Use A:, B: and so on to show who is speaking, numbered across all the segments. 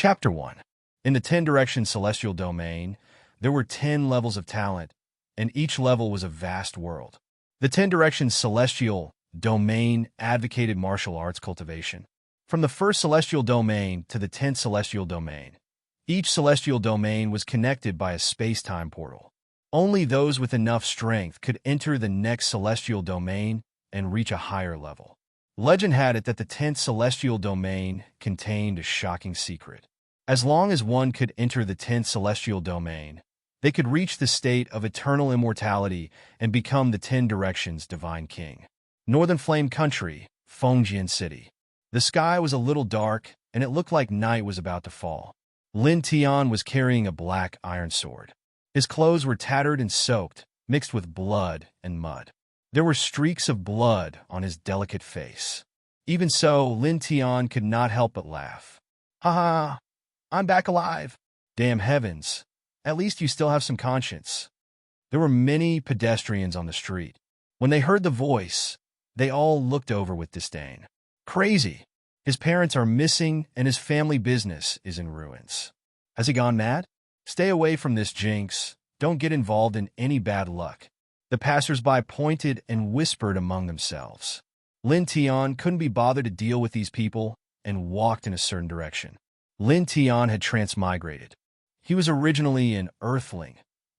A: Chapter 1. In the 10 Directions Celestial Domain, there were 10 levels of talent, and each level was a vast world. The 10 Directions Celestial Domain advocated martial arts cultivation. From the first Celestial Domain to the 10th Celestial Domain, each Celestial Domain was connected by a space-time portal. Only those with enough strength could enter the next Celestial Domain and reach a higher level. Legend had it that the 10th Celestial Domain contained a shocking secret. As long as one could enter the 10th Celestial Domain, they could reach the state of eternal immortality and become the 10 Directions Divine King. Northern Flame Country, Fengjian City. The sky was a little dark, and it looked like night was about to fall. Lin Tian was carrying a black iron sword. His clothes were tattered and soaked, mixed with blood and mud. There were streaks of blood on his delicate face. Even so, Lin Tian could not help but laugh. "Ha ha, I'm back alive. Damn heavens, at least you still have some conscience." There were many pedestrians on the street. When they heard the voice, they all looked over with disdain. Crazy. His parents are missing and his family business is in ruins. Has he gone mad? Stay away from this, jinx. Don't get involved in any bad luck. The passers-by pointed and whispered among themselves. Lin Tian couldn't be bothered to deal with these people and walked in a certain direction. Lin Tian had transmigrated. He was originally an Earthling,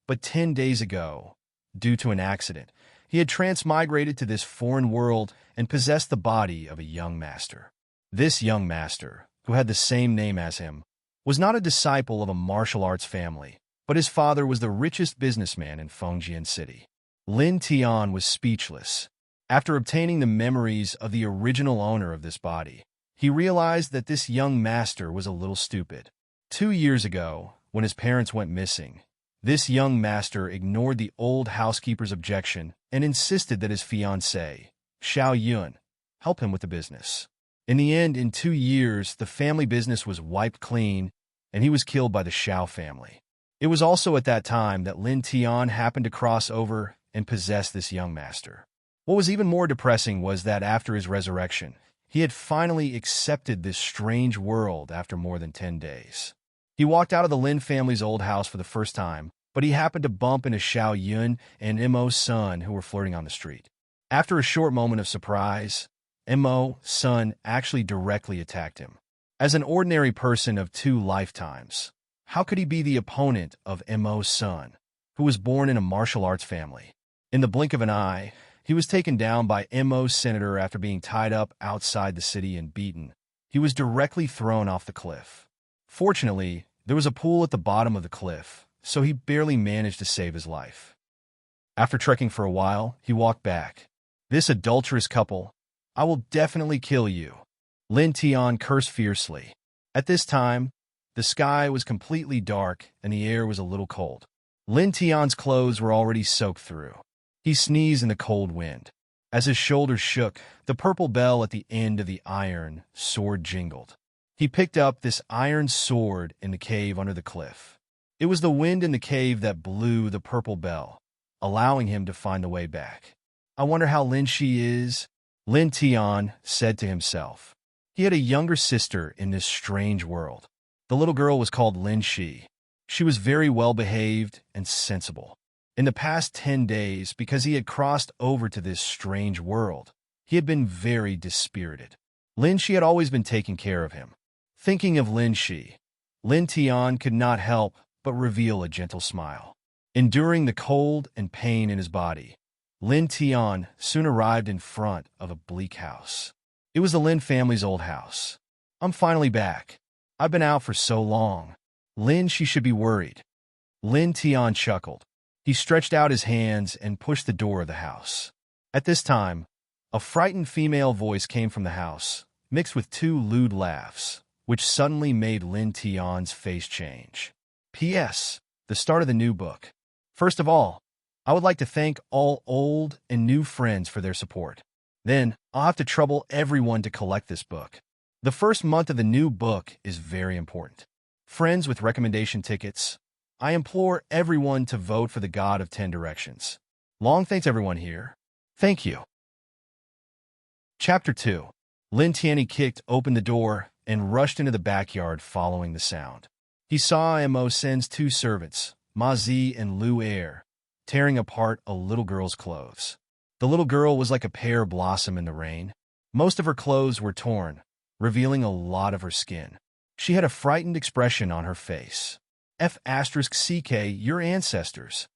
A: but 10 days ago, due to an accident, he had transmigrated to this foreign world and possessed the body of a young master. This young master, who had the same name as him, was not a disciple of a martial arts family, but his father was the richest businessman in Fengjian City. Lin Tian was speechless. After obtaining the memories of the original owner of this body, he realized that this young master was a little stupid. 2 years ago, when his parents went missing, this young master ignored the old housekeeper's objection and insisted that his fiancée, Xiao Yun, help him with the business. In the end, in 2 years, the family business was wiped clean, and he was killed by the Xiao family. It was also at that time that Lin Tian happened to cross over and possess this young master. What was even more depressing was that after his resurrection, he had finally accepted this strange world after more than 10 days. He walked out of the Lin family's old house for the first time, but he happened to bump into Xiao Yun and Mo's son who were flirting on the street. After a short moment of surprise, Mo's son actually directly attacked him. As an ordinary person of 2 lifetimes, how could he be the opponent of Mo's son, who was born in a martial arts family? In the blink of an eye, he was taken down by Mo's senator after being tied up outside the city and beaten. He was directly thrown off the cliff. Fortunately, there was a pool at the bottom of the cliff, so he barely managed to save his life. After trekking for a while, he walked back. "This adulterous couple, I will definitely kill you." Lin Tian cursed fiercely. At this time, the sky was completely dark and the air was a little cold. Lin Tian's clothes were already soaked through. He sneezed in the cold wind. As his shoulders shook, the purple bell at the end of the iron sword jingled. He picked up this iron sword in the cave under the cliff. It was the wind in the cave that blew the purple bell, allowing him to find the way back. "I wonder how Lin Shi is," Lin Tian said to himself. He had a younger sister in this strange world. The little girl was called Lin Shi. She was very well-behaved and sensible. In the past 10 days, because he had crossed over to this strange world, he had been very dispirited. Lin Shi had always been taking care of him. Thinking of Lin Shi, Lin Tian could not help but reveal a gentle smile. Enduring the cold and pain in his body, Lin Tian soon arrived in front of a bleak house. It was the Lin family's old house. "I'm finally back. I've been out for so long. Lin Shi should be worried." Lin Tian chuckled. He stretched out his hands and pushed the door of the house. At this time, a frightened female voice came from the house, mixed with 2 lewd laughs, which suddenly made Lin Tian's face change. P.S. The start of the new book. First of all, I would like to thank all old and new friends for their support. Then, I'll have to trouble everyone to collect this book. The first month of the new book is very important. Friends with recommendation tickets, I implore everyone to vote for the God of 10 Directions. Long thanks everyone here. Thank you. Chapter 2. Lin Tianyi kicked open the door and rushed into the backyard following the sound. He saw Mo Sen's two servants, Ma Zi and Lu Er, tearing apart a little girl's clothes. The little girl was like a pear blossom in the rain. Most of her clothes were torn, revealing a lot of her skin. She had a frightened expression on her face. F***ck, your ancestors.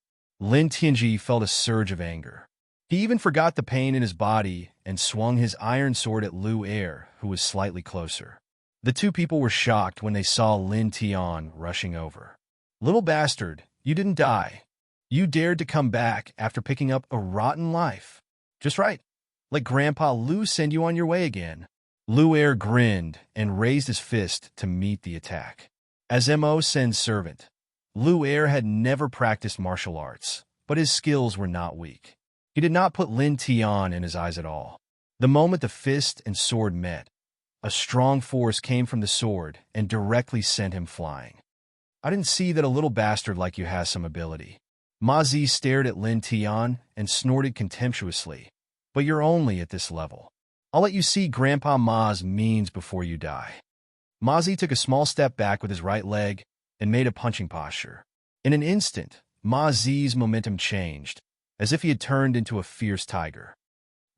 A: Lin Tianji felt a surge of anger. He even forgot the pain in his body and swung his iron sword at Lu Er, who was slightly closer. The two people were shocked when they saw Lin Tian rushing over. Little bastard, you didn't die. You dared to come back after picking up a rotten life. Just right. Let Grandpa Lu send you on your way again. Lu Er grinned and raised his fist to meet the attack. As Mo Sen's servant, Lu Er had never practiced martial arts, but his skills were not weak. He did not put Lin Tian in his eyes at all. The moment the fist and sword met, a strong force came from the sword and directly sent him flying. I didn't see that a little bastard like you has some ability. Ma Zi stared at Lin Tian and snorted contemptuously. But you're only at this level. I'll let you see Grandpa Ma's means before you die. Ma Zi took a small step back with his right leg and made a punching posture. In an instant, Ma Zi's momentum changed, as if he had turned into a fierce tiger.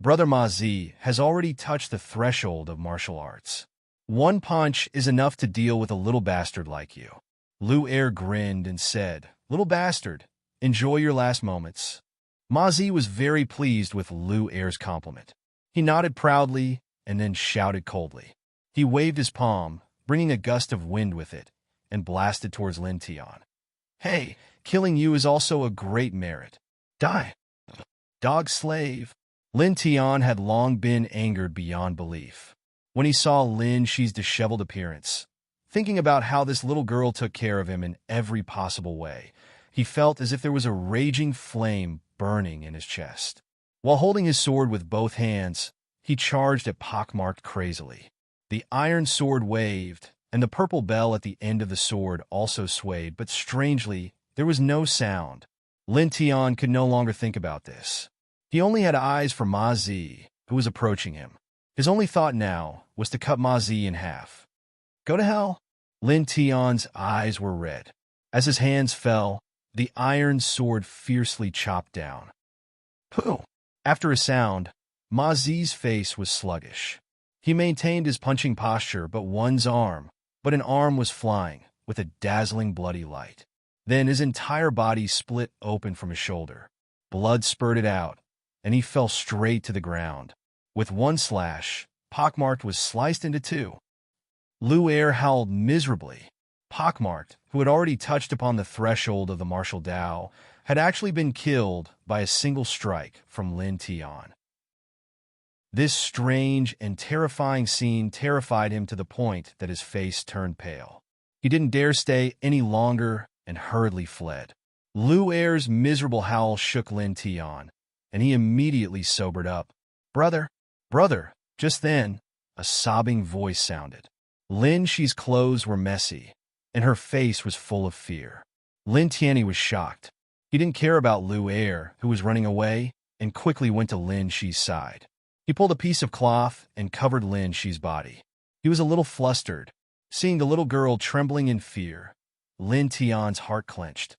A: Brother Ma Zi has already touched the threshold of martial arts. One punch is enough to deal with a little bastard like you. Lu Er grinned and said, Little bastard, enjoy your last moments. Ma Zi was very pleased with Lu Er's compliment. He nodded proudly and then shouted coldly. He waved his palm, bringing a gust of wind with it, and blasted towards Lin Tian. Hey, killing you is also a great merit. Die. Dog slave. Lin Tian had long been angered beyond belief. When he saw Lin Shi's disheveled appearance, thinking about how this little girl took care of him in every possible way, he felt as if there was a raging flame burning in his chest. While holding his sword with both hands, he charged at Pockmarked crazily. The iron sword waved, and the purple bell at the end of the sword also swayed, but strangely, there was no sound. Lin Tian could no longer think about this. He only had eyes for Ma Zi, who was approaching him. His only thought now was to cut Ma Zi in half. Go to hell. Lin Tian's eyes were red. As his hands fell, the iron sword fiercely chopped down. Pooh! After a sound, Ma Zi's face was sluggish. He maintained his punching posture but an arm was flying, with a dazzling bloody light. Then his entire body split open from his shoulder. Blood spurted out, and he fell straight to the ground. With one slash, Pockmarked was sliced into two. Lu Er howled miserably. Pockmarked, who had already touched upon the threshold of the martial Dao, had actually been killed by a single strike from Lin Tian. This strange and terrifying scene terrified him to the point that his face turned pale. He didn't dare stay any longer and hurriedly fled. Lu Er's miserable howl shook Lin Tian, and he immediately sobered up. Brother! Brother! Just then, a sobbing voice sounded. Lin Shi's clothes were messy, and her face was full of fear. Lin Tianyi was shocked. He didn't care about Lu Er, who was running away, and quickly went to Lin Shi's side. He pulled a piece of cloth and covered Lin Shi's body. He was a little flustered. Seeing the little girl trembling in fear, Lin Tian's heart clenched.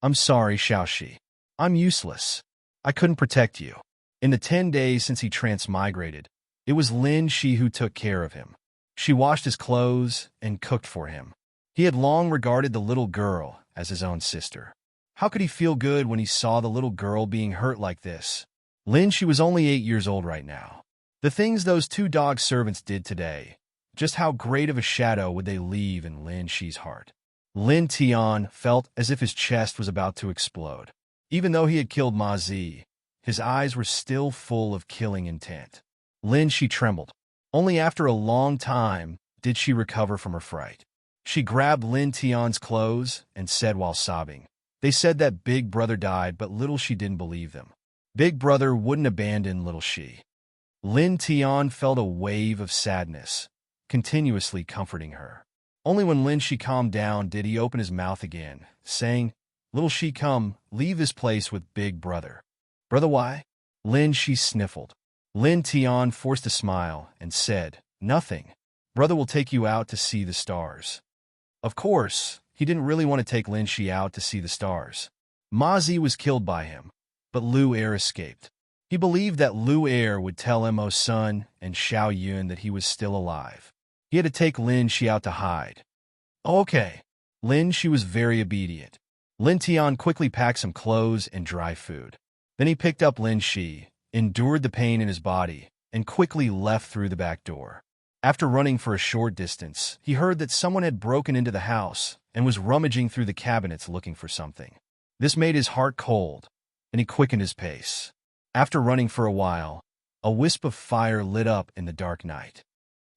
A: I'm sorry, Xiaoxi. I'm useless. I couldn't protect you. In the 10 days since he transmigrated, it was Lin Shi who took care of him. She washed his clothes and cooked for him. He had long regarded the little girl as his own sister. How could he feel good when he saw the little girl being hurt like this? Lin Shi was only 8 years old right now. The things those two dog servants did today, just how great of a shadow would they leave in Lin Shi's heart? Lin Tian felt as if his chest was about to explode. Even though he had killed Ma Zi, his eyes were still full of killing intent. Lin Shi trembled. Only after a long time did she recover from her fright. She grabbed Lin Tian's clothes and said while sobbing, They said that Big Brother died, but little Shi didn't believe them. Big Brother wouldn't abandon little Shi. Lin Tian felt a wave of sadness, continuously comforting her. Only when Lin Shi calmed down did he open his mouth again, saying, Little Shi, come, leave this place with Big Brother. Brother, why? Lin Shi sniffled. Lin Tian forced a smile and said, Nothing. Brother will take you out to see the stars. Of course, he didn't really want to take Lin Shi out to see the stars. Ma Zi was killed by him, but Lu Er escaped. He believed that Lu Er would tell Mo's son and Xiao Yun that he was still alive. He had to take Lin Shi out to hide. Oh, okay. Lin Shi was very obedient. Lin Tian quickly packed some clothes and dry food. Then he picked up Lin Shi, endured the pain in his body, and quickly left through the back door. After running for a short distance, he heard that someone had broken into the house and was rummaging through the cabinets looking for something. This made his heart cold, and he quickened his pace. After running for a while, a wisp of fire lit up in the dark night.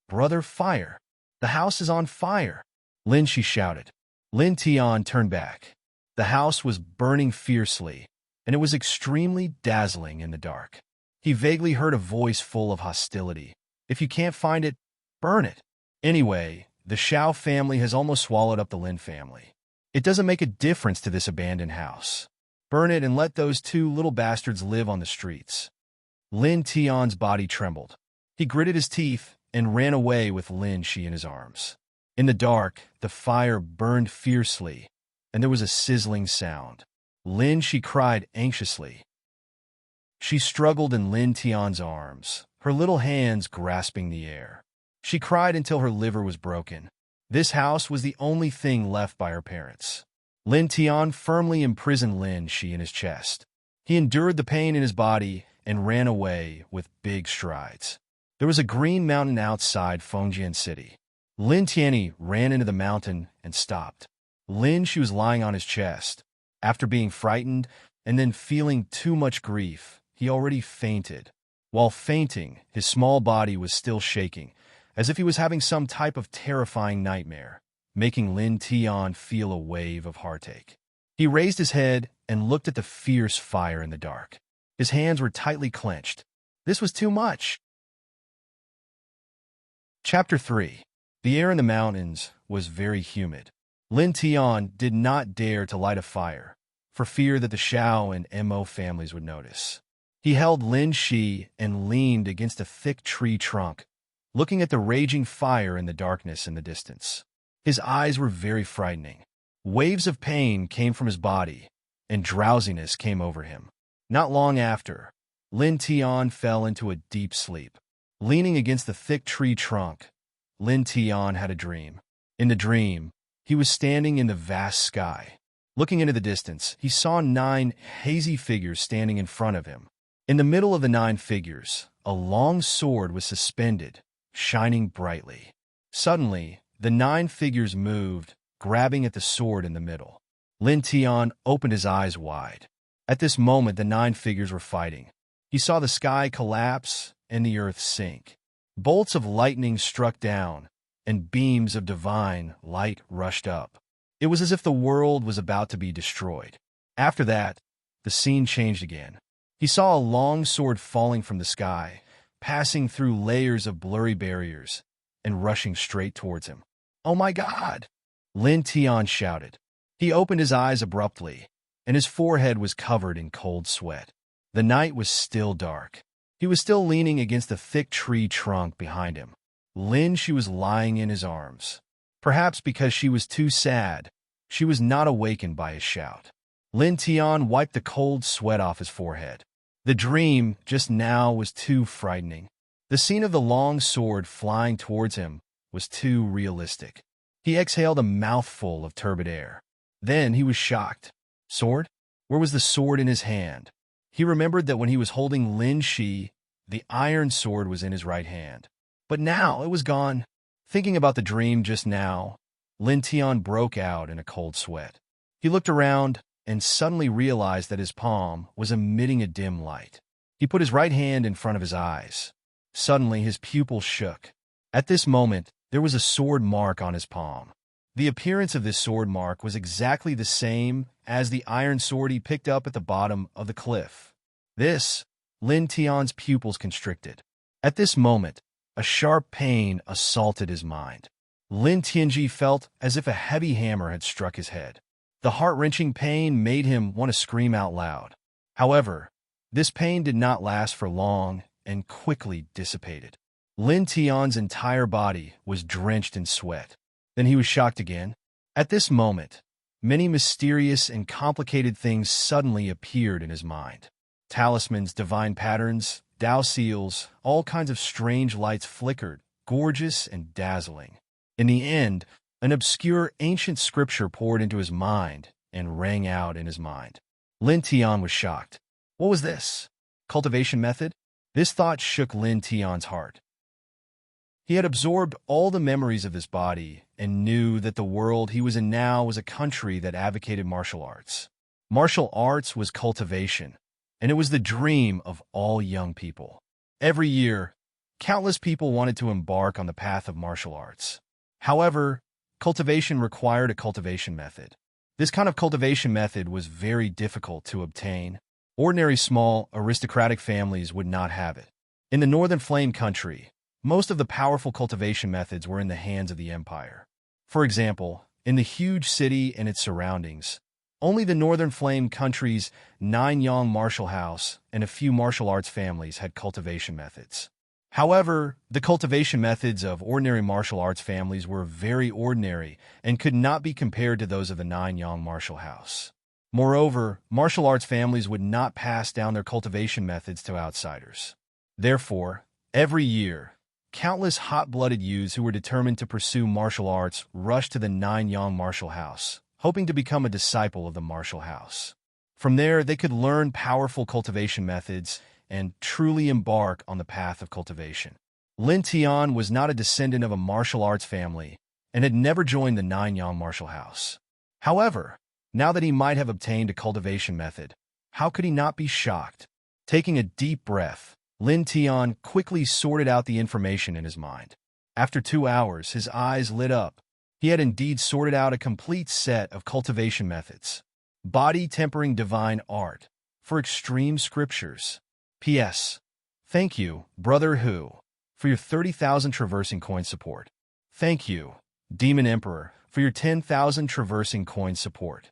A: Brother, fire! The house is on fire! Lin Shi shouted. Lin Tian turned back. The house was burning fiercely, and it was extremely dazzling in the dark. He vaguely heard a voice full of hostility. If you can't find it, burn it. Anyway, the Xiao family has almost swallowed up the Lin family. It doesn't make a difference to this abandoned house. Burn it and let those two little bastards live on the streets. Lin Tian's body trembled. He gritted his teeth and ran away with Lin Shi in his arms. In the dark, the fire burned fiercely, and there was a sizzling sound. Lin Shi cried anxiously. She struggled in Lin Tian's arms, her little hands grasping the air. She cried until her liver was broken. This house was the only thing left by her parents. Lin Tian firmly imprisoned Lin Shi in his chest. He endured the pain in his body and ran away with big strides. There was a green mountain outside Fengjian City. Lin Tianyi ran into the mountain and stopped. Lin Shi was lying on his chest. After being frightened and then feeling too much grief, he already fainted. While fainting, his small body was still shaking, as if he was having some type of terrifying nightmare, making Lin Tian feel a wave of heartache. He raised his head and looked at the fierce fire in the dark. His hands were tightly clenched. This was too much. Chapter 3. The air in the mountains was very humid. Lin Tian did not dare to light a fire, for fear that the Xiao and Mo families would notice. He held Lin Shi and leaned against a thick tree trunk, looking at the raging fire in the darkness in the distance. His eyes were very frightening. Waves of pain came from his body, and drowsiness came over him. Not long after, Lin Tian fell into a deep sleep. Leaning against the thick tree trunk, Lin Tian had a dream. In the dream, he was standing in the vast sky. Looking into the distance, he saw 9 hazy figures standing in front of him. In the middle of the 9 figures, a long sword was suspended, shining brightly. Suddenly, the 9 figures moved, grabbing at the sword in the middle. Lin Tian opened his eyes wide. At this moment, the 9 figures were fighting. He saw the sky collapse and the earth sink. Bolts of lightning struck down, and beams of divine light rushed up. It was as if the world was about to be destroyed. After that, the scene changed again. He saw a long sword falling from the sky, passing through layers of blurry barriers, and rushing straight towards him. "Oh my God!" Lin Tian shouted. He opened his eyes abruptly, and his forehead was covered in cold sweat. The night was still dark. He was still leaning against the thick tree trunk behind him. Lin Shi was lying in his arms. Perhaps because she was too sad, she was not awakened by his shout. Lin Tian wiped the cold sweat off his forehead. The dream just now was too frightening. The scene of the long sword flying towards him was too realistic. He exhaled a mouthful of turbid air. Then he was shocked. Sword? Where was the sword in his hand? He remembered that when he was holding Lin Shi, the iron sword was in his right hand. But now it was gone. Thinking about the dream just now, Lin Tian broke out in a cold sweat. He looked around and suddenly realized that his palm was emitting a dim light. He put his right hand in front of his eyes. Suddenly, his pupils shook. At this moment, there was a sword mark on his palm. The appearance of this sword mark was exactly the same as the iron sword he picked up at the bottom of the cliff. Lin Tian's pupils constricted. At this moment, a sharp pain assaulted his mind. Lin Tianji felt as if a heavy hammer had struck his head. The heart-wrenching pain made him want to scream out loud. However, this pain did not last for long and quickly dissipated. Lin Tian's entire body was drenched in sweat. Then he was shocked again. At this moment, many mysterious and complicated things suddenly appeared in his mind. Talismans, divine patterns, Tao seals, all kinds of strange lights flickered, gorgeous and dazzling. In the end, an obscure ancient scripture poured into his mind and rang out in his mind. Lin Tian was shocked. What was this? Cultivation method? This thought shook Lin Tian's heart. He had absorbed all the memories of this body and knew that the world he was in now was a country that advocated martial arts. Martial arts was cultivation, and it was the dream of all young people. Every year, countless people wanted to embark on the path of martial arts. However, cultivation required a cultivation method. This kind of cultivation method was very difficult to obtain. Ordinary small, aristocratic families would not have it. In the Northern Flame country, most of the powerful cultivation methods were in the hands of the empire. For example, in the huge city and its surroundings, only the Northern Flame country's Nanyang martial house and a few martial arts families had cultivation methods. However, the cultivation methods of ordinary martial arts families were very ordinary and could not be compared to those of the Nanyang martial house. Moreover, martial arts families would not pass down their cultivation methods to outsiders. Therefore, every year, countless hot-blooded youths who were determined to pursue martial arts rushed to the Nanyang martial house, hoping to become a disciple of the martial house. From there, they could learn powerful cultivation methods and truly embark on the path of cultivation. Lin Tian was not a descendant of a martial arts family and had never joined the Nanyang martial house. However, now that he might have obtained a cultivation method, how could he not be shocked? Taking a deep breath, Lin Tian quickly sorted out the information in his mind. After 2 hours, his eyes lit up. He had indeed sorted out a complete set of cultivation methods. Body-tempering divine art for extreme scriptures. P.S. Thank you, Brother Hu, for your 30,000 traversing coin support. Thank you, Demon Emperor, for your 10,000 traversing coin support.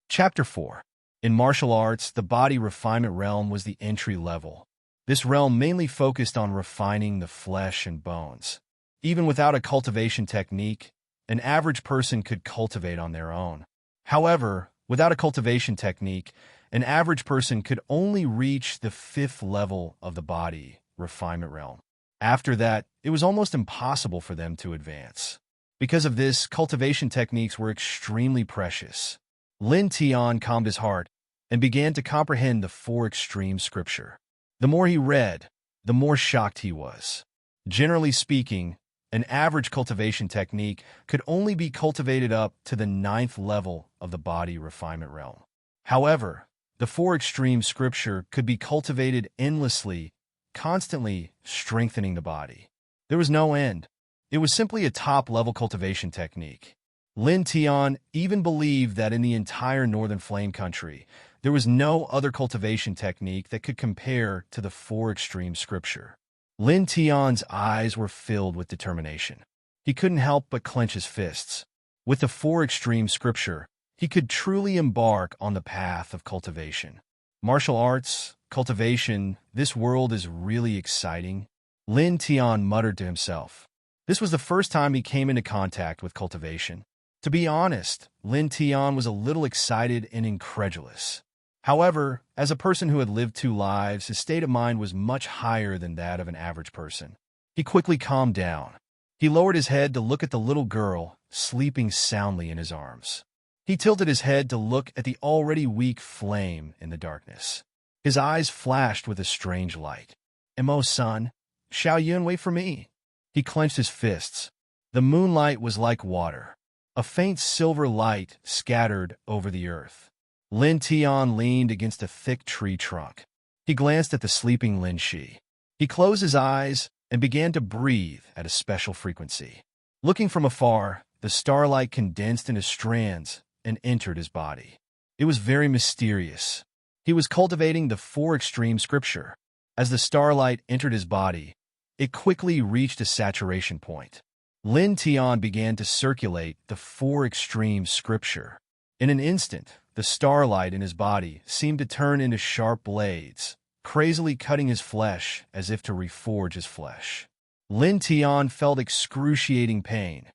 A: Chapter 4. In martial arts, the body refinement realm was the entry level. This realm mainly focused on refining the flesh and bones. Even without a cultivation technique, an average person could cultivate on their own. However, without a cultivation technique, an average person could only reach the 5th level of the body refinement realm. After that, it was almost impossible for them to advance. Because of this, cultivation techniques were extremely precious. Lin Tian calmed his heart and began to comprehend the 4 extreme scripture. The more he read, the more shocked he was. Generally speaking, an average cultivation technique could only be cultivated up to the 9th level of the body refinement realm. However, the 4 extreme scripture could be cultivated endlessly, constantly strengthening the body. There was no end. It was simply a top-level cultivation technique. Lin Tian even believed that in the entire Northern Flame country, there was no other cultivation technique that could compare to the 4 extreme scripture. Lin Tian's eyes were filled with determination. He couldn't help but clench his fists. With the 4 extreme scripture, he could truly embark on the path of cultivation. Martial arts, cultivation, this world is really exciting. Lin Tian muttered to himself. This was the first time he came into contact with cultivation. To be honest, Lin Tian was a little excited and incredulous. However, as a person who had lived 2 lives, his state of mind was much higher than that of an average person. He quickly calmed down. He lowered his head to look at the little girl sleeping soundly in his arms. He tilted his head to look at the already weak flame in the darkness. His eyes flashed with a strange light. "Mo, son, Xiao Yun, wait for me." He clenched his fists. The moonlight was like water. A faint silver light scattered over the earth. Lin Tian leaned against a thick tree trunk. He glanced at the sleeping Lin Shi. He closed his eyes and began to breathe at a special frequency. Looking from afar, the starlight condensed into strands and entered his body. It was very mysterious. He was cultivating the 4 extreme scripture. As the starlight entered his body, it quickly reached a saturation point. Lin Tian began to circulate the 4 extreme scripture. In an instant, the starlight in his body seemed to turn into sharp blades, crazily cutting his flesh as if to reforge his flesh. Lin Tian felt excruciating pain,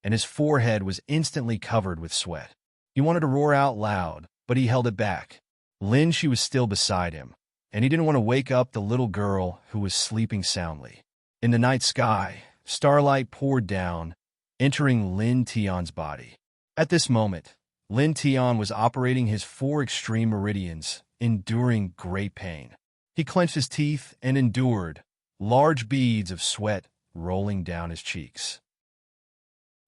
A: and his forehead was instantly covered with sweat. He wanted to roar out loud, but he held it back. Lin Shi was still beside him, and he didn't want to wake up the little girl who was sleeping soundly. In the night sky, starlight poured down, entering Lin Tian's body. At this moment, Lin Tian was operating his 4 extreme meridians, enduring great pain. He clenched his teeth and endured, large beads of sweat rolling down his cheeks.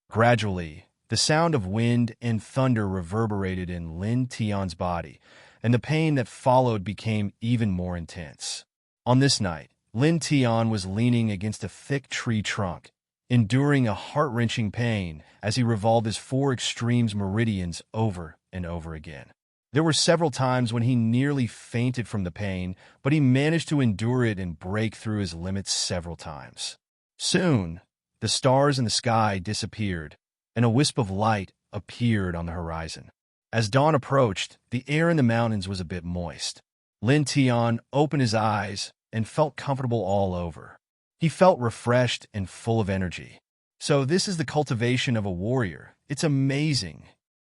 A: Gradually, the sound of wind and thunder reverberated in Lin Tian's body, and the pain that followed became even more intense. On this night, Lin Tian was leaning against a thick tree trunk, enduring a heart-wrenching pain as he revolved his 4 extremes meridians over and over again. There were several times when he nearly fainted from the pain, but he managed to endure it and break through his limits several times. Soon, the stars in the sky disappeared, and a wisp of light appeared on the horizon. As dawn approached, the air in the mountains was a bit moist. Lin Tian opened his eyes and felt comfortable all over. He felt refreshed and full of energy. So this is the cultivation of a warrior. It's amazing,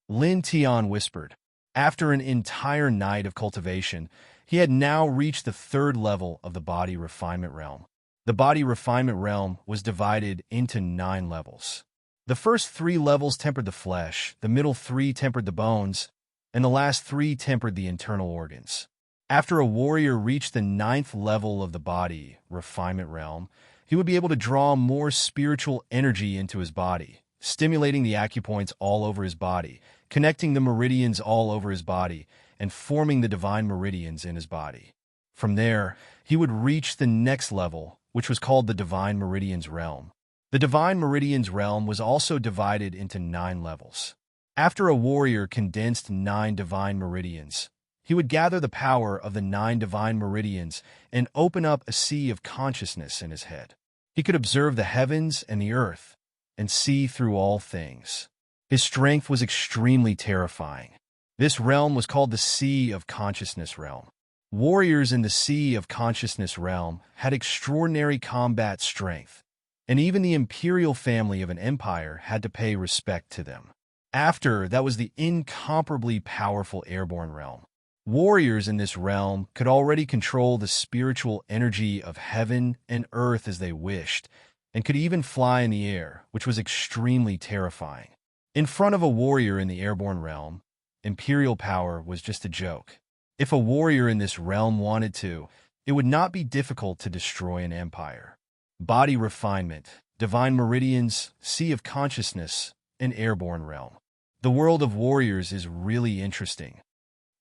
A: Lin Tian whispered. After an entire night of cultivation, he had now reached the 3rd level of the body refinement realm. The body refinement realm was divided into 9 levels. The first 3 levels tempered the flesh, the middle 3 tempered the bones, and the last 3 tempered the internal organs. After a warrior reached the 9th level of the body refinement realm, he would be able to draw more spiritual energy into his body, stimulating the acupoints all over his body, connecting the meridians all over his body, and forming the divine meridians in his body. From there, he would reach the next level, which was called the Divine Meridians realm. The Divine Meridians realm was also divided into 9 levels. After a warrior condensed 9 divine meridians, he would gather the power of the 9 divine meridians and open up a sea of consciousness in his head. He could observe the heavens and the earth and see through all things. His strength was extremely terrifying. This realm was called the Sea of Consciousness realm. Warriors in the Sea of Consciousness realm had extraordinary combat strength, and even the imperial family of an empire had to pay respect to them. After that was the incomparably powerful airborne realm. Warriors in this realm could already control the spiritual energy of heaven and earth as they wished, and could even fly in the air, which was extremely terrifying. In front of a warrior in the airborne realm, imperial power was just a joke. If a warrior in this realm wanted to, it would not be difficult to destroy an empire. Body refinement, divine meridians, sea of consciousness, and airborne realm. The world of warriors is really interesting,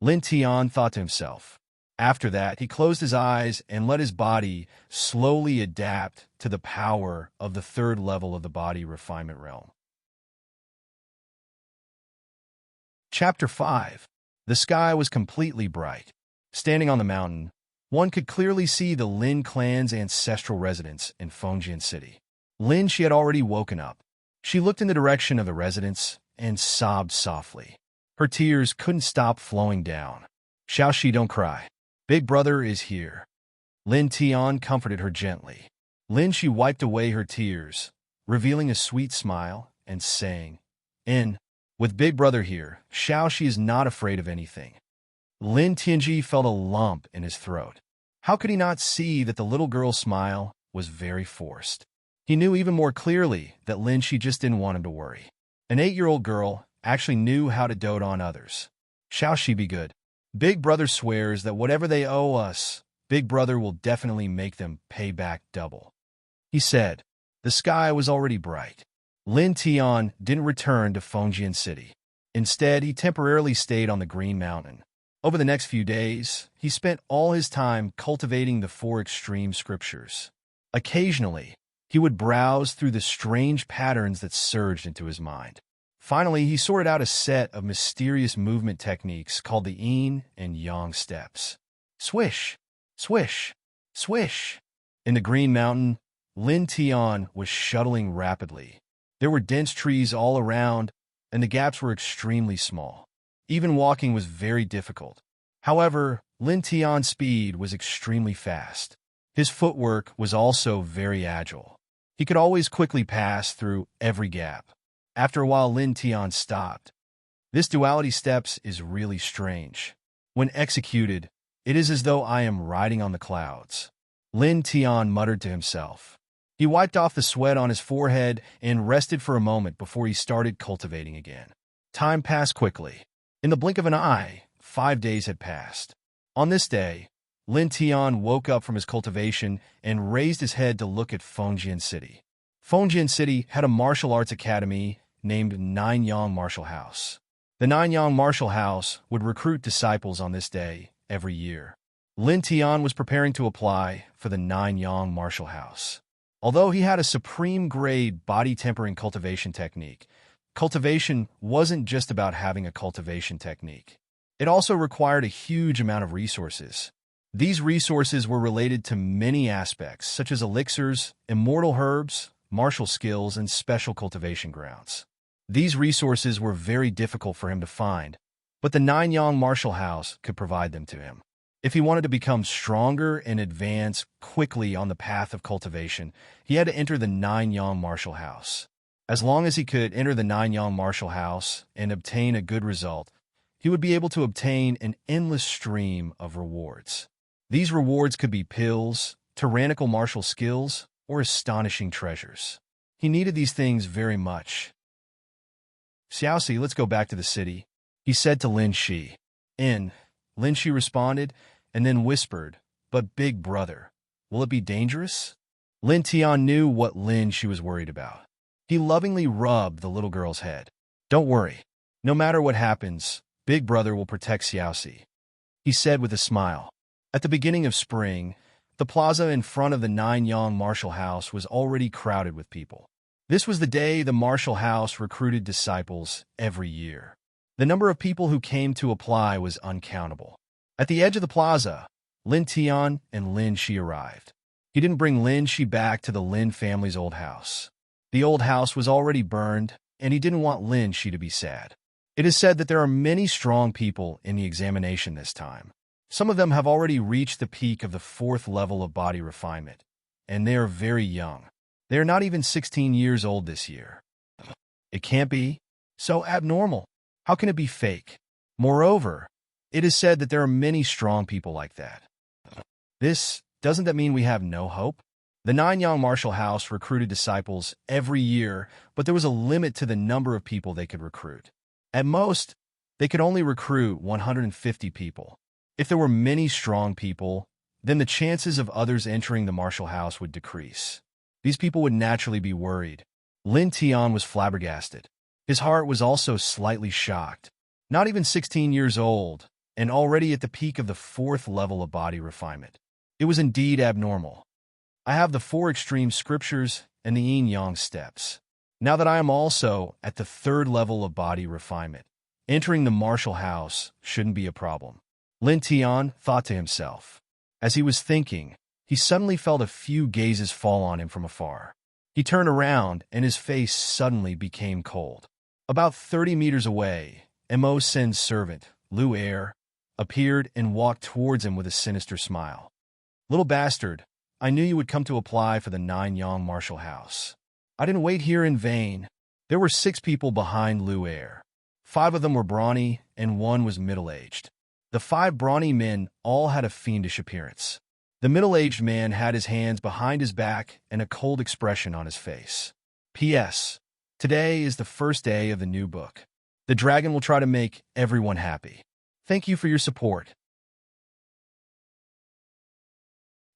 A: Lin Tian thought to himself. After that, he closed his eyes and let his body slowly adapt to the power of the 3rd level of the body refinement realm. Chapter 5. The sky was completely bright. Standing on the mountain, one could clearly see the Lin clan's ancestral residence in Fengjian City. Lin, she had already woken up. She looked in the direction of the residence and sobbed softly. Her tears couldn't stop flowing down. Xiaoxi, don't cry. Big brother is here. Lin Tian comforted her gently. Lin, she wiped away her tears, revealing a sweet smile and saying, with Big Brother here, Xiaoxi is not afraid of anything. Lin Tianji felt a lump in his throat. How could he not see that the little girl's smile was very forced? He knew even more clearly that Lin Shi just didn't want him to worry. An 8-year-old girl actually knew how to dote on others. Xiaoxi, be good. Big Brother swears that whatever they owe us, Big Brother will definitely make them pay back double. He said. The sky was already bright. Lin Tian didn't return to Fengjian City. Instead, he temporarily stayed on the Green Mountain. Over the next few days, he spent all his time cultivating the 4 extreme scriptures. Occasionally, he would browse through the strange patterns that surged into his mind. Finally, he sorted out a set of mysterious movement techniques called the Yin and Yang steps. Swish, swish, swish. In the Green Mountain, Lin Tian was shuttling rapidly. There were dense trees all around, and the gaps were extremely small. Even walking was very difficult. However, Lin Tian's speed was extremely fast. His footwork was also very agile. He could always quickly pass through every gap. After a while, Lin Tian stopped. This duality steps is really strange. When executed, it is as though I am riding on the clouds. Lin Tian muttered to himself. He wiped off the sweat on his forehead and rested for a moment before he started cultivating again. Time passed quickly. In the blink of an eye, 5 days had passed. On this day, Lin Tian woke up from his cultivation and raised his head to look at Fengjian City. Fengjian City had a martial arts academy named Ninyang Martial House. The Ninyang Martial House would recruit disciples on this day every year. Lin Tian was preparing to apply for the Ninyang Martial House. Although he had a supreme-grade body-tempering cultivation technique, cultivation wasn't just about having a cultivation technique. It also required a huge amount of resources. These resources were related to many aspects, such as elixirs, immortal herbs, martial skills, and special cultivation grounds. These resources were very difficult for him to find, but the Ninyang Martial House could provide them to him. If he wanted to become stronger and advance quickly on the path of cultivation, he had to enter the Ninyang Martial House. As long as he could enter the Ninyang Martial House and obtain a good result, he would be able to obtain an endless stream of rewards. These rewards could be pills, tyrannical martial skills, or astonishing treasures. He needed these things very much. "Xiaoxi, let's go back to the city," he said to Lin Shi. Lin Shi responded, and then whispered, "But big brother, will it be dangerous?" Lin Tian knew what Lin Shi was worried about. He lovingly rubbed the little girl's head. "Don't worry. No matter what happens, big brother will protect Xiaoxi," he said with a smile. At the beginning of spring, the plaza in front of the Ninyang Martial House was already crowded with people. This was the day the Martial House recruited disciples every year. The number of people who came to apply was uncountable. At the edge of the plaza, Lin Tian and Lin Shi arrived. He didn't bring Lin Shi back to the Lin family's old house. The old house was already burned, and he didn't want Lin Shi to be sad. It is said that there are many strong people in the examination this time. Some of them have already reached the peak of the 4th level of body refinement, and they are very young. They are not even 16 years old this year. It can't be so abnormal. How can it be fake? Moreover, it is said that there are many strong people like that. Doesn't that mean we have no hope? The Ninyang Martial House recruited disciples every year, but there was a limit to the number of people they could recruit. At most, they could only recruit 150 people. If there were many strong people, then the chances of others entering the martial house would decrease. These people would naturally be worried. Lin Tian was flabbergasted. His heart was also slightly shocked. Not even 16 years old, and already at the peak of the 4th level of body refinement. It was indeed abnormal. I have the 4 extreme scriptures and the yin-yang steps. Now that I am also at the 3rd level of body refinement, entering the martial house shouldn't be a problem. Lin Tian thought to himself. As he was thinking, he suddenly felt a few gazes fall on him from afar. He turned around, and his face suddenly became cold. About 30 meters away, Mo Sen's servant, Lu Er, appeared and walked towards him with a sinister smile. "Little bastard, I knew you would come to apply for the Ninyang Martial House. I didn't wait here in vain." There were 6 people behind Lu Er. 5 of them were brawny, and 1 was middle-aged. The 5 brawny men all had a fiendish appearance. The middle-aged man had his hands behind his back and a cold expression on his face. P.S. Today is the first day of the new book. The dragon will try to make everyone happy. Thank you for your support.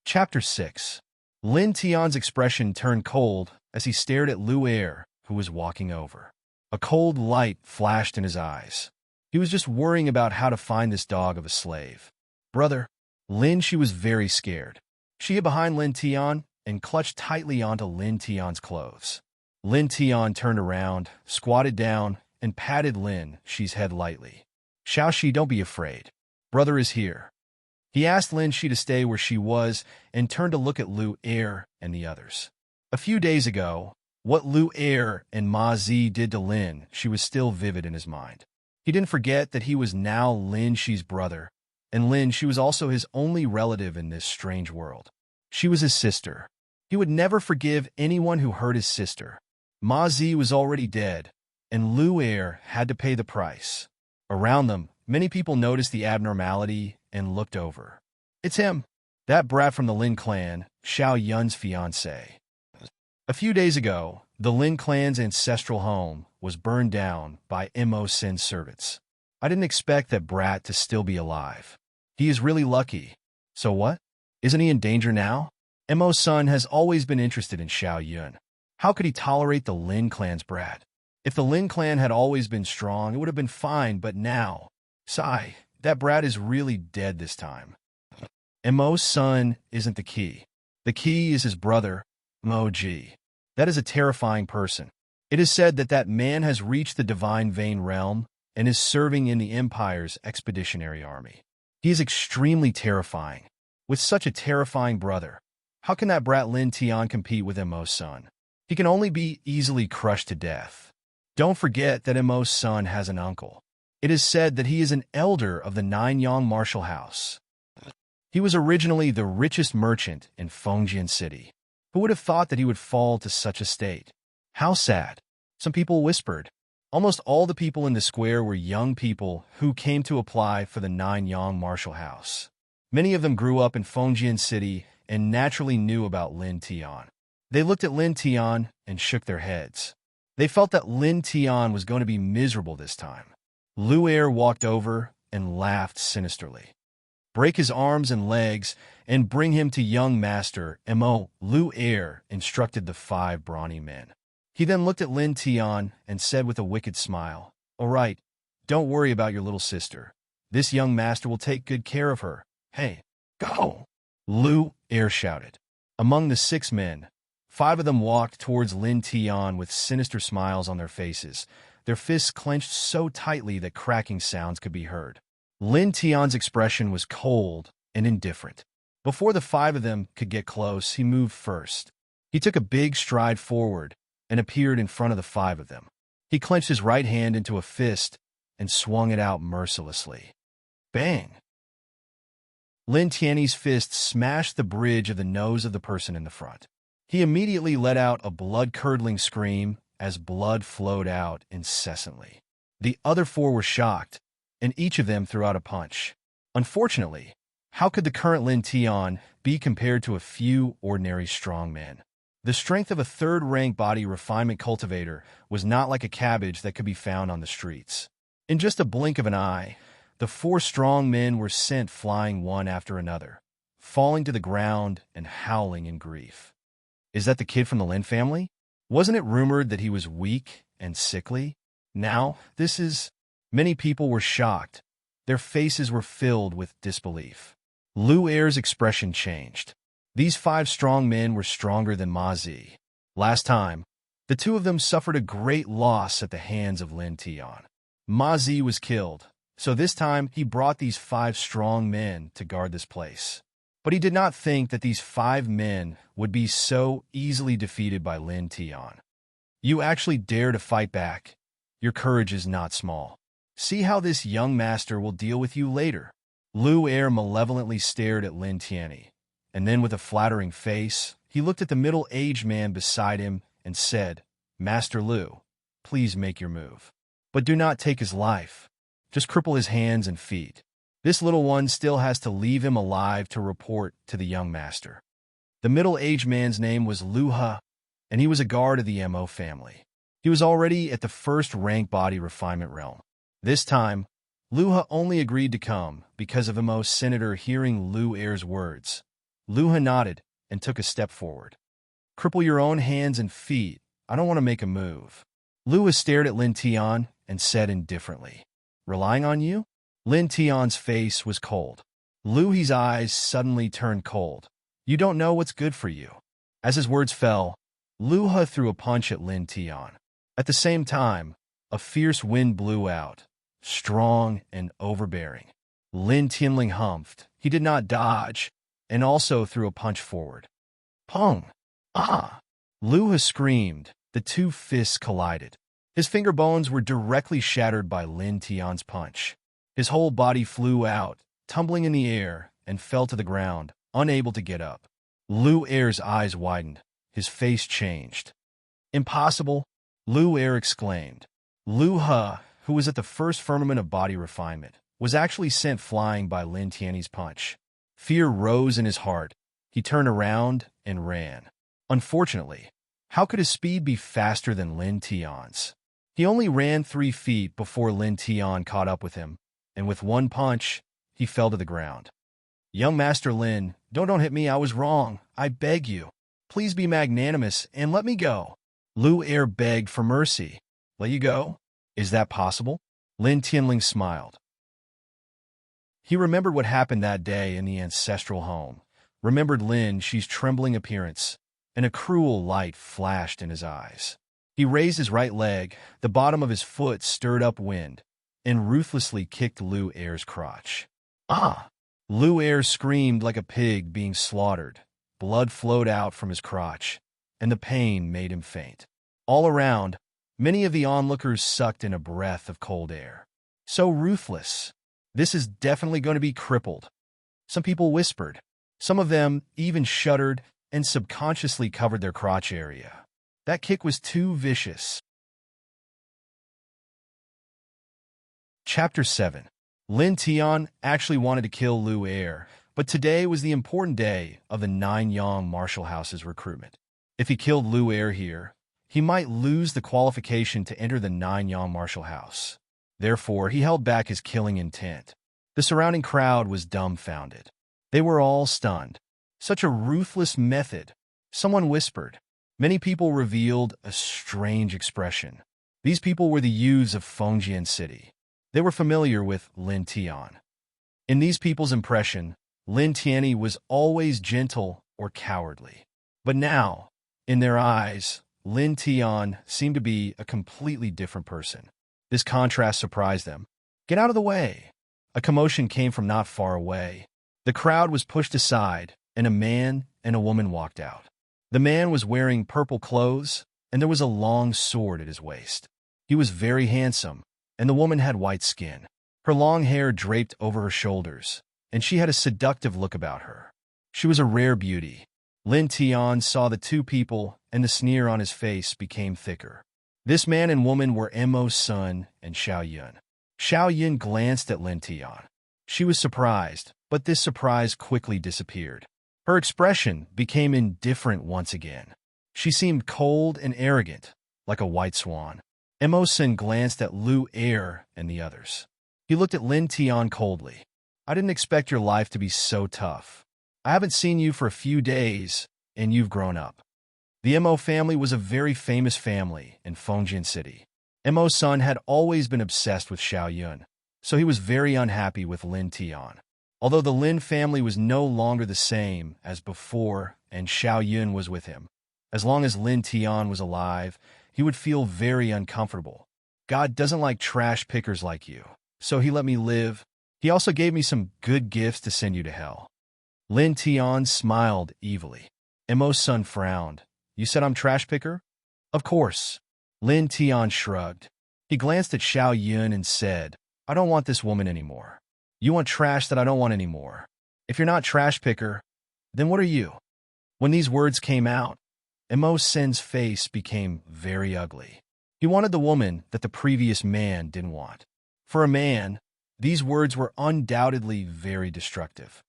A: Chapter 6. Lin Tian's expression turned cold as he stared at Lu Er, who was walking over. A cold light flashed in his eyes. He was just worrying about how to find this dog of a slave. "Brother." Lin Shi was very scared. She hid behind Lin Tian and clutched tightly onto Lin Tian's clothes. Lin Tian turned around, squatted down, and patted Lin Shi's head lightly. "Xiaoxi, don't be afraid. Brother is here." He asked Lin Shi to stay where she was and turned to look at Lu Er and the others. A few days ago, what Lu Er and Ma Zi did to Lin Shi was still vivid in his mind. He didn't forget that he was now Lin Shi's brother, And Lin, she was also his only relative in this strange world. She was his sister. He would never forgive anyone who hurt his sister. Ma Zi was already dead, and Lu Er had to pay the price. Around them, many people noticed the abnormality and looked over. It's him, that brat from the Lin clan, Xiao Yun's fiancé. A few days ago, the Lin clan's ancestral home was burned down by Mo Sin's servants. I didn't expect that brat to still be alive. He is really lucky. So what? Isn't he in danger now? Mo's son has always been interested in Xiao Yun. How could he tolerate the Lin clan's brat? If the Lin clan had always been strong, it would have been fine, but now... Sigh, that brat is really dead this time. Mo's son isn't the key. The key is his brother, Mo Ji. That is a terrifying person. It is said that that man has reached the divine vein realm and is serving in the Empire's expeditionary army. He is extremely terrifying. With such a terrifying brother, how can that brat Lin Tian compete with Mo's son? He can only be easily crushed to death. Don't forget that Mo's son has an uncle. It is said that he is an elder of the Nanyang martial house. He was originally the richest merchant in Fengjian City. Who would have thought that he would fall to such a state? How sad. Some people whispered. Almost all the people in the square were young people who came to apply for the Nanyang martial house. Many of them grew up in Fengjian City and naturally knew about Lin Tian. They looked at Lin Tian and shook their heads. They felt that Lin Tian was going to be miserable this time. Lu Er walked over and laughed sinisterly. Break his arms and legs and bring him to young master Mo. Lu Er instructed the 5 brawny men. He then looked at Lin Tian and said with a wicked smile, "All right, don't worry about your little sister. This young master will take good care of her. Hey, go!" Lu Er shouted. Among the 6 men, 5 of them walked towards Lin Tian with sinister smiles on their faces, their fists clenched so tightly that cracking sounds could be heard. Lin Tian's expression was cold and indifferent. Before the 5 of them could get close, he moved first. He took a big stride forward and appeared in front of the 5 of them. He clenched his right hand into a fist and swung it out mercilessly. Bang! Lin Tian's fist smashed the bridge of the nose of the person in the front. He immediately let out a blood-curdling scream as blood flowed out incessantly. The other 4 were shocked, and each of them threw out a punch. Unfortunately, how could the current Lin Tian be compared to a few ordinary strongmen? The strength of a 3rd-rank body refinement cultivator was not like a cabbage that could be found on the streets. In just a blink of an eye, the 4 strong men were sent flying one after another, falling to the ground and howling in grief. Is that the kid from the Lin family? Wasn't it rumored that he was weak and sickly? Now, this is... Many people were shocked. Their faces were filled with disbelief. Lu Er's expression changed. These 5 strong men were stronger than Ma Zi. Last time, the 2 of them suffered a great loss at the hands of Lin Tian. Ma Zi was killed, so this time he brought these 5 strong men to guard this place. But he did not think that these 5 men would be so easily defeated by Lin Tian. You actually dare to fight back. Your courage is not small. See how this young master will deal with you later. Lu Er malevolently stared at Lin Tian, and then with a flattering face, he looked at the middle-aged man beside him and said, "Master Lu, please make your move. But do not take his life. Just cripple his hands and feet. This little one still has to leave him alive to report to the young master." The middle-aged man's name was Lu He, and he was a guard of the Mo family. He was already at the 1st-rank body refinement realm. This time, Lu He only agreed to come because of Mo's senator hearing Lu Er's words. Lu He nodded and took a step forward. "Cripple your own hands and feet. I don't want to make a move." Lu He stared at Lin Tian and said indifferently, "Relying on you?" Lin Tian's face was cold. Lu He's eyes suddenly turned cold. "You don't know what's good for you." As his words fell, Lu He threw a punch at Lin Tian. At the same time, a fierce wind blew out, strong and overbearing. Lin Tianling humphed. He did not dodge, and also threw a punch forward. Pong! Ah! Lu He screamed. The 2 fists collided. His finger bones were directly shattered by Lin Tian's punch. His whole body flew out, tumbling in the air, and fell to the ground, unable to get up. Lu Er's eyes widened. His face changed. "Impossible!" Lu Er exclaimed. Lu He, who was at the first firmament of body refinement, was actually sent flying by Lin Tiany's punch. Fear rose in his heart. He turned around and ran. Unfortunately, how could his speed be faster than Lin Tian's? He only ran 3 feet before Lin Tian caught up with him, and with one punch, he fell to the ground. "Young Master Lin, don't hit me. I was wrong. I beg you. Please be magnanimous and let me go." Lu Er begged for mercy. "Let you go? Is that possible?" Lin Tianling smiled. He remembered what happened that day in the ancestral home, remembered Lin Shi's trembling appearance, and a cruel light flashed in his eyes. He raised his right leg, the bottom of his foot stirred up wind, and ruthlessly kicked Lu Er's crotch. "Ah!" Lu Er screamed like a pig being slaughtered. Blood flowed out from his crotch, and the pain made him faint. All around, many of the onlookers sucked in a breath of cold air. "So ruthless. This is definitely going to be crippled." Some people whispered. Some of them even shuddered and subconsciously covered their crotch area. That kick was too vicious. Chapter 7. Lin Tian actually wanted to kill Lu Er, but today was the important day of the Nanyang Martial House's recruitment. If he killed Lu Er here, he might lose the qualification to enter the Nanyang Martial House. Therefore, he held back his killing intent. The surrounding crowd was dumbfounded. They were all stunned. Such a ruthless method. Someone whispered. Many people revealed a strange expression. These people were the youths of Fengjian City. They were familiar with Lin Tian. In these people's impression, Lin Tianyi was always gentle or cowardly. But now, in their eyes, Lin Tian seemed to be a completely different person. This contrast surprised them. "Get out of the way!" A commotion came from not far away. The crowd was pushed aside, and a man and a woman walked out. The man was wearing purple clothes, and there was a long sword at his waist. He was very handsome, and the woman had white skin. Her long hair draped over her shoulders, and she had a seductive look about her. She was a rare beauty. Lin Tian saw the two people, and the sneer on his face became thicker. This man and woman were Mo Sun and Xiao Yun. Xiao Yun glanced at Lin Tian. She was surprised, but this surprise quickly disappeared. Her expression became indifferent once again. She seemed cold and arrogant, like a white swan. Mo Sun glanced at Lu Er and the others. He looked at Lin Tian coldly. "I didn't expect your life to be so tough. I haven't seen you for a few days, and you've grown up." The Mo family was a very famous family in Fengjian City. Mo Sun had always been obsessed with Xiao Yun, so he was very unhappy with Lin Tian. Although the Lin family was no longer the same as before and Xiao Yun was with him, as long as Lin Tian was alive, he would feel very uncomfortable. "God doesn't like trash pickers like you, so he let me live. He also gave me some good gifts to send you to hell." Lin Tian smiled evilly. Mo's son frowned. "You said I'm trash picker?" "Of course." Lin Tian shrugged. He glanced at Xiao Yun and said, "I don't want this woman anymore. You want trash that I don't want anymore. If you're not trash picker, then what are you?" When these words came out, Mo Sen's face became very ugly. He wanted the woman that the previous man didn't want. For a man, these words were undoubtedly very destructive.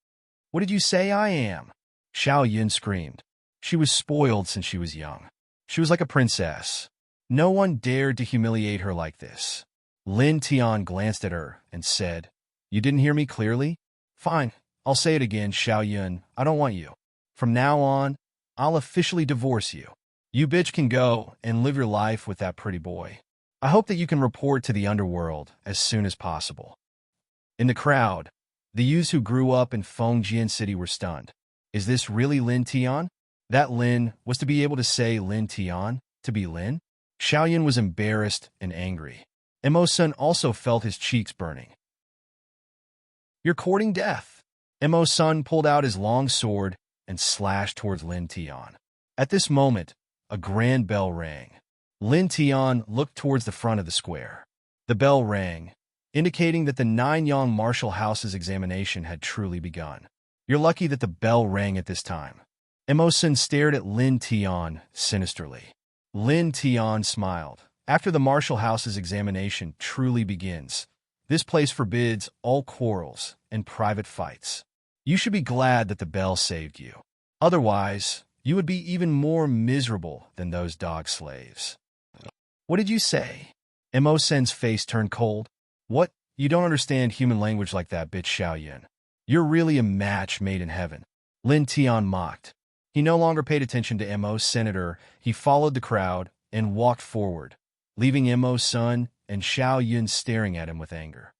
A: "What did you say I am?" Xiao Yun screamed. She was spoiled since she was young. She was like a princess. No one dared to humiliate her like this. Lin Tian glanced at her and said, "You didn't hear me clearly? Fine, I'll say it again, Xiao Yun. I don't want you. From now on, I'll officially divorce you. You bitch can go and live your life with that pretty boy. I hope that you can report to the underworld as soon as possible." In the crowd, the youths who grew up in Fengjian City were stunned. Is this really Lin Tian? That Lin was to be able to say Lin Tian, to be Lin? Xiao Yun was embarrassed and angry. Mo Sun also felt his cheeks burning. "You're courting death." Mo Sun pulled out his long sword and slashed towards Lin Tian. At this moment, a grand bell rang. Lin Tian looked towards the front of the square. The bell rang, indicating that the 9 Yang Martial House's examination had truly begun. You're lucky that the bell rang at this time. Emosun stared at Lin Tian sinisterly. Lin Tian smiled. After the Martial House's examination truly begins, this place forbids all quarrels and private fights. You should be glad that the bell saved you. Otherwise, you would be even more miserable than those dog slaves. What did you say? Emosen's face turned cold. What? You don't understand human language like that, bitch Xiaoyan. You're really a match made in heaven. Lin Tian mocked. He no longer paid attention to Emo's senator. He followed the crowd and walked forward, leaving Emo's son and Xiao Yun staring at him with anger.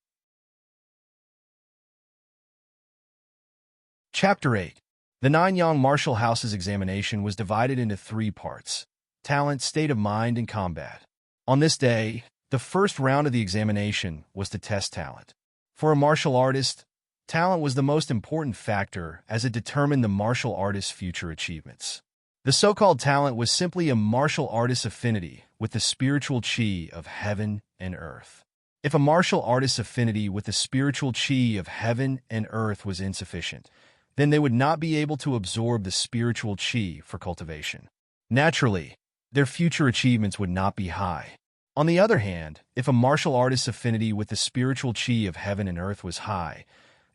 A: Chapter 8. The 9 Yang Martial House's examination was divided into 3 parts: talent, state of mind, and combat. On this day, the first round of the examination was to test talent. For a martial artist, talent was the most important factor as it determined the martial artist's future achievements. The so-called talent was simply a martial artist's affinity with the spiritual chi of heaven and earth. If a martial artist's affinity with the spiritual chi of heaven and earth was insufficient, then they would not be able to absorb the spiritual chi for cultivation. Naturally, their future achievements would not be high. On the other hand, if a martial artist's affinity with the spiritual chi of heaven and earth was high,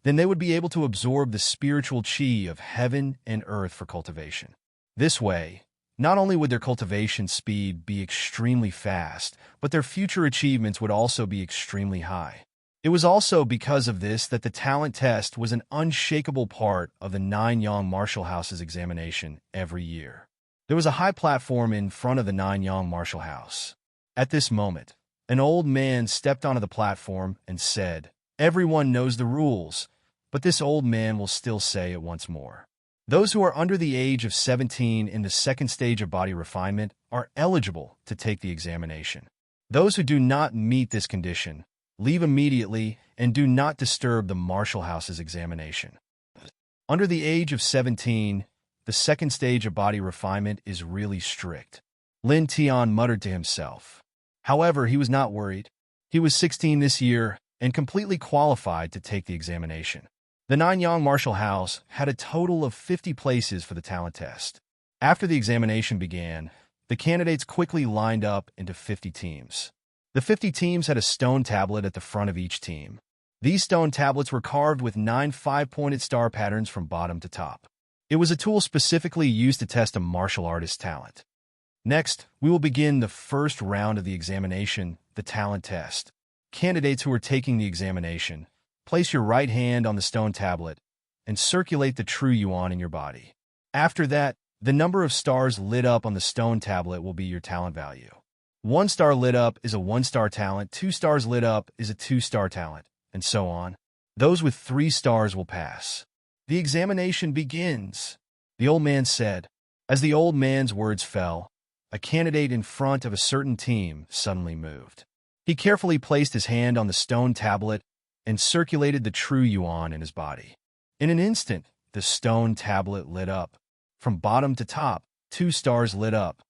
A: then they would be able to absorb the spiritual chi of heaven and earth for cultivation. This way, not only would their cultivation speed be extremely fast, but their future achievements would also be extremely high. It was also because of this that the talent test was an unshakable part of the 9 Yang Martial House's examination every year. There was a high platform in front of the 9 Yang Martial House. At this moment, an old man stepped onto the platform and said, "Everyone knows the rules, but this old man will still say it once more. Those who are under the age of 17 in the second stage of body refinement are eligible to take the examination. Those who do not meet this condition, leave immediately and do not disturb the Martial House's examination." Under the age of 17, the second stage of body refinement is really strict. Lin Tian muttered to himself. However, he was not worried. He was 16 this year and completely qualified to take the examination. The 9 Yang Martial House had a total of 50 places for the talent test. After the examination began, the candidates quickly lined up into 50 teams. The 50 teams had a stone tablet at the front of each team. These stone tablets were carved with 9 5-pointed star patterns from bottom to top. It was a tool specifically used to test a martial artist's talent. Next, we will begin the first round of the examination, the talent test. Candidates who are taking the examination, place your right hand on the stone tablet and circulate the true yuan in your body. After that, the number of stars lit up on the stone tablet will be your talent value. 1 star lit up is a 1-star talent, 2 stars lit up is a 2-star talent, and so on. Those with 3 stars will pass. The examination begins, the old man said. As the old man's words fell, a candidate in front of a certain team suddenly moved. He carefully placed his hand on the stone tablet and circulated the true yuan in his body. In an instant, the stone tablet lit up. From bottom to top, 2 stars lit up.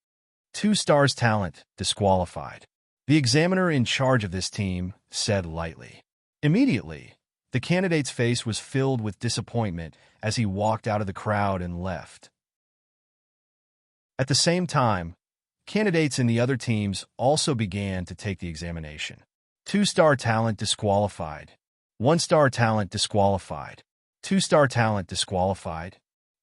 A: 2 stars talent disqualified. The examiner in charge of this team said lightly. Immediately, the candidate's face was filled with disappointment as he walked out of the crowd and left. At the same time, candidates in the other teams also began to take the examination. 2-star talent disqualified. 1-star talent disqualified. 2-star talent disqualified.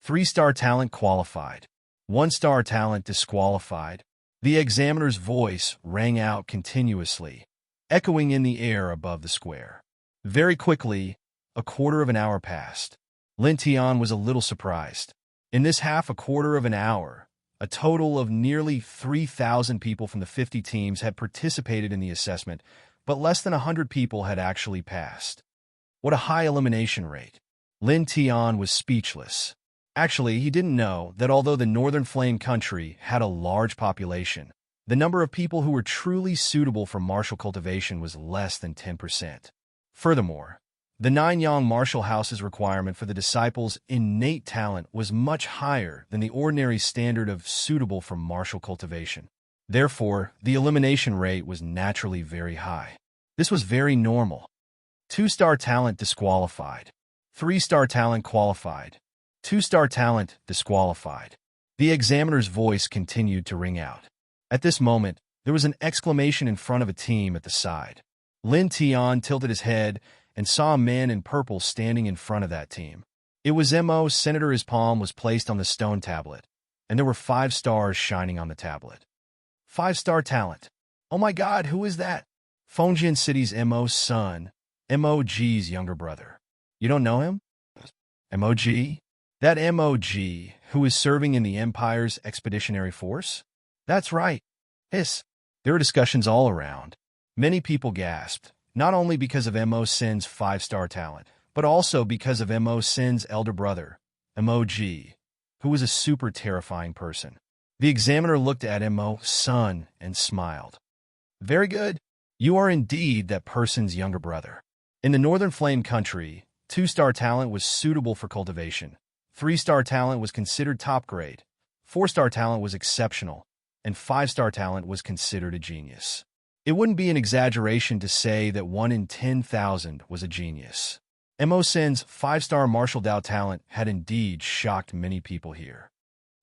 A: 3-star talent qualified. 1-star talent disqualified. The examiner's voice rang out continuously, echoing in the air above the square. Very quickly, a quarter of an hour passed. Lin Tian was a little surprised. In this half a quarter of an hour, a total of nearly 3,000 people from the 50 teams had participated in the assessment, but less than 100 people had actually passed. What a high elimination rate. Lin Tian was speechless. Actually, he didn't know that although the Northern Flame country had a large population, the number of people who were truly suitable for martial cultivation was less than 10%. Furthermore, the 9 Yang Martial House's requirement for the disciples' innate talent was much higher than the ordinary standard of suitable for martial cultivation. Therefore, the elimination rate was naturally very high. This was very normal. 2-star talent disqualified. 3-star talent qualified. 2-star talent disqualified. The examiner's voice continued to ring out. At this moment, there was an exclamation in front of a team at the side. Lin Tian tilted his head and saw a man in purple standing in front of that team. It was Mo. Senator. His palm was placed on the stone tablet, and there were 5 stars shining on the tablet. 5-star talent. Oh my God, who is that? Fengjian City's Mo's son, MOG's younger brother. You don't know him? MOG? That MOG, who is serving in the Empire's expeditionary force? That's right. Hiss. There were discussions all around. Many people gasped, not only because of Mo Sin's 5-star talent, but also because of Mo Sin's elder brother, MOG, who was a super terrifying person. The examiner looked at Mo's son and smiled. Very good. You are indeed that person's younger brother. In the Northern Flame country, 2-star talent was suitable for cultivation. 3-star talent was considered top grade. 4-star talent was exceptional. And 5-star talent was considered a genius. It wouldn't be an exaggeration to say that 1 in 10,000 was a genius. Mo Sin's 5-star martial Dao talent had indeed shocked many people here.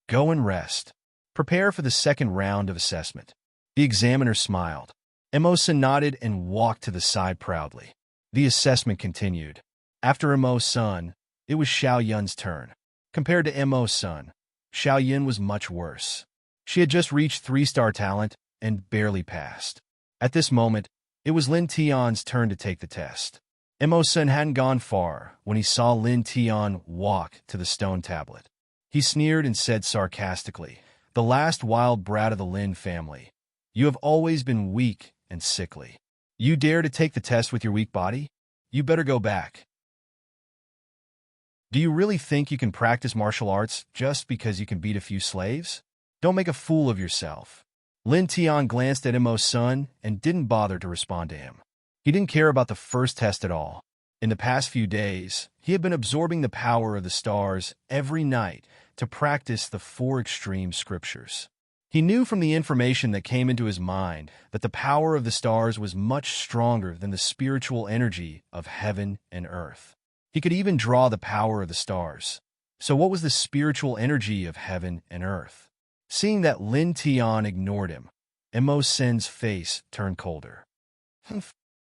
A: Go and rest. Prepare for the second round of assessment. The examiner smiled. Mo Sin nodded and walked to the side proudly. The assessment continued. After Mo Sun, it was Xiao Yun's turn. Compared to Mo Sun, Xiao Yun was much worse. She had just reached 3-star talent and barely passed. At this moment, it was Lin Tian's turn to take the test. Mo Sun hadn't gone far when he saw Lin Tian walk to the stone tablet. He sneered and said sarcastically, "The last wild brat of the Lin family. You have always been weak and sickly. You dare to take the test with your weak body? You better go back. Do you really think you can practice martial arts just because you can beat a few slaves? Don't make a fool of yourself." Lin Tian glanced at Mo's son and didn't bother to respond to him. He didn't care about the first test at all. In the past few days, he had been absorbing the power of the stars every night to practice the 4 extreme scriptures. He knew from the information that came into his mind that the power of the stars was much stronger than the spiritual energy of heaven and earth. He could even draw the power of the stars. So what was the spiritual energy of heaven and earth? Seeing that Lin Tian ignored him, Mo Sin's face turned colder.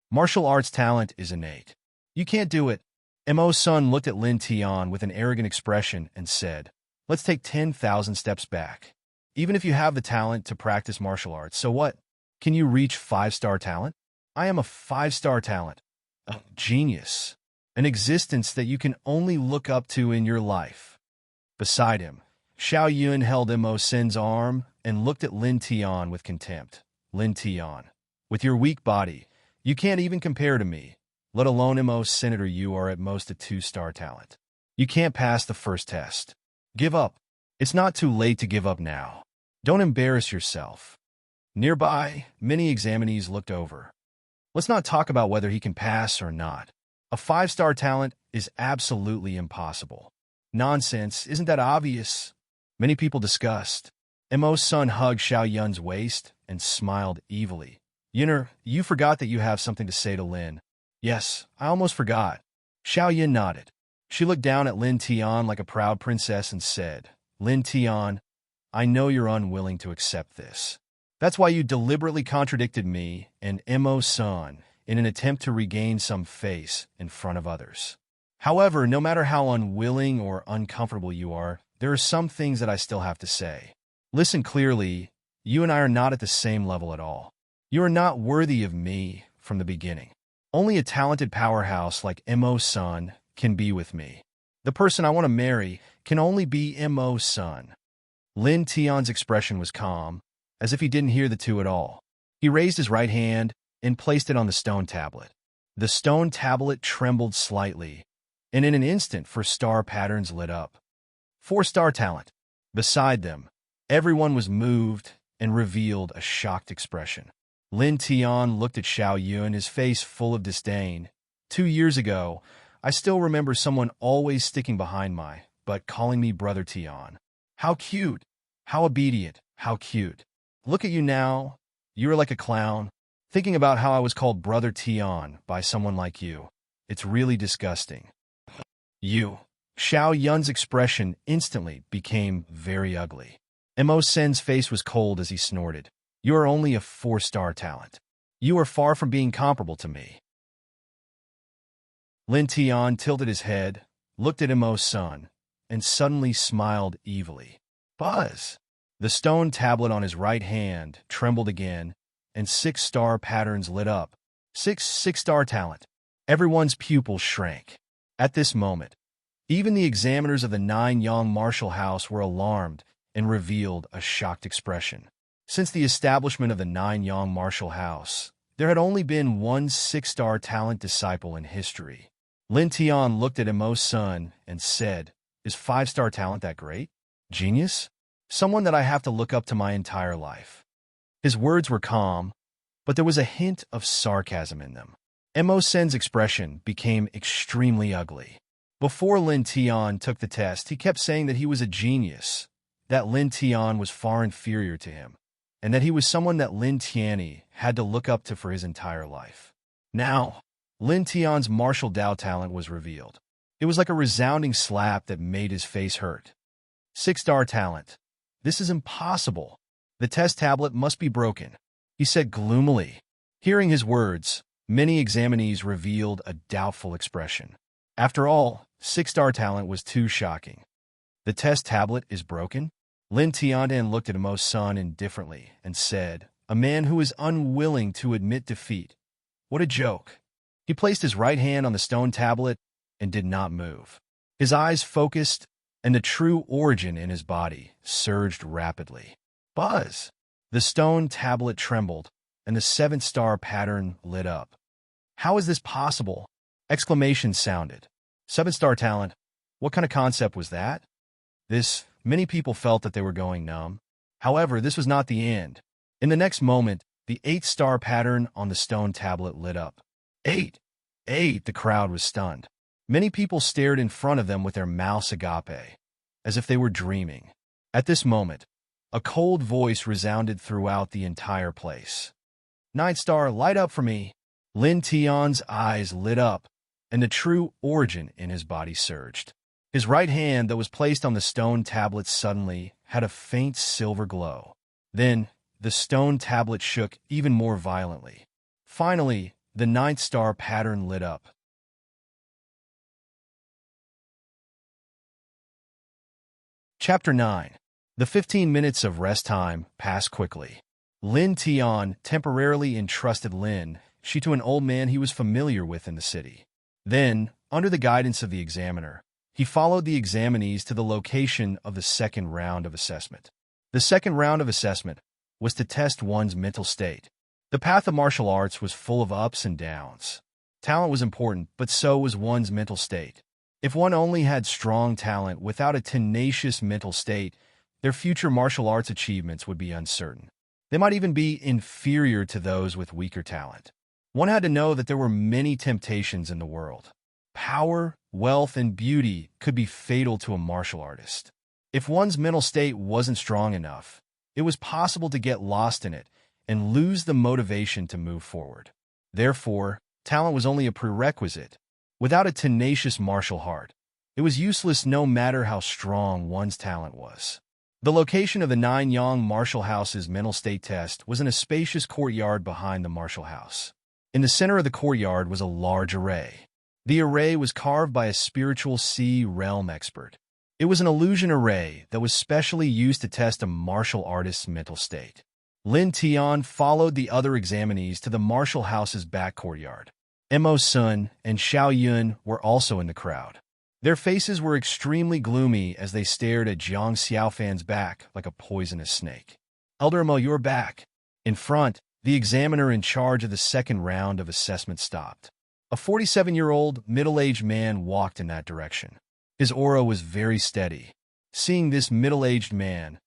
A: Martial arts talent is innate. You can't do it. Mo's son looked at Lin Tian with an arrogant expression and said, "Let's take 10,000 steps back. Even if you have the talent to practice martial arts, so what? Can you reach 5-star talent? I am a 5-star talent. A genius. An existence that you can only look up to in your life." Beside him, Xiao Yun held Mo Sin's arm and looked at Lin Tian with contempt. "Lin Tian, with your weak body, you can't even compare to me, let alone Mo Senator. You are at most a 2-star talent. You can't pass the first test. Give up. It's not too late to give up now. Don't embarrass yourself." Nearby, many examinees looked over. Let's not talk about whether he can pass or not. A 5-star talent is absolutely impossible. Nonsense, isn't that obvious? Many people discussed. Mo's son hugged Xiao Yun's waist and smiled evilly. "Yunner, you forgot that you have something to say to Lin." "Yes, I almost forgot." Xiao Yun nodded. She looked down at Lin Tian like a proud princess and said, "Lin Tian, I know you're unwilling to accept this. That's why you deliberately contradicted me and Mo's son in an attempt to regain some face in front of others. However, no matter how unwilling or uncomfortable you are, there are some things that I still have to say. Listen clearly, you and I are not at the same level at all. You are not worthy of me from the beginning. Only a talented powerhouse like Mo's son can be with me. The person I want to marry can only be Mo's son." Lin Tian's expression was calm, as if he didn't hear the two at all. He raised his right hand and placed it on the stone tablet. The stone tablet trembled slightly, and in an instant 4 star patterns lit up. 4-star talent. Beside them, everyone was moved and revealed a shocked expression. Lin Tian looked at Xiao Yun, his face full of disdain. 2 years ago, I still remember someone always sticking behind my butt calling me Brother Tian. How cute! How obedient! How cute! Look at you now. You are like a clown, thinking about how I was called Brother Tian by someone like you. It's really disgusting. You. Xiao Yun's expression instantly became very ugly. Mo Sen's face was cold as he snorted. You are only a 4-star talent. You are far from being comparable to me. Lin Tian tilted his head, looked at Mo's son, and suddenly smiled evilly. Buzz! The stone tablet on his right hand trembled again, and 6-star patterns lit up. Six-star talent. Everyone's pupils shrank. At this moment, even the examiners of the 9-Yang martial house were alarmed and revealed a shocked expression. Since the establishment of the 9-Yang martial house, there had only been one 6-star talent disciple in history. Lin Tian looked at Mo's son and said, Is 5-star talent that great? Genius? Someone that I have to look up to my entire life. His words were calm, but there was a hint of sarcasm in them. Mo Sen's expression became extremely ugly. Before Lin Tian took the test, he kept saying that he was a genius, that Lin Tian was far inferior to him, and that he was someone that Lin Tianyi had to look up to for his entire life. Now, Lin Tian's martial Dao talent was revealed. It was like a resounding slap that made his face hurt. 6-star talent. This is impossible. The test tablet must be broken, he said gloomily. Hearing his words, many examinees revealed a doubtful expression. After all, 6-star talent was too shocking. The test tablet is broken? Lin Tiandan looked at Mo's son indifferently and said, A man who is unwilling to admit defeat. What a joke. He placed his right hand on the stone tablet and did not move. His eyes focused, and the true origin in his body surged rapidly. Buzz! The stone tablet trembled, and the 7-star pattern lit up. How is this possible? Exclamations sounded. 7-star talent? What kind of concept was that? Many people felt that they were going numb. However, this was not the end. In the next moment, the 8-star pattern on the stone tablet lit up. 8! The crowd was stunned. Many people stared in front of them with their mouths agape, as if they were dreaming. At this moment, a cold voice resounded throughout the entire place. 9-star, light up for me. Lin Tian's eyes lit up, and the true origin in his body surged. His right hand that was placed on the stone tablet suddenly had a faint silver glow. Then, the stone tablet shook even more violently. Finally, the 9th-star pattern lit up. Chapter 9. The 15 minutes of rest time passed quickly. Lin Tian temporarily entrusted Lin Shi to an old man he was familiar with in the city. Then, under the guidance of the examiner, he followed the examinees to the location of the second round of assessment. The second round of assessment was to test one's mental state. The path of martial arts was full of ups and downs. Talent was important, but so was one's mental state. If one only had strong talent without a tenacious mental state, their future martial arts achievements would be uncertain. They might even be inferior to those with weaker talent. One had to know that there were many temptations in the world. Power, wealth, and beauty could be fatal to a martial artist. If one's mental state wasn't strong enough, it was possible to get lost in it and lose the motivation to move forward. Therefore, talent was only a prerequisite. Without a tenacious martial heart, it was useless no matter how strong one's talent was. The location of the 9-Yang martial house's mental state test was in a spacious courtyard behind the martial house. In the center of the courtyard was a large array. The array was carved by a spiritual sea realm expert. It was an illusion array that was specially used to test a martial artist's mental state. Lin Tian followed the other examinees to the martial house's back courtyard. Mo Sun and Xiao Yun were also in the crowd. Their faces were extremely gloomy as they stared at Jiang Xiaofan's back like a poisonous snake. Elder Mo, you're back. In front, the examiner in charge of the second round of assessment stopped. A 47-year-old, middle-aged man walked in that direction. His aura was very steady. Seeing this middle-aged man,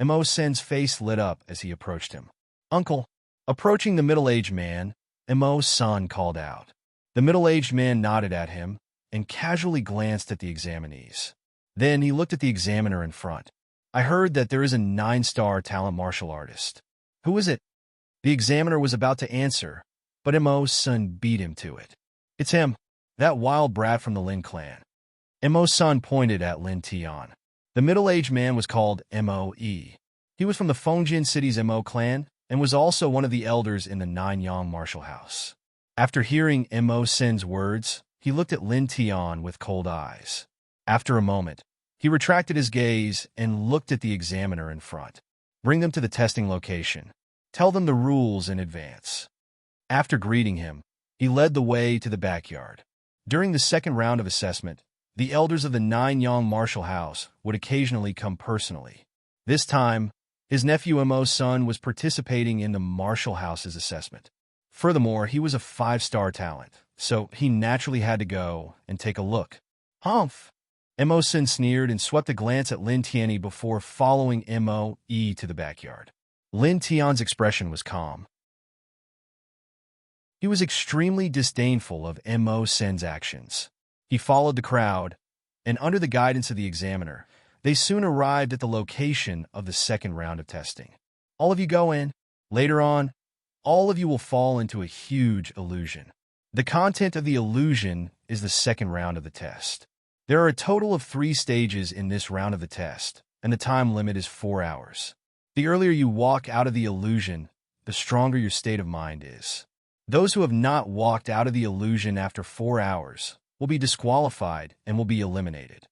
A: Mo Sen's face lit up as he approached him. Uncle. Approaching the middle-aged man, Mo San called out. The middle-aged man nodded at him and casually glanced at the examinees. Then he looked at the examiner in front. I heard that there is a 9-star talent martial artist. Who is it? The examiner was about to answer, but Mo Sun beat him to it. It's him. That wild brat from the Lin clan. Mo's son pointed at Lin Tian. The middle-aged man was called Moe. He was from the Fengjian city's Mo clan and was also one of the elders in the Nanyang martial house. After hearing Mo Sin's words, he looked at Lin Tian with cold eyes. After a moment, he retracted his gaze and looked at the examiner in front. Bring them to the testing location. Tell them the rules in advance. After greeting him, he led the way to the backyard. During the second round of assessment, the elders of the Nanyang martial house would occasionally come personally. This time, his nephew Mo's son was participating in the martial house's assessment. Furthermore, he was a 5-star talent, so he naturally had to go and take a look. Humph! Mo Sin sneered and swept a glance at Lin Tianyi before following Moe to the backyard. Lin Tian's expression was calm. He was extremely disdainful of Mo Sin's actions. He followed the crowd, and under the guidance of the examiner, they soon arrived at the location of the second round of testing. All of you go in. Later on, all of you will fall into a huge illusion. The content of the illusion is the second round of the test. There are a total of 3 stages in this round of the test, and the time limit is 4 hours. The earlier you walk out of the illusion, the stronger your state of mind is. Those who have not walked out of the illusion after 4 hours will be disqualified and will be eliminated.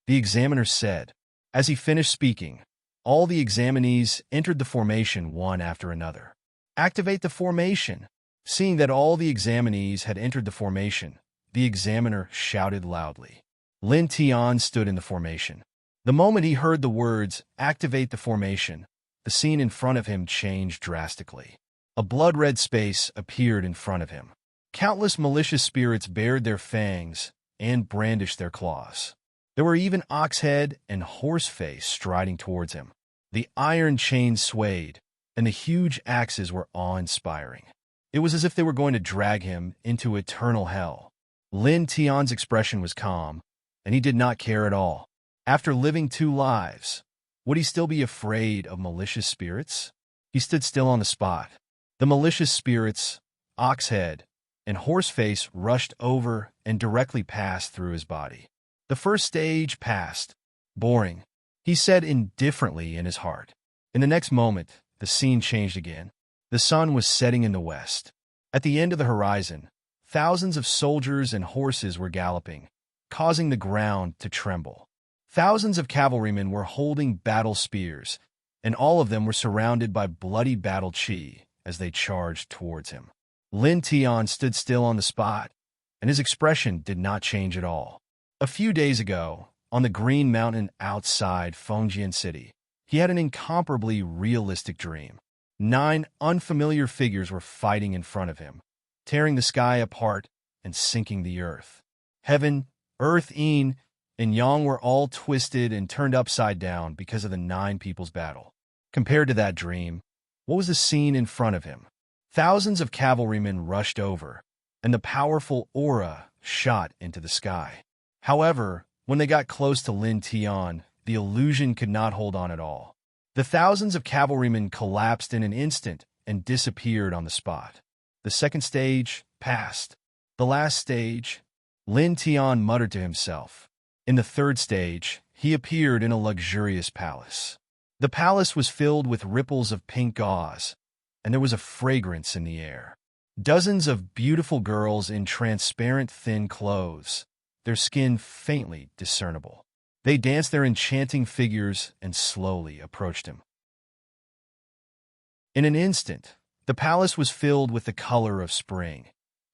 A: The examiner said. As he finished speaking, all the examinees entered the formation one after another. Activate the formation. Seeing that all the examinees had entered the formation, the examiner shouted loudly. Lin Tian stood in the formation. The moment he heard the words, activate the formation, the scene in front of him changed drastically. A blood-red space appeared in front of him. Countless malicious spirits bared their fangs and brandished their claws. There were even Oxhead and Horseface striding towards him. The iron chains swayed, and the huge axes were awe-inspiring. It was as if they were going to drag him into eternal hell. Lin Tian's expression was calm, and he did not care at all. After living 2 lives, would he still be afraid of malicious spirits? He stood still on the spot. The malicious spirits, Oxhead, and Horseface rushed over and directly passed through his body. The first stage passed. Boring, he said indifferently in his heart. In the next moment, the scene changed again. The sun was setting in the west. At the end of the horizon, thousands of soldiers and horses were galloping, causing the ground to tremble. Thousands of cavalrymen were holding battle spears, and all of them were surrounded by bloody battle chi as they charged towards him. Lin Tian stood still on the spot, and his expression did not change at all. A few days ago, on the Green Mountain outside Fengjian City, he had an incomparably realistic dream. 9 unfamiliar figures were fighting in front of him, tearing the sky apart and sinking the earth. Heaven, earth, yin, and yang were all twisted and turned upside down because of the 9 people's battle. Compared to that dream, what was the scene in front of him? Thousands of cavalrymen rushed over, and the powerful aura shot into the sky. However, when they got close to Lin Tian, the illusion could not hold on at all. The thousands of cavalrymen collapsed in an instant and disappeared on the spot. The second stage passed. The last stage, Lin Tian muttered to himself. In the third stage, he appeared in a luxurious palace. The palace was filled with ripples of pink gauze, and there was a fragrance in the air. Dozens of beautiful girls in transparent thin clothes, their skin faintly discernible. They danced their enchanting figures and slowly approached him. In an instant, the palace was filled with the color of spring,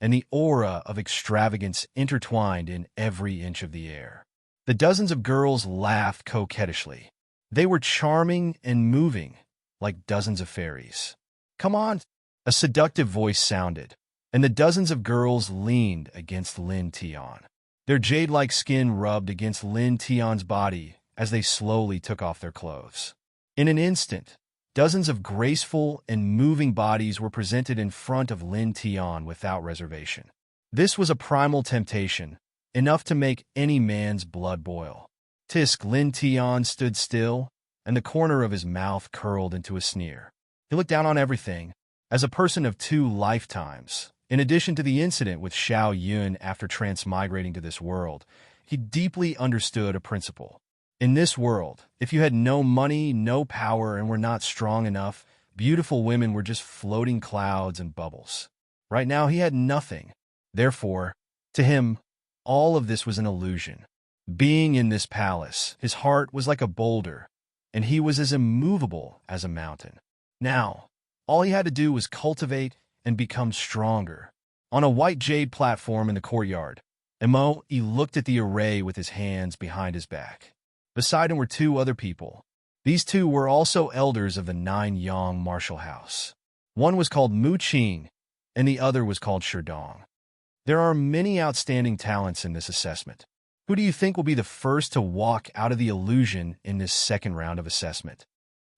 A: and the aura of extravagance intertwined in every inch of the air. The dozens of girls laughed coquettishly. They were charming and moving, like dozens of fairies. Come on, a seductive voice sounded, and the dozens of girls leaned against Lin Tian. Their jade-like skin rubbed against Lin Tian's body as they slowly took off their clothes. In an instant, dozens of graceful and moving bodies were presented in front of Lin Tian without reservation. This was a primal temptation, enough to make any man's blood boil. Tisk, Lin Tian stood still, and the corner of his mouth curled into a sneer. He looked down on everything, as a person of 2 lifetimes, In addition to the incident with Xiao Yun after transmigrating to this world, he deeply understood a principle. In this world, if you had no money, no power, and were not strong enough, beautiful women were just floating clouds and bubbles. Right now, he had nothing. Therefore, to him, all of this was an illusion. Being in this palace, his heart was like a boulder, and he was as immovable as a mountain. Now, all he had to do was cultivate and become stronger. On a white jade platform in the courtyard, He looked at the array with his hands behind his back. Beside him were two other people. These two were also elders of the Nine-Yang martial house. One was called Mu Qing, and the other was called Sherdong. There are many outstanding talents in this assessment. Who do you think will be the first to walk out of the illusion in this second round of assessment?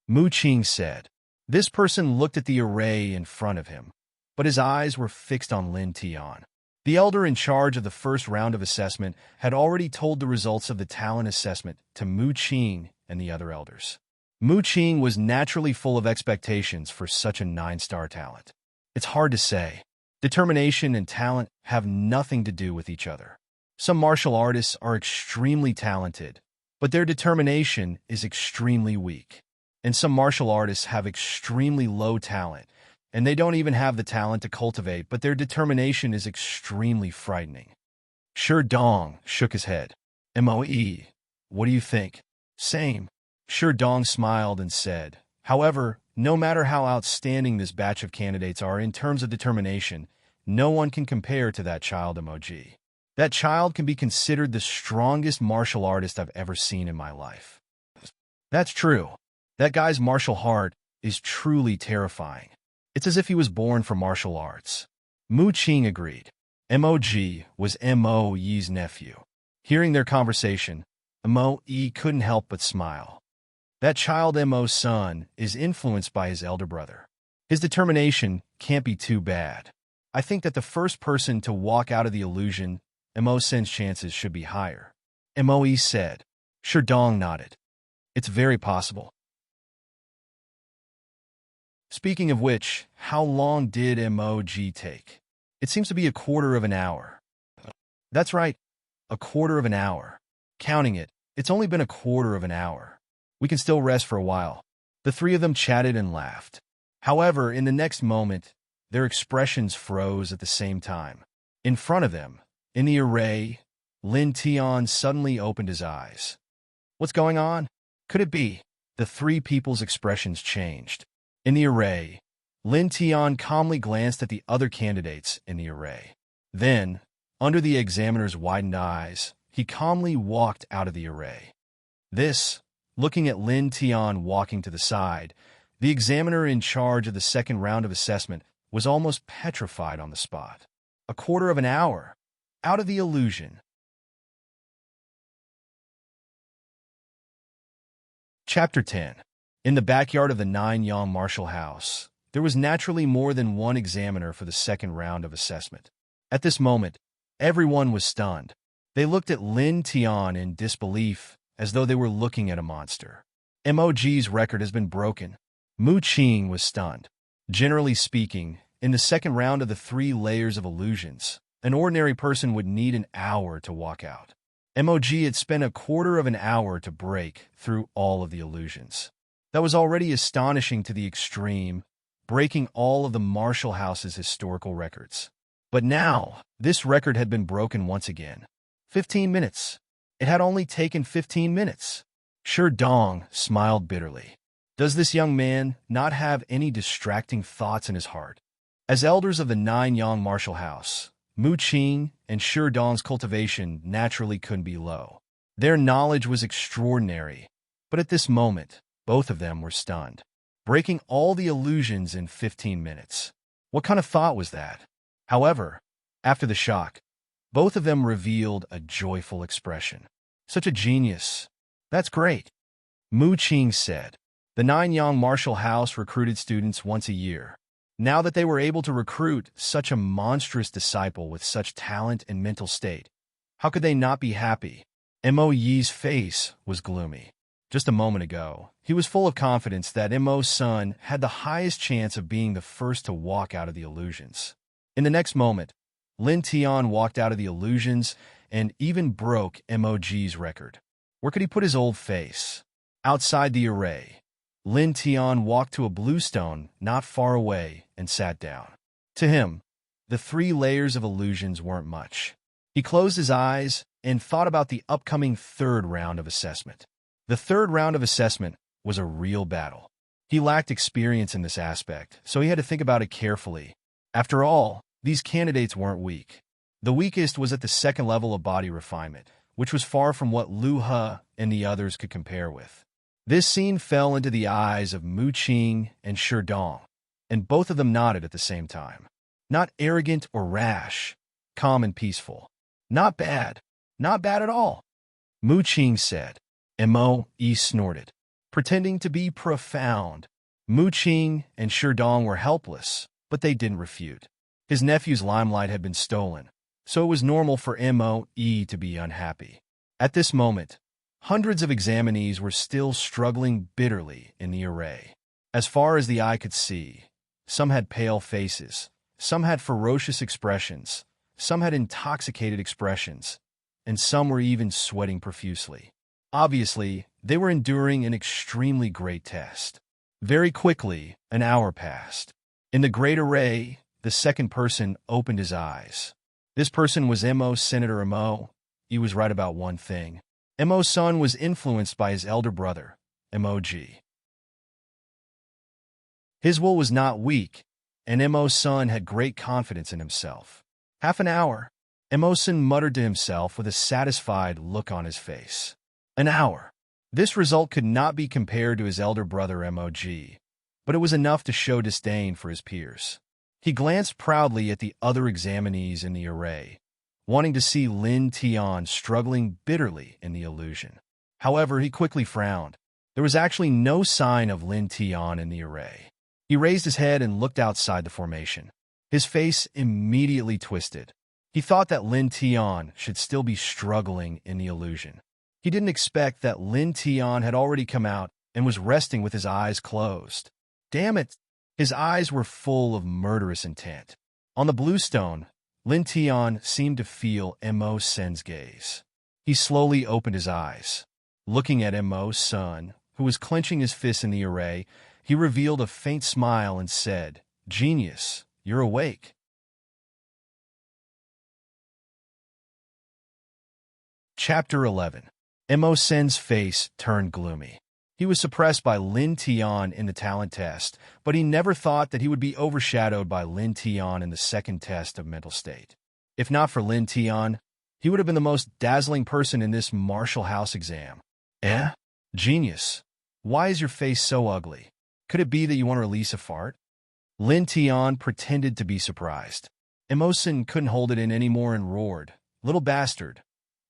A: Mu Qing said. This person looked at the array in front of him, but his eyes were fixed on Lin Tian. The elder in charge of the first round of assessment had already told the results of the talent assessment to Mu Qing and the other elders. Mu Qing was naturally full of expectations for such a 9-star talent. It's hard to say. Determination and talent have nothing to do with each other. Some martial artists are extremely talented, but their determination is extremely weak. And some martial artists have extremely low talent, and they don't even have the talent to cultivate, but their determination is extremely frightening. Sherdong shook his head. Moe, what do you think? Same. Sherdong smiled and said, however, no matter how outstanding this batch of candidates are in terms of determination, no one can compare to that child emoji. That child can be considered the strongest martial artist I've ever seen in my life. That's true. That guy's martial heart is truly terrifying. It's as if he was born for martial arts. Mu Qing agreed. Mog was Moe's nephew. Hearing their conversation, Moe couldn't help but smile. That child Mo's son is influenced by his elder brother. His determination can't be too bad. I think that the first person to walk out of the illusion, Mo's son's chances should be higher. Moe said. Sherdong nodded. It's very possible. Speaking of which, how long did Mog take? It seems to be a quarter of an hour. That's right, a quarter of an hour. Counting it, it's only been a quarter of an hour. We can still rest for a while. The three of them chatted and laughed. However, in the next moment, their expressions froze at the same time. In front of them, in the array, Lin Tian suddenly opened his eyes. What's going on? Could it be? The three people's expressions changed. In the array, Lin Tian calmly glanced at the other candidates in the array. Then, under the examiner's widened eyes, he calmly walked out of the array. Looking at Lin Tian walking to the side, the examiner in charge of the second round of assessment was almost petrified on the spot. A quarter of an hour, out of the illusion. Chapter 10. In the backyard of the Nine-Yang martial house, there was naturally more than one examiner for the second round of assessment. At this moment, everyone was stunned. They looked at Lin Tian in disbelief, as though they were looking at a monster. Mog's record has been broken. Mu Qing was stunned. Generally speaking, in the second round of the 3 layers of illusions, an ordinary person would need an hour to walk out. Mog had spent a quarter of an hour to break through all of the illusions. That was already astonishing to the extreme, breaking all of the martial house's historical records. But now, this record had been broken once again. 15 minutes. It had only taken 15 minutes. Sherdong smiled bitterly. Does this young man not have any distracting thoughts in his heart? As elders of the Nine-Yang martial house, Mu Qing and Sherdong's cultivation naturally couldn't be low. Their knowledge was extraordinary, but at this moment, both of them were stunned. Breaking all the illusions in 15 minutes. What kind of thought was that? However, after the shock, both of them revealed a joyful expression. Such a genius. That's great. Mu Qing said. The Nine-Yang martial house recruited students once a year. Now that they were able to recruit such a monstrous disciple with such talent and mental state, how could they not be happy? Mo's face was gloomy. Just a moment ago, he was full of confidence that Mo's son had the highest chance of being the first to walk out of the illusions. In the next moment, Lin Tian walked out of the illusions and even broke MOG's record. Where could he put his old face? Outside the array, Lin Tian walked to a bluestone not far away and sat down. To him, the 3 layers of illusions weren't much. He closed his eyes and thought about the upcoming 3rd round of assessment. The 3rd round of assessment was a real battle. He lacked experience in this aspect, so he had to think about it carefully. After all, these candidates weren't weak. The weakest was at the 2nd level of body refinement, which was far from what Lu He and the others could compare with. This scene fell into the eyes of Mu Qing and Shi Dong, and both of them nodded at the same time. Not arrogant or rash, calm and peaceful. Not bad at all, Mu Qing said. Mo snorted, pretending to be profound. Mu Qing and Shi Dong were helpless, but they didn't refute. His nephew's limelight had been stolen, so it was normal for Mo to be unhappy. At this moment, hundreds of examinees were still struggling bitterly in the array. As far as the eye could see, some had pale faces, some had ferocious expressions, some had intoxicated expressions, and some were even sweating profusely. Obviously, they were enduring an extremely great test. Very quickly, an hour passed. In the great array, the 2nd person opened his eyes. This person was Mo's Senator Mo. He was right about one thing. Mo's son was influenced by his elder brother, Mog. His will was not weak, and Mo's son had great confidence in himself. Half an hour, Mo's son muttered to himself with a satisfied look on his face. An hour. This result could not be compared to his elder brother Mog, but it was enough to show disdain for his peers. He glanced proudly at the other examinees in the array, wanting to see Lin Tian struggling bitterly in the illusion. However, he quickly frowned. There was actually no sign of Lin Tian in the array. He raised his head and looked outside the formation. His face immediately twisted. He thought that Lin Tian should still be struggling in the illusion. He didn't expect that Lin Tian had already come out and was resting with his eyes closed. Damn it! His eyes were full of murderous intent. On the bluestone, Lin Tian seemed to feel Mo's son's gaze. He slowly opened his eyes. Looking at Mo's son, who was clenching his fists in the array, he revealed a faint smile and said, "Genius, you're awake." Chapter 11. Mo Sen's face turned gloomy. He was suppressed by Lin Tian in the talent test, but he never thought that he would be overshadowed by Lin Tian in the 2nd test of mental state. If not for Lin Tian, he would have been the most dazzling person in this Marshall House exam. Genius. Why is your face so ugly? Could it be that you want to release a fart? Lin Tian pretended to be surprised. Emosen couldn't hold it in anymore and roared, "Little bastard.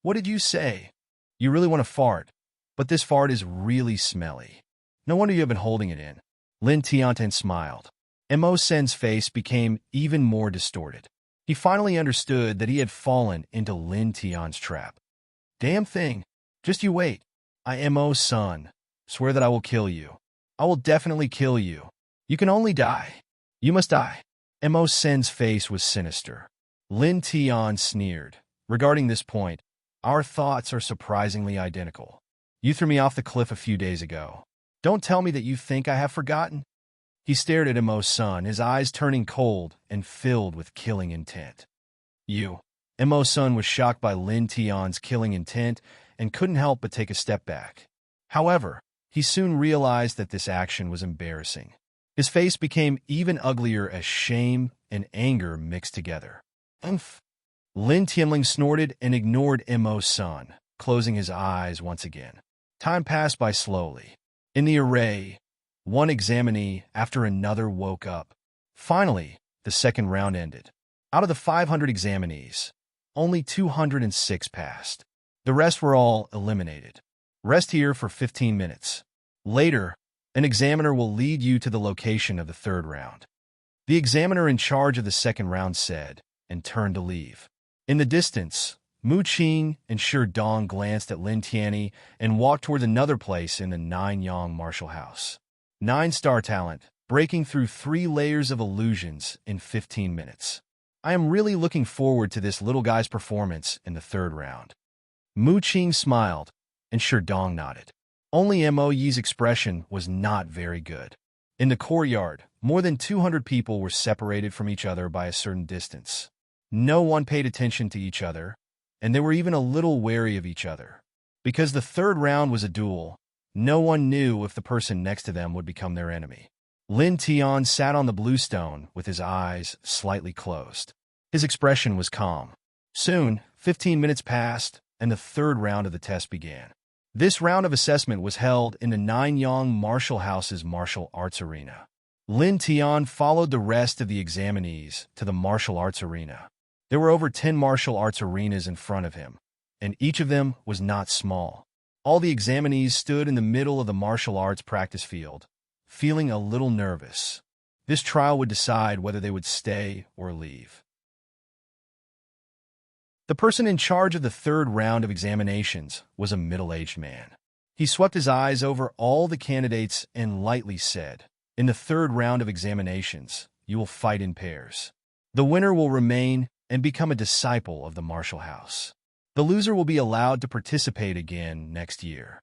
A: What did you say? You really want to fart, but this fart is really smelly. No wonder you have been holding it in." Lin Tianten smiled. Mo Sen's face became even more distorted. He finally understood that he had fallen into Lin Tian's trap. "Damn thing. Just you wait. I am Mo's son. Swear that I will kill you. I will definitely kill you. You can only die. You must die." Mo Sen's face was sinister. Lin Tian sneered. "Regarding this point, our thoughts are surprisingly identical. You threw me off the cliff a few days ago. Don't tell me that you think I have forgotten." He stared at Mo's son, his eyes turning cold and filled with killing intent. "You." Mo's son was shocked by Lin Tian's killing intent and couldn't help but take a step back. However, he soon realized that this action was embarrassing. His face became even uglier as shame and anger mixed together. "Umph." Lin Tianling snorted and ignored Mo's son, closing his eyes once again. Time passed by slowly. In the array, one examinee after another woke up. Finally, the 2nd round ended. Out of the 500 examinees, only 206 passed. The rest were all eliminated. Rest here for 15 minutes. Later, an examiner will lead you to the location of the 3rd round. The examiner in charge of the 2nd round said, and turned to leave. In the distance, Mu Qing and Shi Dong glanced at Lin Tianyi and walked toward another place in the Nine-Yang Marshall House. 9-star talent, breaking through 3 layers of illusions in 15 minutes. I am really looking forward to this little guy's performance in the third round. Mu Qing smiled, and Sherdong nodded. Only Mo Yi's expression was not very good. In the courtyard, more than 200 people were separated from each other by a certain distance. No one paid attention to each other, and they were even a little wary of each other. Because the third round was a duel, no one knew if the person next to them would become their enemy. Lin Tian sat on the blue stone with his eyes slightly closed. His expression was calm. Soon, 15 minutes passed, and the third round of the test began. This round of assessment was held in the Nanyang Martial House's martial arts arena. Lin Tian followed the rest of the examinees to the martial arts arena. There were over 10 martial arts arenas in front of him, and each of them was not small. All the examinees stood in the middle of the martial arts practice field, feeling a little nervous. This trial would decide whether they would stay or leave. The person in charge of the third round of examinations was a middle-aged man. He swept his eyes over all the candidates and lightly said, "In the third round of examinations, you will fight in pairs. The winner will remain and become a disciple of the martial house. The loser will be allowed to participate again next year."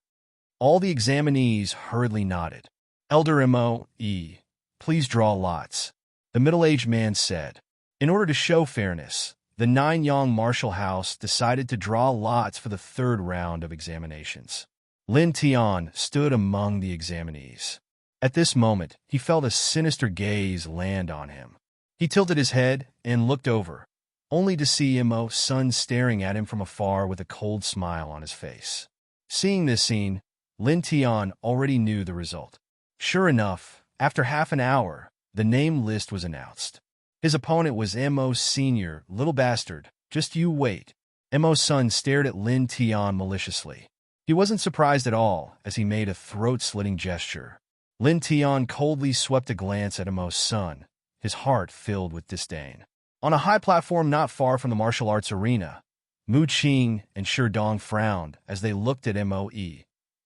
A: All the examinees hurriedly nodded. "Elder Mo.E., please draw lots," the middle-aged man said. In order to show fairness, the Nanyang Martial House decided to draw lots for the third round of examinations. Lin Tian stood among the examinees. At this moment, he felt a sinister gaze land on him. He tilted his head and looked over, only to see Mo's son staring at him from afar with a cold smile on his face. Seeing this scene, Lin Tian already knew the result. Sure enough, after half an hour, the name list was announced. His opponent was Mo's senior, "Little bastard, just you wait." Mo's son stared at Lin Tian maliciously. He wasn't surprised at all as he made a throat-slitting gesture. Lin Tian coldly swept a glance at Mo's son, his heart filled with disdain. On a high platform not far from the martial arts arena, Mu Qing and Sherdong frowned as they looked at Mo.E.,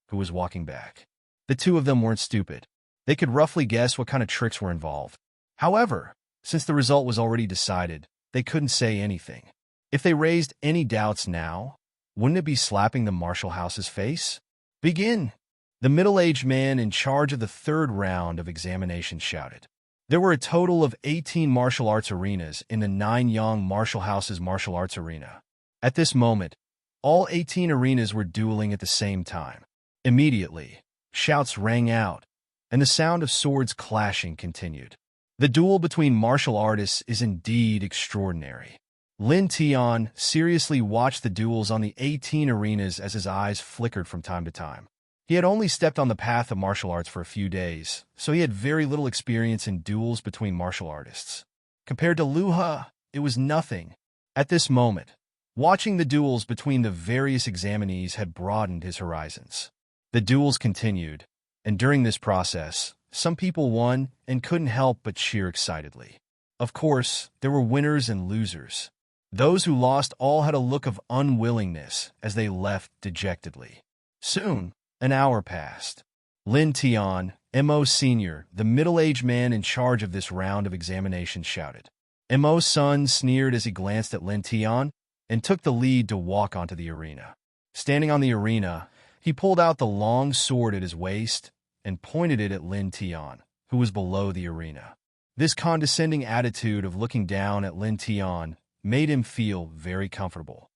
A: who was walking back. The two of them weren't stupid. They could roughly guess what kind of tricks were involved. However, since the result was already decided, they couldn't say anything. If they raised any doubts now, wouldn't it be slapping the martial house's face? "Begin!" The middle-aged man in charge of the third round of examination shouted. There were a total of 18 martial arts arenas in the Nanyang Martial House's martial arts arena. At this moment, all 18 arenas were dueling at the same time. Immediately, shouts rang out, and the sound of swords clashing continued. The duel between martial artists is indeed extraordinary. Lin Tian seriously watched the duels on the 18 arenas as his eyes flickered from time to time. He had only stepped on the path of martial arts for a few days, so he had very little experience in duels between martial artists. Compared to Lu He, it was nothing. At this moment, watching the duels between the various examinees had broadened his horizons. The duels continued, and during this process, some people won and couldn't help but cheer excitedly. Of course, there were winners and losers. Those who lost all had a look of unwillingness as they left dejectedly. Soon, an hour passed. Lin Tian, Mo Sr., the middle-aged man in charge of this round of examinations, shouted. Mo's son sneered as he glanced at Lin Tian and took the lead to walk onto the arena. Standing on the arena, he pulled out the long sword at his waist and pointed it at Lin Tian, who was below the arena. This condescending attitude of looking down at Lin Tian made him feel very comfortable.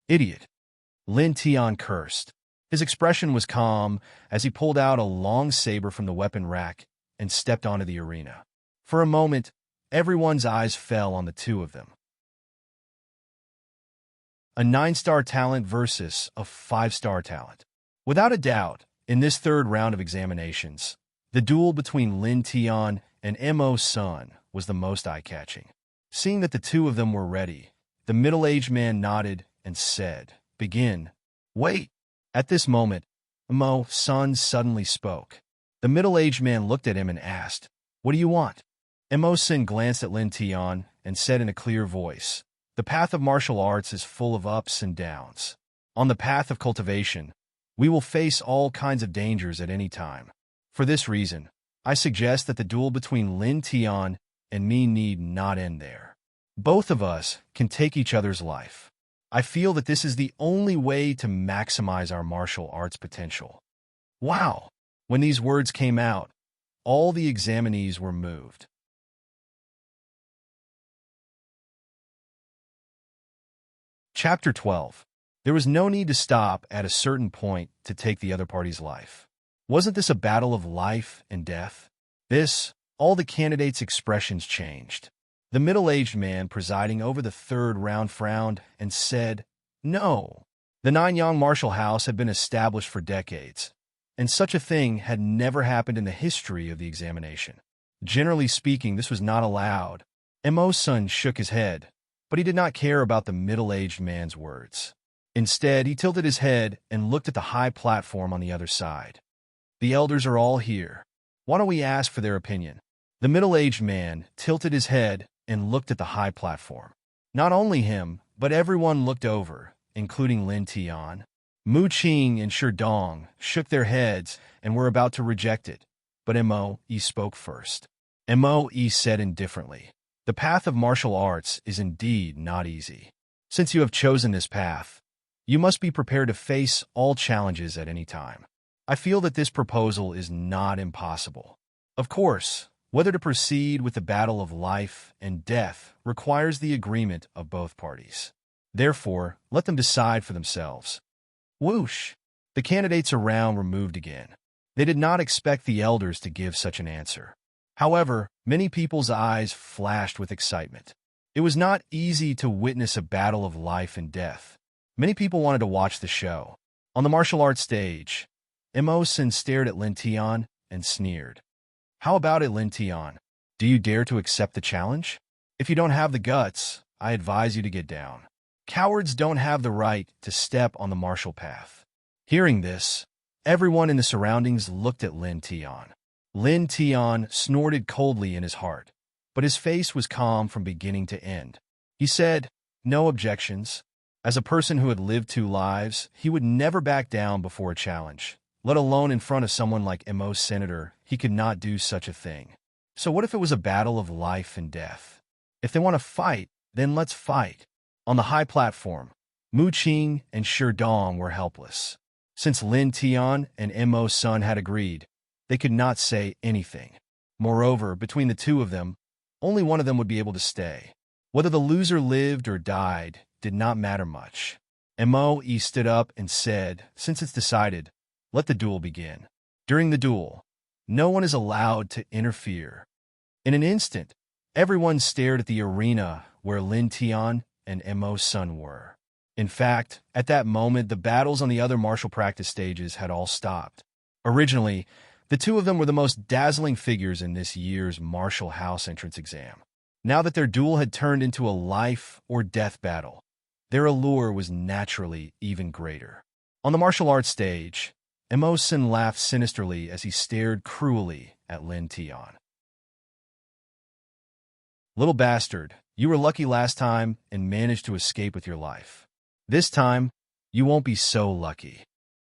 A: "Idiot!" Lin Tian cursed. His expression was calm as he pulled out a long saber from the weapon rack and stepped onto the arena. For a moment, everyone's eyes fell on the two of them. A 9-star talent versus a 5-star talent. Without a doubt, in this third round of examinations, the duel between Lin Tian and Mo's son was the most eye-catching. Seeing that the two of them were ready, the middle-aged man nodded and said, "Begin." "Wait." At this moment, Mo's son suddenly spoke. The middle-aged man looked at him and asked, "What do you want?" Mo's son glanced at Lin Tian and said in a clear voice, "The path of martial arts is full of ups and downs. On the path of cultivation, we will face all kinds of dangers at any time. For this reason, I suggest that the duel between Lin Tian and me need not end there. Both of us can take each other's life. I feel that this is the only way to maximize our martial arts potential. Wow! When these words came out, all the examinees were moved. Chapter 12. There was no need to stop at a certain point to take the other party's life. Wasn't this a battle of life and death? All the candidates' expressions changed. The middle-aged man presiding over the third round frowned and said, "No." The Nanyang Martial House had been established for decades, and such a thing had never happened in the history of the examination. Generally speaking, this was not allowed. Mo's son shook his head, but he did not care about the middle-aged man's words. Instead, he tilted his head and looked at the high platform on the other side. "The elders are all here. Why don't we ask for their opinion?" The middle-aged man tilted his head and looked at the high platform. Not only him, but everyone looked over, including Lin Tian. Mu Qing and Shi Dong shook their heads and were about to reject it, but Mo spoke first. Mo said indifferently, "The path of martial arts is indeed not easy. Since you have chosen this path, you must be prepared to face all challenges at any time. I feel that this proposal is not impossible. Of course, whether to proceed with the battle of life and death requires the agreement of both parties. Therefore, let them decide for themselves." Whoosh! The candidates around were moved again. They did not expect the elders to give such an answer. However, many people's eyes flashed with excitement. It was not easy to witness a battle of life and death. Many people wanted to watch the show. On the martial arts stage, Emosen stared at Lin Tian and sneered. "How about it, Lin Tian? Do you dare to accept the challenge? If you don't have the guts, I advise you to get down. Cowards don't have the right to step on the martial path." Hearing this, everyone in the surroundings looked at Lin Tian. Lin Tian snorted coldly in his heart, but his face was calm from beginning to end. He said, "No objections." As a person who had lived 2 lives, he would never back down before a challenge. Let alone in front of someone like Mo's senator, he could not do such a thing. So what if it was a battle of life and death? If they want to fight, then let's fight. On the high platform, Mu Qing and Shi Dong were helpless. Since Lin Tian and Mo's son had agreed, they could not say anything. Moreover, between the two of them, only one of them would be able to stay. Whether the loser lived or died did not matter much. Mo stood up and said, "Since it's decided, let the duel begin." During the duel, no one is allowed to interfere. In an instant, everyone stared at the arena where Lin Tian and Mo's son were. In fact, at that moment, the battles on the other martial practice stages had all stopped. Originally, the two of them were the most dazzling figures in this year's Martial House entrance exam. Now that their duel had turned into a life or death battle, their allure was naturally even greater. On the martial arts stage, Emosen laughed sinisterly as he stared cruelly at Lin Tian. "Little bastard, you were lucky last time and managed to escape with your life. This time, you won't be so lucky."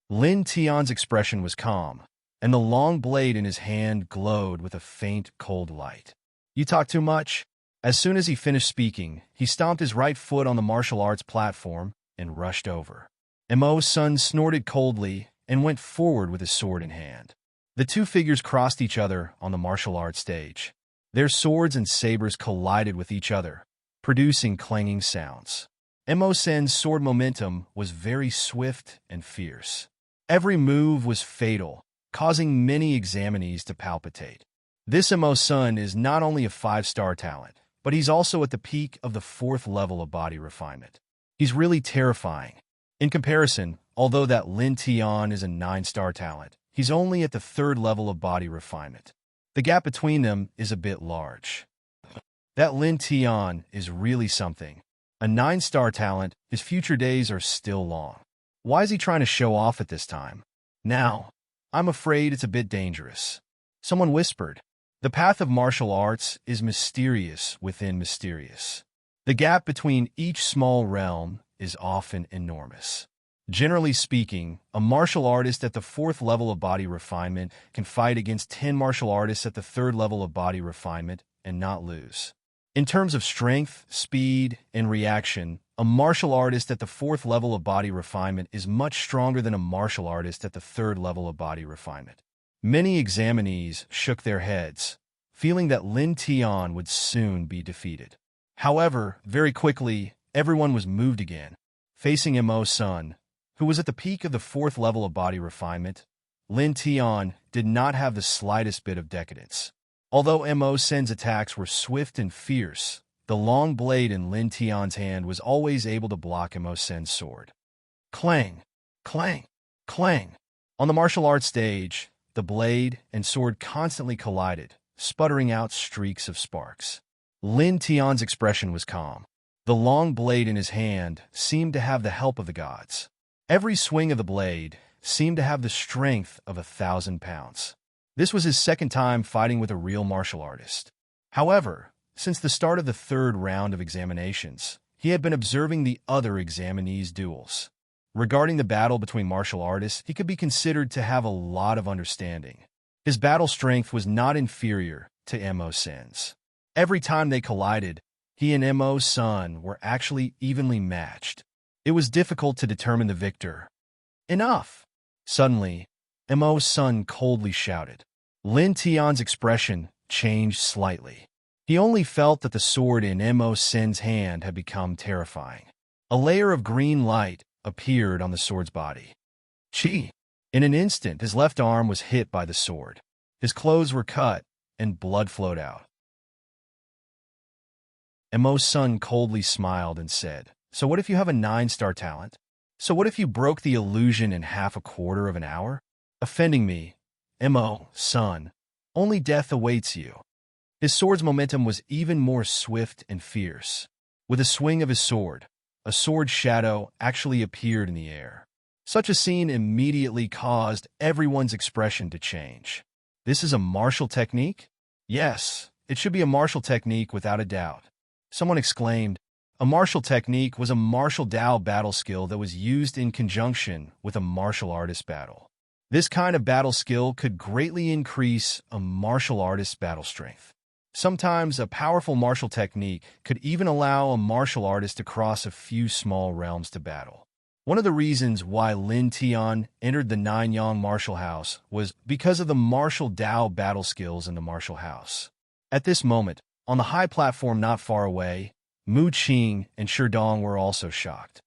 A: Lin Tian's expression was calm, and the long blade in his hand glowed with a faint, cold light. "You talk too much." As soon as he finished speaking, he stomped his right foot on the martial arts platform and rushed over. Mo's son snorted coldly and went forward with his sword in hand. The two figures crossed each other on the martial arts stage. Their swords and sabers collided with each other, producing clanging sounds. Emosen's sword momentum was very swift and fierce. Every move was fatal, causing many examinees to palpitate. This Emosen is not only a 5-star talent, but he's also at the peak of the 4th level of body refinement. He's really terrifying. In comparison, although that Lin Tian is a 9-star talent, he's only at the 3rd level of body refinement. The gap between them is a bit large. That Lin Tian is really something. A 9-star talent, his future days are still long. Why is he trying to show off at this time? Now, I'm afraid it's a bit dangerous. Someone whispered, "The path of martial arts is mysterious within mysterious. The gap between each small realm is often enormous." Generally speaking, a martial artist at the 4th level of body refinement can fight against 10 martial artists at the 3rd level of body refinement and not lose. In terms of strength, speed, and reaction, a martial artist at the fourth level of body refinement is much stronger than a martial artist at the third level of body refinement. Many examinees shook their heads, feeling that Lin Tian would soon be defeated. However, very quickly, everyone was moved again. Facing Mo Sun, who was at the peak of the fourth level of body refinement, Lin Tian did not have the slightest bit of decadence. Although Mo Sun's attacks were swift and fierce, the long blade in Lin Tian's hand was always able to block Mo Sun's sword. Clang! Clang! Clang! On the martial arts stage, the blade and sword constantly collided, sputtering out streaks of sparks. Lin Tian's expression was calm. The long blade in his hand seemed to have the help of the gods. Every swing of the blade seemed to have the strength of 1,000 pounds. This was his second time fighting with a real martial artist. However, since the start of the third round of examinations, he had been observing the other examinees' duels. Regarding the battle between martial artists, he could be considered to have a lot of understanding. His battle strength was not inferior to Mo Sun's. Every time they collided, he and Mo Sun were actually evenly matched. It was difficult to determine the victor. Enough! Suddenly, Mo Sun coldly shouted. Lin Tian's expression changed slightly. He only felt that the sword in Mo Sun's hand had become terrifying. A layer of green light appeared on the sword's body. Chi! In an instant, his left arm was hit by the sword. His clothes were cut, and blood flowed out. Mo Sun coldly smiled and said, "So what if you have a 9-star talent? So what if you broke the illusion in half a quarter of an hour? Offending me, Mo Sun, only death awaits you." His sword's momentum was even more swift and fierce. With a swing of his sword, a sword shadow actually appeared in the air. Such a scene immediately caused everyone's expression to change. This is a martial technique? Yes, it should be a martial technique without a doubt. Someone exclaimed. A martial technique was a martial Dao battle skill that was used in conjunction with a martial artist battle. This kind of battle skill could greatly increase a martial artist's battle strength. Sometimes a powerful martial technique could even allow a martial artist to cross a few small realms to battle. One of the reasons why Lin Tian entered the Nanyang martial house was because of the martial Dao battle skills in the martial house. At this moment, on the high platform not far away, Mu Qing and Sherdong were also shocked.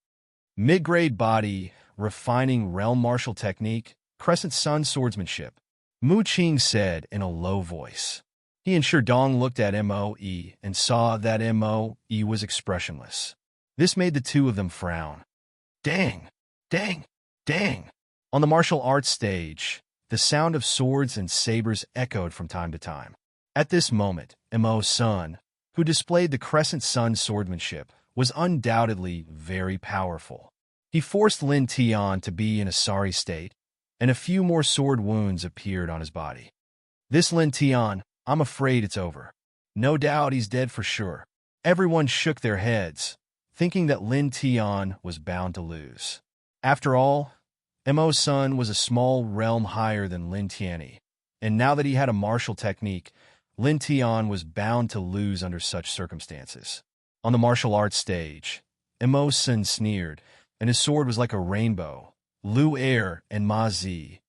A: Mid-grade body, refining realm martial technique, Crescent Sun swordsmanship, Mu Qing said in a low voice. He and Sherdong looked at Moe and saw that Moe was expressionless. This made the two of them frown. Dang! Dang! Dang! On the martial arts stage, the sound of swords and sabers echoed from time to time. At this moment, Mo Sun, who displayed the Crescent Sun swordsmanship, was undoubtedly very powerful. He forced Lin Tian to be in a sorry state, and a few more sword wounds appeared on his body. This Lin Tian, I'm afraid it's over. No doubt he's dead for sure. Everyone shook their heads, thinking that Lin Tian was bound to lose. After all, Mo Sun was a small realm higher than Lin Tianyi, and now that he had a martial technique, Lin Tian was bound to lose under such circumstances. On the martial arts stage, Mo Sun sneered, and his sword was like a rainbow. Lu Er and Ma Zi,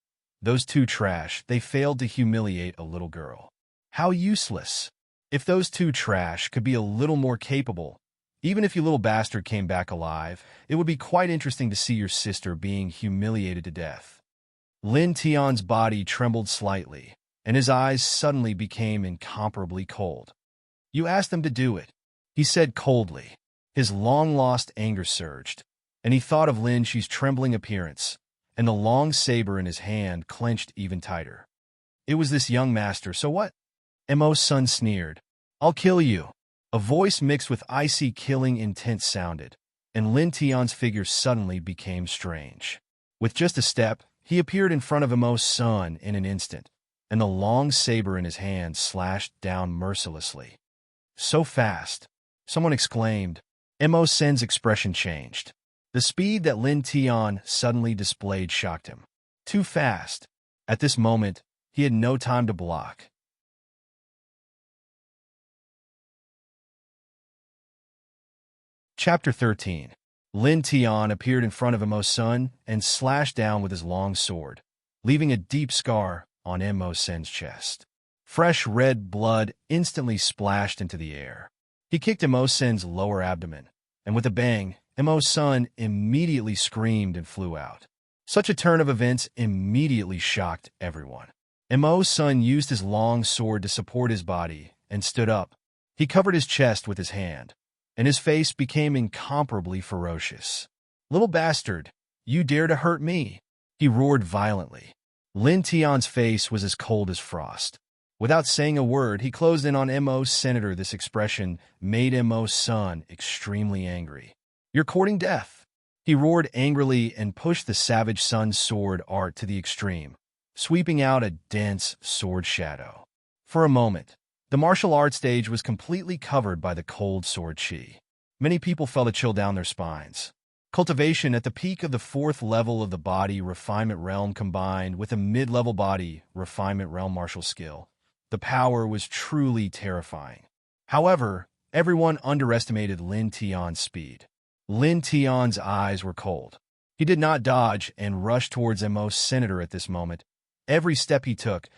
A: those two trash, they failed to humiliate a little girl. How useless! If those two trash could be a little more capable, even if you little bastard came back alive, it would be quite interesting to see your sister being humiliated to death. Lin Tian's body trembled slightly, and his eyes suddenly became incomparably cold. You asked them to do it, he said coldly. His long-lost anger surged, and he thought of Lin Qi's trembling appearance, and the long saber in his hand clenched even tighter. It was this young master, so what? Mo's son sneered. I'll kill you. A voice mixed with icy killing intent sounded, and Lin Tian's figure suddenly became strange. With just a step, he appeared in front of Mo's son in an instant, and the long saber in his hand slashed down mercilessly. So fast, someone exclaimed. Mo Sen's expression changed. The speed that Lin Tian suddenly displayed shocked him. Too fast. At this moment, he had no time to block. Chapter 13. Lin Tian appeared in front of Emo's son and slashed down with his long sword, leaving a deep scar on Mo Sen's chest. Fresh red blood instantly splashed into the air. He kicked Mo Sen's lower abdomen, and with a bang, Mo's son immediately screamed and flew out. Such a turn of events immediately shocked everyone. Mo's son used his long sword to support his body and stood up. He covered his chest with his hand, and his face became incomparably ferocious. "Little bastard, you dare to hurt me!" he roared violently. Lin Tian's face was as cold as frost. Without saying a word, he closed in on Mo's senator. This expression made Mo's son extremely angry. "You're courting death!" He roared angrily and pushed the savage son's sword art to the extreme, sweeping out a dense sword shadow. For a moment, the martial arts stage was completely covered by the cold sword chi. Many people felt a chill down their spines. Cultivation at the peak of the 4th level of the body refinement realm combined with a mid-level body refinement realm martial skill. The power was truly terrifying. However, everyone underestimated Lin Tian's speed. Lin Tian's eyes were cold. He did not dodge and rush towards Mo's senator at this moment. Every step he took,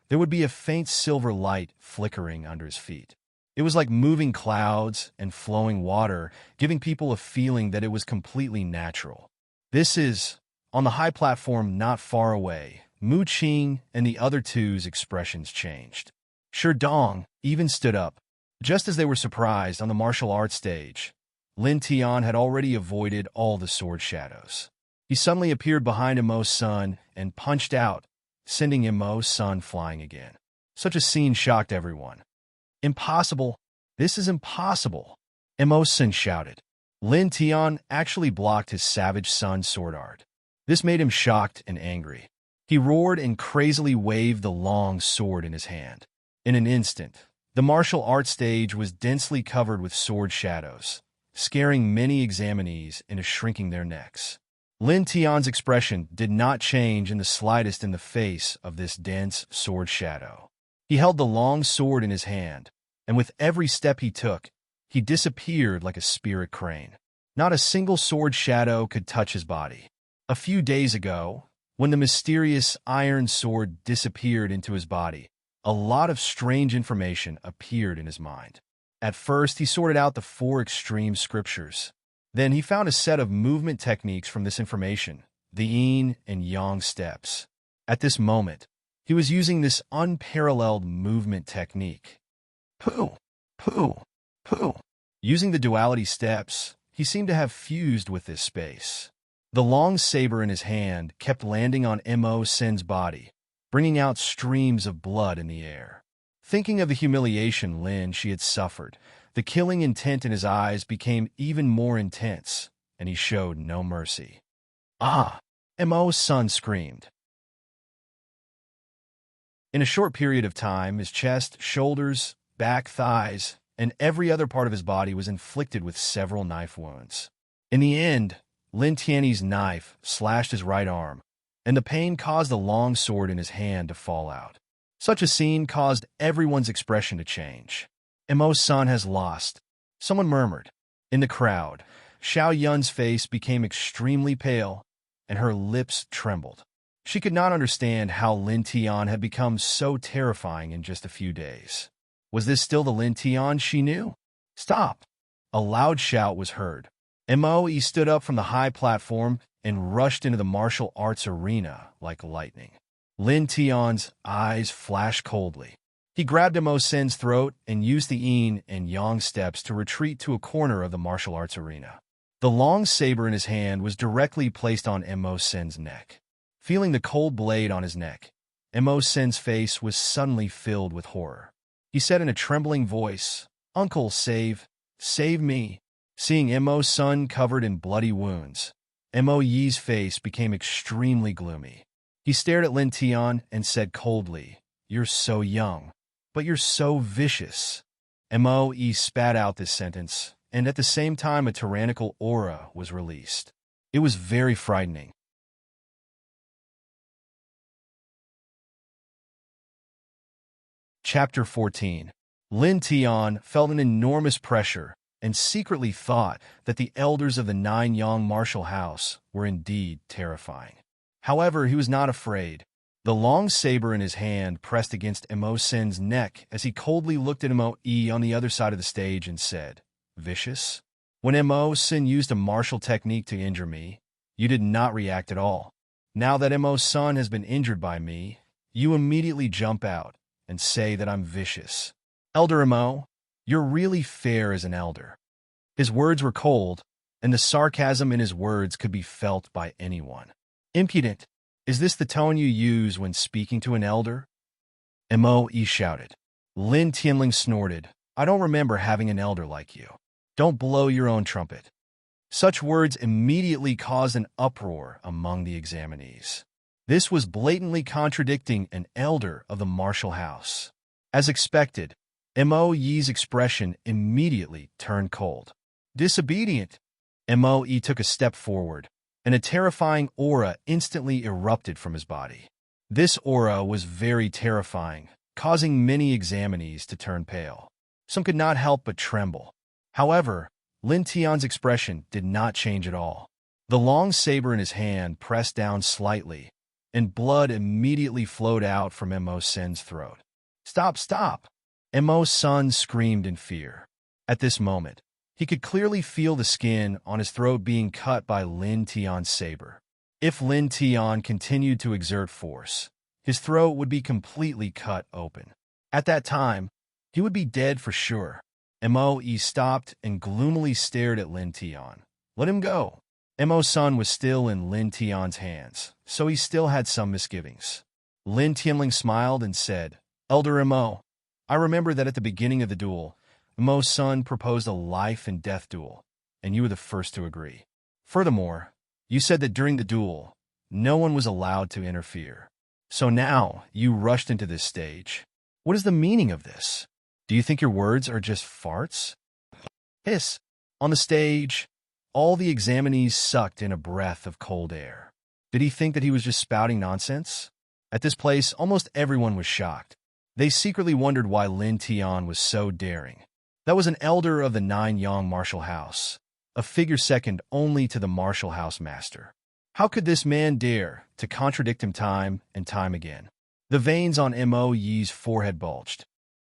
A: there would be a faint silver light flickering under his feet. It was like moving clouds and flowing water, giving people a feeling that it was completely natural. This is, on the high platform not far away, Mu Qing and the other two's expressions changed. Shi Dong even stood up. Just as they were surprised on the martial arts stage, Lin Tian had already avoided all the sword shadows. He suddenly appeared behind Mo's son and punched out, sending Mo's son flying again. Such a scene shocked everyone. "Impossible! This is impossible!" Mo's son shouted. Lin Tian actually blocked his savage son's sword art. This made him shocked and angry. He roared and crazily waved the long sword in his hand. In an instant, the martial arts stage was densely covered with sword shadows, scaring many examinees into shrinking their necks. Lin Tian's expression did not change in the slightest in the face of this dense sword shadow. He held the long sword in his hand, and with every step he took, he disappeared like a spirit crane. Not a single sword shadow could touch his body. A few days ago, when the mysterious iron sword disappeared into his body, a lot of strange information appeared in his mind. At first, he sorted out the 4 extreme scriptures. Then he found a set of movement techniques from this information, the yin and yang steps. At this moment, he was using this unparalleled movement technique. Pooh, pooh, pooh. Using the duality steps, he seemed to have fused with this space. The long saber in his hand kept landing on Mo Sen's body, bringing out streams of blood in the air. Thinking of the humiliation she had suffered, the killing intent in his eyes became even more intense, and he showed no mercy. "Ah!" Mo's son screamed. In a short period of time, his chest, shoulders, back, thighs, and every other part of his body was inflicted with several knife wounds. In the end, Lin Tian's knife slashed his right arm, and the pain caused the long sword in his hand to fall out. Such a scene caused everyone's expression to change. Mo's son has lost, someone murmured. In the crowd, Xiao Yun's face became extremely pale, and her lips trembled. She could not understand how Lin Tian had become so terrifying in just a few days. Was this still the Lin Tian she knew? "Stop!" A loud shout was heard. Mo stood up from the high platform and rushed into the martial arts arena like lightning. Lin Tian's eyes flashed coldly. He grabbed Mo Sen's throat and used the yin and yang steps to retreat to a corner of the martial arts arena. The long saber in his hand was directly placed on Mo Sen's neck. Feeling the cold blade on his neck, Mo Sen's face was suddenly filled with horror. He said in a trembling voice, "Uncle, save me." Seeing Mo's son covered in bloody wounds, Mo Yi's face became extremely gloomy. He stared at Lin Tian and said coldly, "You're so young, but you're so vicious." Mo Yi spat out this sentence, and at the same time a tyrannical aura was released. It was very frightening. Chapter 14. Lin Tian felt an enormous pressure and secretly thought that the elders of the Nine Yang martial house were indeed terrifying. However, he was not afraid. The long saber in his hand pressed against Mo Sin's neck as he coldly looked at Mo on the other side of the stage and said, "Vicious? When Mo Sin used a martial technique to injure me, you did not react at all. Now that Mo Sun has been injured by me, you immediately jump out and say that I'm vicious. Elder Mo, you're really fair as an elder." His words were cold, and the sarcasm in his words could be felt by anyone. "Impudent, is this the tone you use when speaking to an elder?" Mo shouted. Lin Tianling snorted, "I don't remember having an elder like you. Don't blow your own trumpet." Such words immediately caused an uproar among the examinees. This was blatantly contradicting an elder of the martial house. As expected, Mo Yi's expression immediately turned cold. Disobedient. Mo Yi took a step forward, and a terrifying aura instantly erupted from his body. This aura was very terrifying, causing many examinees to turn pale. Some could not help but tremble. However, Lin Tian's expression did not change at all. The long saber in his hand pressed down slightly, and blood immediately flowed out from Mo Sin's throat. "Stop, stop!" Mo Sun screamed in fear. At this moment, he could clearly feel the skin on his throat being cut by Lin Tian's saber. If Lin Tian continued to exert force, his throat would be completely cut open. At that time, he would be dead for sure. Mo stopped and gloomily stared at Lin Tian. "Let him go." Mo Sun was still in Lin Tian's hands, so he still had some misgivings. Lin Tianling smiled and said, "Elder Mo, I remember that at the beginning of the duel, Mo Sun proposed a life and death duel, and you were the first to agree. Furthermore, you said that during the duel, no one was allowed to interfere. So now, you rushed into this stage. What is the meaning of this? Do you think your words are just farts?" Hiss. On the stage, all the examinees sucked in a breath of cold air. Did he think that he was just spouting nonsense? At this place, almost everyone was shocked. They secretly wondered why Lin Tian was so daring. That was an elder of the Nine Yang martial house, a figure second only to the martial house master. How could this man dare to contradict him time and time again? The veins on Mo Yi's forehead bulged.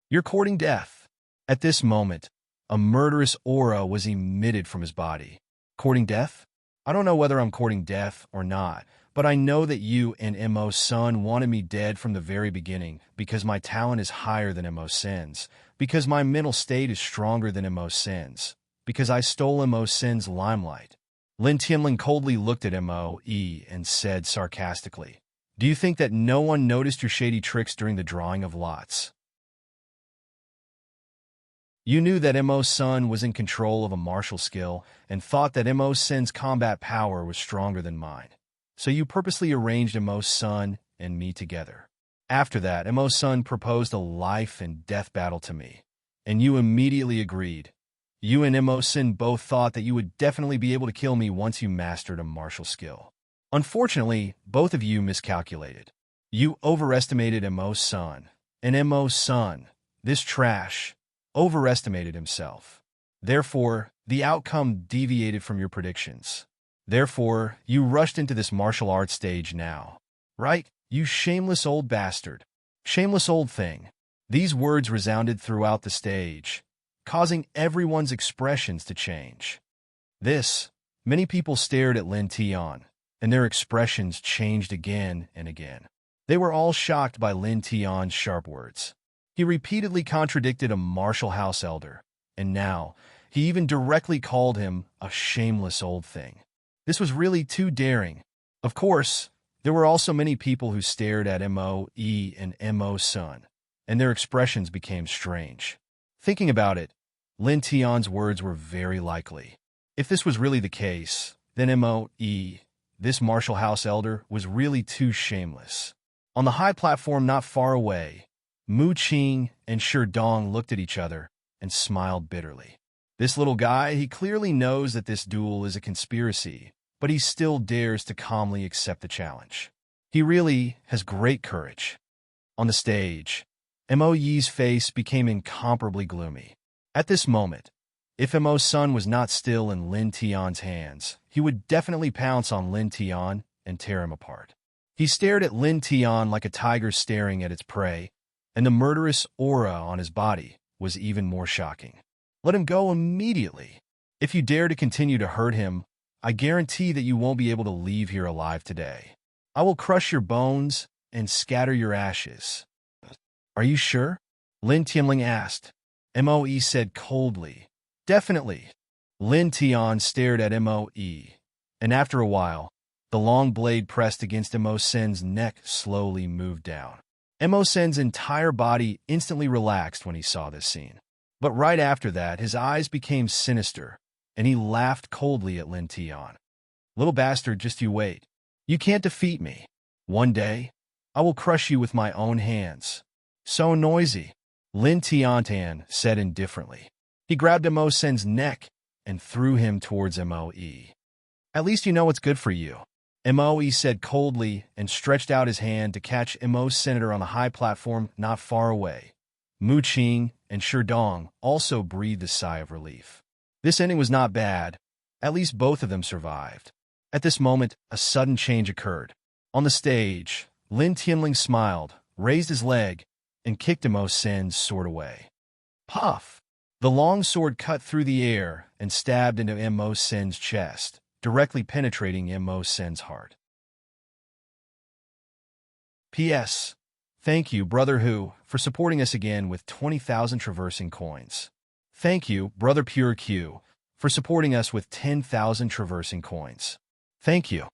A: "You're courting death." At this moment, a murderous aura was emitted from his body. "Courting death? I don't know whether I'm courting death or not, but I know that you and Mo Sun wanted me dead from the very beginning because my talent is higher than Mo Sin's, because my mental state is stronger than Mo Sin's, because I stole Mo Sin's limelight." Lin Tianling coldly looked at Mo and said sarcastically, "Do you think that no one noticed your shady tricks during the drawing of lots? You knew that Mo Sun was in control of a martial skill and thought that Mo Sin's combat power was stronger than mine. So you purposely arranged Mo Sun and me together. After that, Mo Sun proposed a life and death battle to me, and you immediately agreed. You and Mo Sin both thought that you would definitely be able to kill me once you mastered a martial skill. Unfortunately, both of you miscalculated. You overestimated Mo Sun, and Mo Sun, this trash, overestimated himself. Therefore, the outcome deviated from your predictions. Therefore, you rushed into this martial arts stage now. Right, you shameless old bastard. Shameless old thing." These words resounded throughout the stage, causing everyone's expressions to change. Many people stared at Lin Tian, and their expressions changed again and again. They were all shocked by Lin Tian's sharp words. He repeatedly contradicted a martial house elder, and now he even directly called him a shameless old thing. This was really too daring. Of course, there were also many people who stared at Mo and Mo Sun, and their expressions became strange. Thinking about it, Lin Tian's words were very likely. If this was really the case, then Mo, this martial house elder, was really too shameless. On the high platform not far away, Mu Qing and Shi Dong looked at each other and smiled bitterly. This little guy, he clearly knows that this duel is a conspiracy, but he still dares to calmly accept the challenge. He really has great courage. On the stage, Mo Yi's face became incomparably gloomy. At this moment, If Mo's son was not still in Lin Tian's hands, he would definitely pounce on Lin Tian and tear him apart. He stared at Lin Tian like a tiger staring at its prey, and the murderous aura on his body was even more shocking. Let him go immediately. If you dare to continue to hurt him, I guarantee that you won't be able to leave here alive today. I will crush your bones and scatter your ashes. Are you sure? Lin Tianling asked. Moe said coldly. Definitely. Lin Tian stared at Moe, and after a while, the long blade pressed against Mo Sen's neck slowly moved down. Mo Sen's entire body instantly relaxed when he saw this scene. But right after that, his eyes became sinister, and he laughed coldly at Lin Tian. Little bastard, just you wait. You can't defeat me. One day, I will crush you with my own hands. So noisy, Lin Tian said indifferently. He grabbed Mo Sen's neck and threw him towards Moe. At least you know what's good for you. Moe said coldly and stretched out his hand to catch Mo's senator on a high platform not far away. Mu Qing and Sherdong also breathed a sigh of relief. This ending was not bad. At least both of them survived. At this moment, a sudden change occurred. On the stage, Lin Tianling smiled, raised his leg, and kicked Mo Sen's sword away. Puff! The long sword cut through the air and stabbed into Mo Sen's chest, directly penetrating Mo Sen's heart. P.S. Thank you, Brother Hu, for supporting us again with 20,000 traversing coins. Thank you, Brother Pure Q, for supporting us with 10,000 traversing coins. Thank you.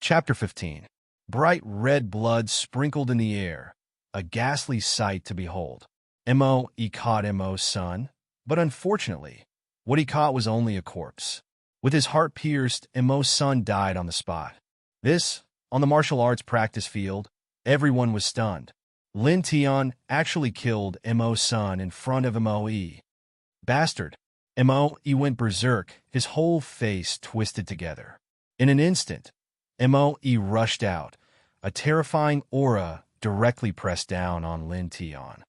A: Chapter 15. Bright red blood sprinkled in the air, a ghastly sight to behold. Moe caught Mo's son, but unfortunately, what he caught was only a corpse. With his heart pierced, Mo's son died on the spot. This, on the martial arts practice field, everyone was stunned. Lin Tian actually killed Mo's son in front of Moe. Bastard! Moe went berserk, his whole face twisted together. In an instant, Moe rushed out, a terrifying aura directly pressed down on Lin Tian.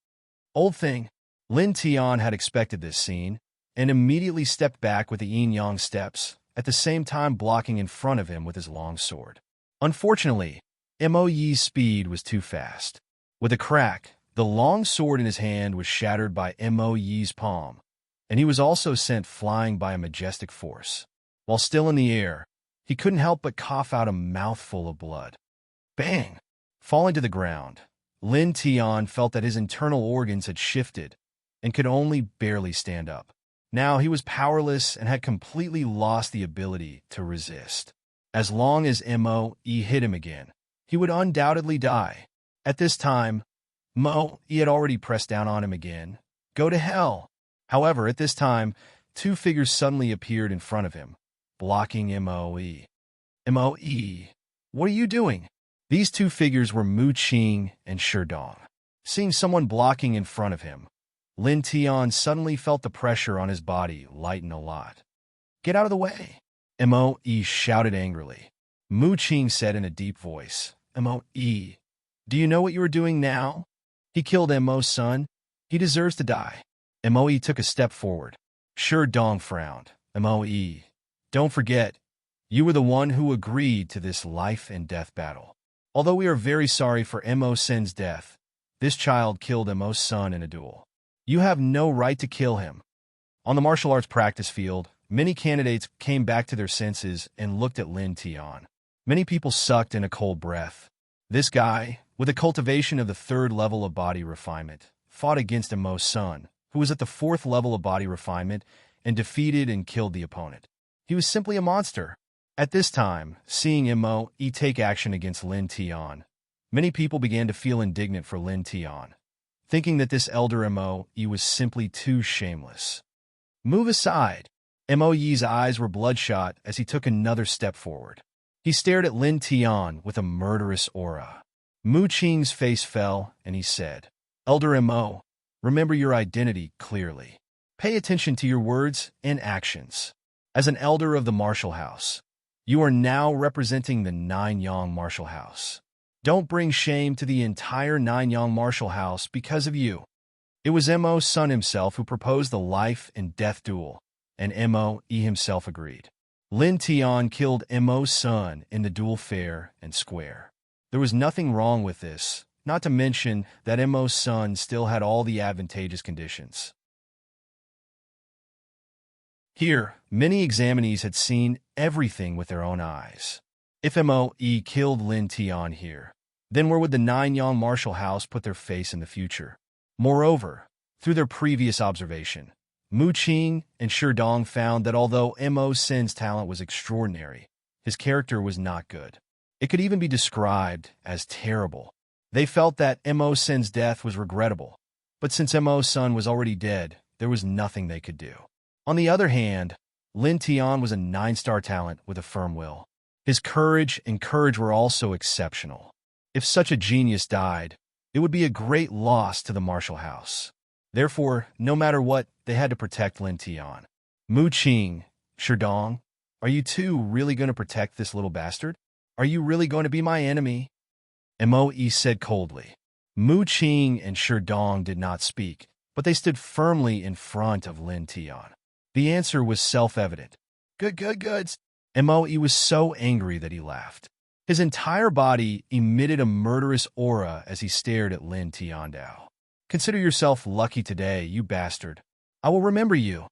A: Old thing, Lin Tian had expected this scene, and immediately stepped back with the yin-yang steps, at the same time blocking in front of him with his long sword. Unfortunately, Moe's speed was too fast. With a crack, the long sword in his hand was shattered by Moe's palm, and he was also sent flying by a majestic force. While still in the air, he couldn't help but cough out a mouthful of blood. Bang! Falling to the ground, Lin Tian felt that his internal organs had shifted and could only barely stand up. Now he was powerless and had completely lost the ability to resist. As long as Moe hit him again, he would undoubtedly die. At this time, Moe had already pressed down on him again. Go to hell! However, at this time, two figures suddenly appeared in front of him, blocking Moe. Moe, what are you doing? These two figures were Mu Qing and Sherdong. Seeing someone blocking in front of him, Lin Tian suddenly felt the pressure on his body lighten a lot. Get out of the way! Moe shouted angrily. Mu Qing said in a deep voice, Moe, do you know what you are doing now? He killed Mo's son. He deserves to die. Moe took a step forward. Sherdong frowned. Moe, don't forget, you were the one who agreed to this life and death battle. Although we are very sorry for Mo Sen's death, this child killed Mo's son in a duel. You have no right to kill him. On the martial arts practice field, many candidates came back to their senses and looked at Lin Tian. Many people sucked in a cold breath. This guy, with a cultivation of the 3rd level of body refinement, fought against Mo's son, who was at the 4th level of body refinement, and defeated and killed the opponent. He was simply a monster. At this time, seeing Mo take action against Lin Tian, many people began to feel indignant for Lin Tian, thinking that this elder Mo was simply too shameless. Move aside. Mo's eyes were bloodshot as he took another step forward. He stared at Lin Tian with a murderous aura. Mu Qing's face fell, and he said, Elder Mo, remember your identity clearly. Pay attention to your words and actions. As an elder of the martial house, you are now representing the 9 Yang martial house. Don't bring shame to the entire Nanyang martial house because of you. It was Mo's son himself who proposed the life and death duel, and Mo himself agreed. Lin Tian killed Mo's son in the duel fair and square. There was nothing wrong with this, not to mention that Mo's son still had all the advantageous conditions. Here, many examinees had seen everything with their own eyes. If Mo killed Lin Tian here, then where would the Nanyang martial house put their face in the future? Moreover, through their previous observation, Mu Qing and Sherdong found that although Mo Sen's talent was extraordinary, his character was not good. It could even be described as terrible. They felt that Mo Sen's death was regrettable, but since Mo's son was already dead, there was nothing they could do. On the other hand, Lin Tian was a 9-star talent with a firm will. His courage and courage were also exceptional. If such a genius died, it would be a great loss to the martial house. Therefore, no matter what, they had to protect Lin Tian. Mu Qing, Sherdong, are you two really going to protect this little bastard? Are you really going to be my enemy? Mo said coldly. Mu Qing and Sherdong did not speak, but they stood firmly in front of Lin Tian. The answer was self-evident. Good. Mo was so angry that he laughed. His entire body emitted a murderous aura as he stared at Lin Tiandao. Consider yourself lucky today, you bastard. I will remember you.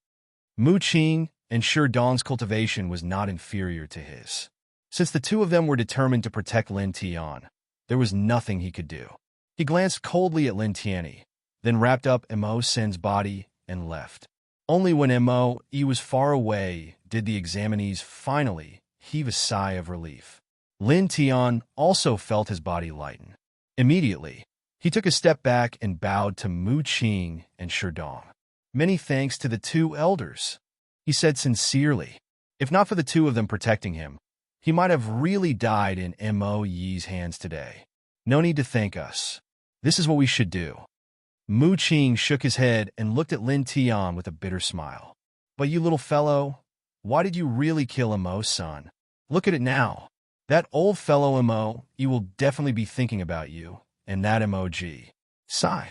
A: Mu Qing and Sherdong's cultivation was not inferior to his. Since the two of them were determined to protect Lin Tian, there was nothing he could do. He glanced coldly at Lin Tianyi, then wrapped up Mo Sen's body and left. Only when Mo was far away did the examinees finally heave a sigh of relief. Lin Tian also felt his body lighten. Immediately, he took a step back and bowed to Mu Qing and Sherdong. Many thanks to the two elders, he said sincerely. If not for the two of them protecting him, he might have really died in Mo's hands today. No need to thank us. This is what we should do. Mu Qing shook his head and looked at Lin Tian with a bitter smile. But you little fellow, why did you really kill Mo's son? Look at it now. That old fellow Mo, he will definitely be thinking about you, and that MOG. Sigh.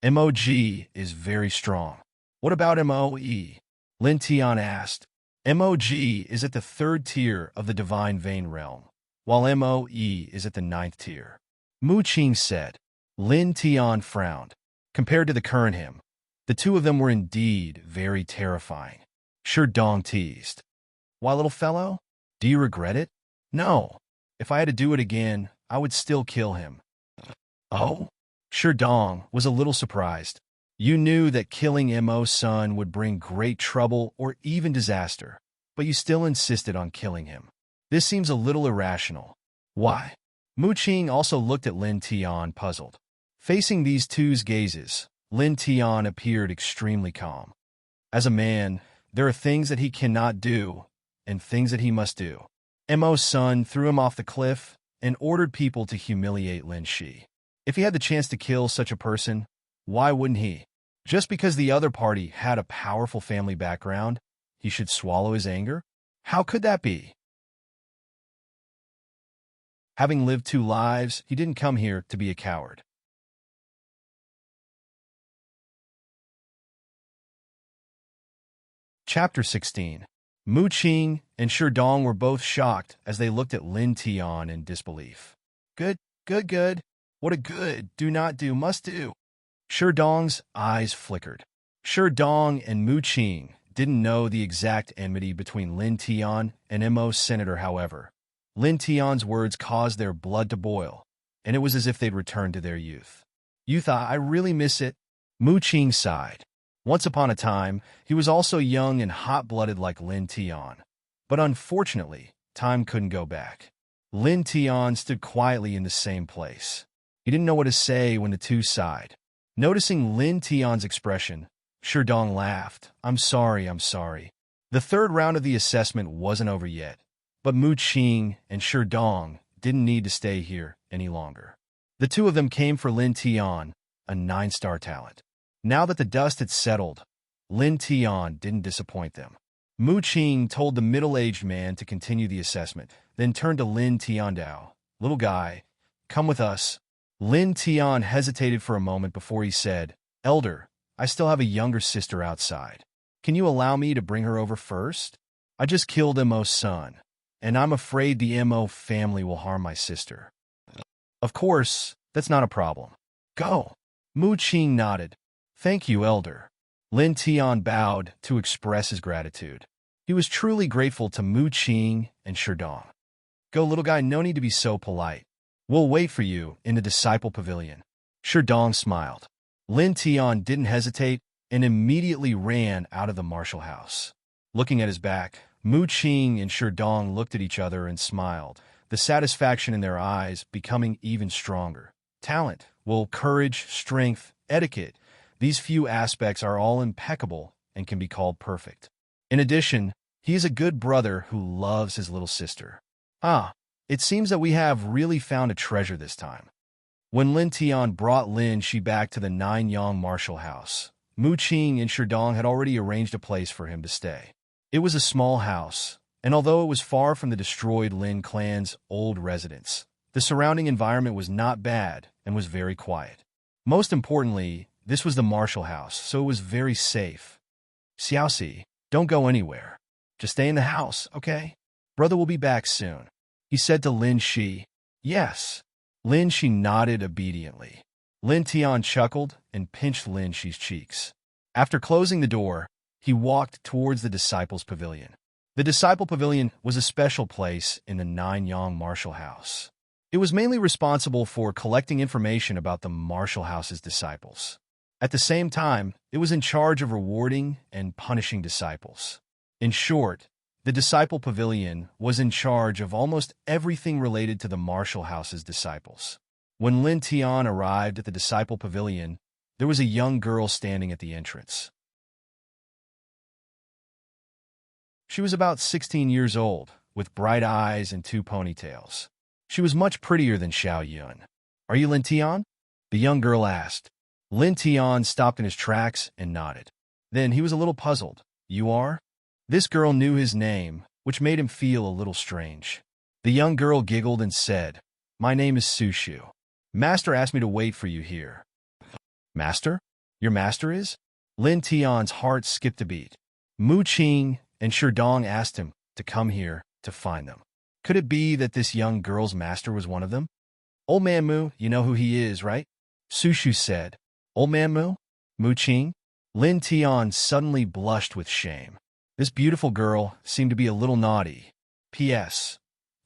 A: MOG is very strong. What about MOE? Lin Tian asked. MOG is at the 3rd tier of the Divine Vein Realm, while MOE is at the 9th tier. Mu Qing said. Lin Tian frowned. Compared to the current him, the two of them were indeed very terrifying. Sherdong teased. Why, little fellow? Do you regret it? No. If I had to do it again, I would still kill him. Oh? Sherdong was a little surprised. You knew that killing Mo's son would bring great trouble or even disaster, but you still insisted on killing him. This seems a little irrational. Why? Mu Qing also looked at Lin Tian, puzzled. Facing these two's gazes, Lin Tian appeared extremely calm. As a man, there are things that he cannot do and things that he must do. Mo's son threw him off the cliff and ordered people to humiliate Lin Shi. If he had the chance to kill such a person, why wouldn't he? Just because the other party had a powerful family background, he should swallow his anger? How could that be? Having lived 2 lives, he didn't come here to be a coward. Chapter 16. Mu Qing and Sherdong were both shocked as they looked at Lin Tian in disbelief. Good. What a good, do not do, must do. Sherdong's eyes flickered. Sherdong and Mu Qing didn't know the exact enmity between Lin Tian and Mo's senator, however. Lin Tian's words caused their blood to boil, and it was as if they'd returned to their youth. Youth, I really miss it. Mu Qing sighed. Once upon a time, he was also young and hot-blooded like Lin Tian. But unfortunately, time couldn't go back. Lin Tian stood quietly in the same place. He didn't know what to say when the two sighed. Noticing Lin Tian's expression, Sherdong laughed. I'm sorry. The 3rd round of the assessment wasn't over yet, but Mu Qing and Sherdong didn't need to stay here any longer. The two of them came for Lin Tian, a 9-star talent. Now that the dust had settled, Lin Tian didn't disappoint them. Mu Qing told the middle-aged man to continue the assessment, then turned to Lin Tiandao. Little guy, Come with us. Lin Tian hesitated for a moment before he said, Elder, I still have a younger sister outside. Can you allow me to bring her over first? I just killed Mo's son, and I'm afraid the Mo family will harm my sister. Of course, that's not a problem. Go. Mu Qing nodded. Thank you, Elder. Lin Tian bowed to express his gratitude. He was truly grateful to Mu Qing and Sherdong. Go, little guy, no need to be so polite. We'll wait for you in the disciple pavilion. Sherdong smiled. Lin Tian didn't hesitate and immediately ran out of the martial house. Looking at his back, Mu Qing and Sherdong looked at each other and smiled, the satisfaction in their eyes becoming even stronger. Talent, will, courage, strength, etiquette, these few aspects are all impeccable and can be called perfect. In addition, he is a good brother who loves his little sister. It seems that we have really found a treasure this time. When Lin Tian brought Lin Shi back to the Nine-Yang martial house, Mu Qing and Sherdong had already arranged a place for him to stay. It was a small house, and although it was far from the destroyed Lin clan's old residence, the surrounding environment was not bad and was very quiet. Most importantly, this was the martial house, so it was very safe. Xiaoxi, don't go anywhere. Just stay in the house, okay? Brother will be back soon, he said to Lin Shi. Yes. Lin Shi nodded obediently. Lin Tian chuckled and pinched Lin Shi's cheeks. After closing the door, he walked towards the disciples' pavilion. The disciple pavilion was a special place in the Nine-Yang martial house. It was mainly responsible for collecting information about the martial house's disciples. At the same time, it was in charge of rewarding and punishing disciples. In short, the disciple pavilion was in charge of almost everything related to the martial house's disciples. When Lin Tian arrived at the disciple pavilion, there was a young girl standing at the entrance. She was about 16 years old, with bright eyes and 2 ponytails. She was much prettier than Xiao Yun. Are you Lin Tian? The young girl asked. Lin Tian stopped in his tracks and nodded. Then he was a little puzzled. You are? This girl knew his name, which made him feel a little strange. The young girl giggled and said, My name is Sushu. Master asked me to wait for you here. Master? Your master is? Lin Tian's heart skipped a beat. Mu Qing and Sherdong asked him to come here to find them. Could it be that this young girl's master was one of them? Old man Mu, you know who he is, right? Sushu said. Old man Mu? Mu Qing? Lin Tian suddenly blushed with shame. This beautiful girl seemed to be a little naughty. P.S.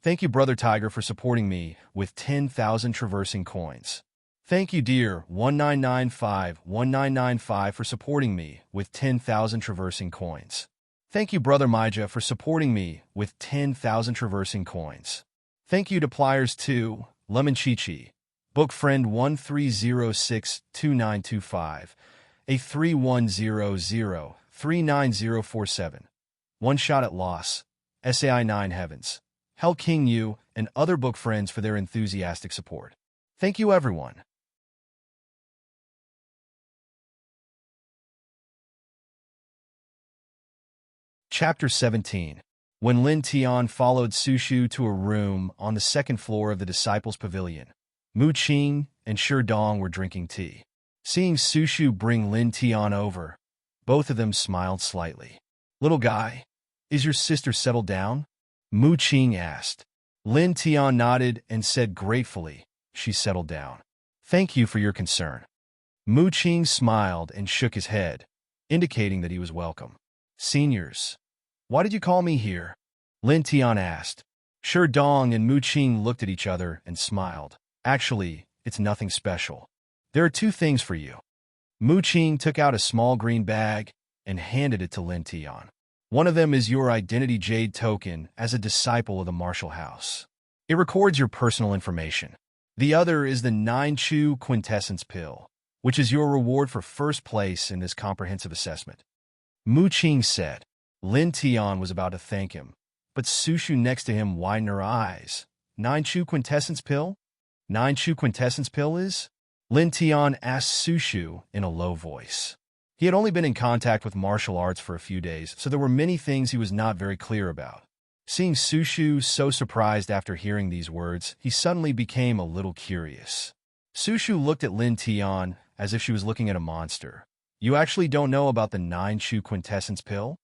A: Thank you, Brother Tiger, for supporting me with 10,000 traversing coins. Thank you, dear 1995 for supporting me with 10,000 traversing coins. Thank you, Brother Maija, for supporting me with 10,000 traversing coins. Thank you to Pliers 2, Lemon Chi-Chi, Book Friend 13062925, A3100-39047, One Shot at Loss, SAI 9 Heavens, Hell King Yu, and other book friends for their enthusiastic support. Thank you, everyone. Chapter 17. When Lin Tian followed Sushu to a room on the second floor of the disciples' pavilion, Mu Qing and Sherdong were drinking tea. Seeing Sushu bring Lin Tian over, both of them smiled slightly. Little guy, is your sister settled down? Mu Qing asked. Lin Tian nodded and said gratefully, she settled down. Thank you for your concern. Mu Qing smiled and shook his head, indicating that he was welcome. Seniors, why did you call me here? Lin Tian asked. Sherdong and Mu Qing looked at each other and smiled. Actually, it's nothing special. There are 2 things for you. Mu Qing took out a small green bag and handed it to Lin Tian. One of them is your identity jade token as a disciple of the martial house. It records your personal information. The other is the 9-Chu quintessence pill, which is your reward for first place in this comprehensive assessment. Mu Qing said. Lin Tian was about to thank him, but Sushu next to him widened her eyes. 9-Chu quintessence pill? 9-Chu quintessence pill is? Lin Tian asked Sushu in a low voice. He had only been in contact with martial arts for a few days, so there were many things he was not very clear about. Seeing Sushu so surprised after hearing these words, he suddenly became a little curious. Sushu looked at Lin Tian as if she was looking at a monster. You actually don't know about the 9-Chu quintessence pill?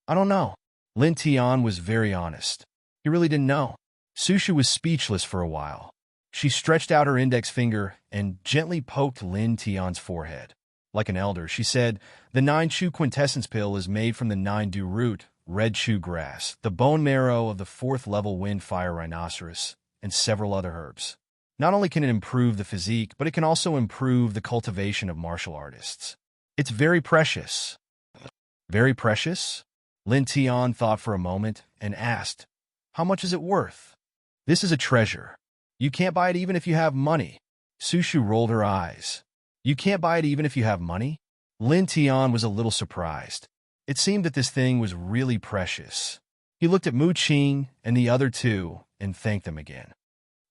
A: I don't know. Lin Tian was very honest. He really didn't know. Sushu was speechless for a while. She stretched out her index finger and gently poked Lin Tian's forehead. Like an elder, she said, the 9-Chu quintessence pill is made from the 9-Du root, red chu grass, the bone marrow of the 4th-level wind-fire rhinoceros, and several other herbs. Not only can it improve the physique, but it can also improve the cultivation of martial artists. It's very precious. Very precious? Lin Tian thought for a moment and asked, how much is it worth? This is a treasure. You can't buy it even if you have money. Sushu rolled her eyes. You can't buy it even if you have money? Lin Tian was a little surprised. It seemed that this thing was really precious. He looked at Mu Qing and the other two and thanked them again.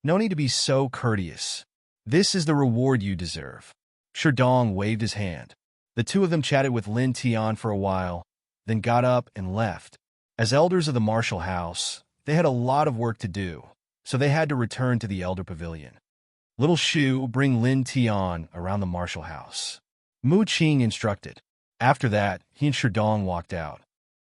A: No need to be so courteous. This is the reward you deserve. Sherdong waved his hand. The two of them chatted with Lin Tian for a while, then got up and left. As elders of the martial house, they had a lot of work to do, so they had to return to the elder pavilion. Little Shu, bring Lin Tian around the martial house. Mu Qing instructed. After that, he and Sherdong walked out.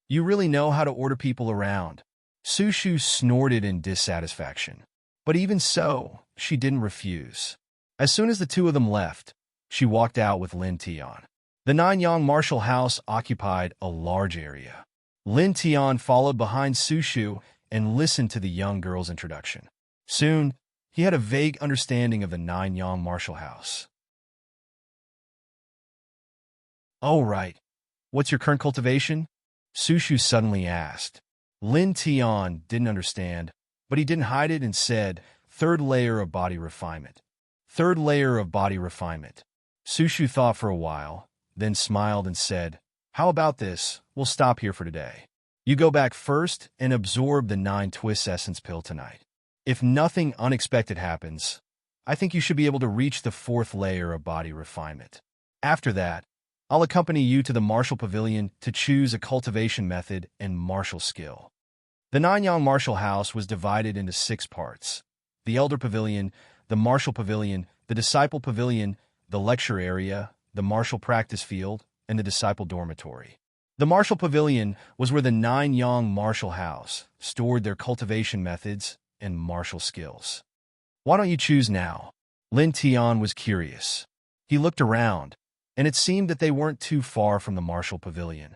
A: You really know how to order people around. Sushu snorted in dissatisfaction. But even so, she didn't refuse. As soon as the two of them left, she walked out with Lin Tian. The Nanyang martial house occupied a large area. Lin Tian followed behind Sushu and listened to the young girl's introduction. Soon, he had a vague understanding of the Nanyang martial house. Oh, right. What's your current cultivation? Sushu suddenly asked. Lin Tian didn't understand, but he didn't hide it and said, 3rd layer of body refinement. 3rd layer of body refinement. Sushu thought for a while, then smiled and said, how about this? We'll stop here for today. You go back first and absorb the 9 Twist Essence pill tonight. If nothing unexpected happens, I think you should be able to reach the 4th layer of body refinement. After that, I'll accompany you to the martial pavilion to choose a cultivation method and martial skill. The Nanyang martial house was divided into 6 parts. The elder pavilion, the martial pavilion, the disciple pavilion, the lecture area, the martial practice field, and the disciple dormitory. The martial pavilion was where the Nanyang martial house stored their cultivation methods and martial skills. Why don't you choose now? Lin Tian was curious. He looked around, and it seemed that they weren't too far from the martial pavilion.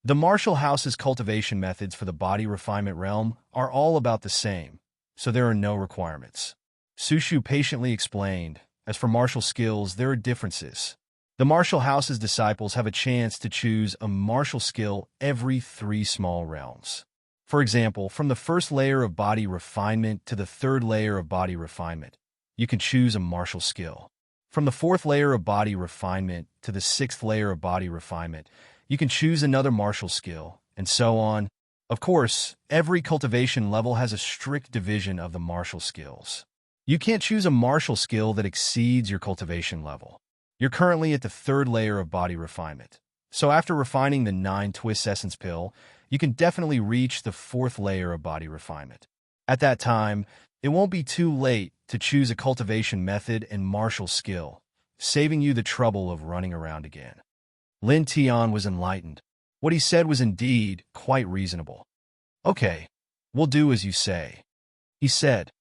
A: The martial house's cultivation methods for the body refinement realm are all about the same, so there are no requirements. Sushu patiently explained, as for martial skills, there are differences. The martial house's disciples have a chance to choose a martial skill every 3 small realms. For example, from the 1st layer of body refinement to the 3rd layer of body refinement, you can choose a martial skill. From the 4th layer of body refinement to the 6th layer of body refinement, you can choose another martial skill, and so on. Of course, every cultivation level has a strict division of the martial skills. You can't choose a martial skill that exceeds your cultivation level. You're currently at the 3rd layer of body refinement. So after refining the 9 Twist Essence pill, you can definitely reach the 4th layer of body refinement. At that time, it won't be too late to choose a cultivation method and martial skill, saving you the trouble of running around again. Lin Tian was enlightened. What he said was indeed quite reasonable. Okay, we'll do as you say. He said,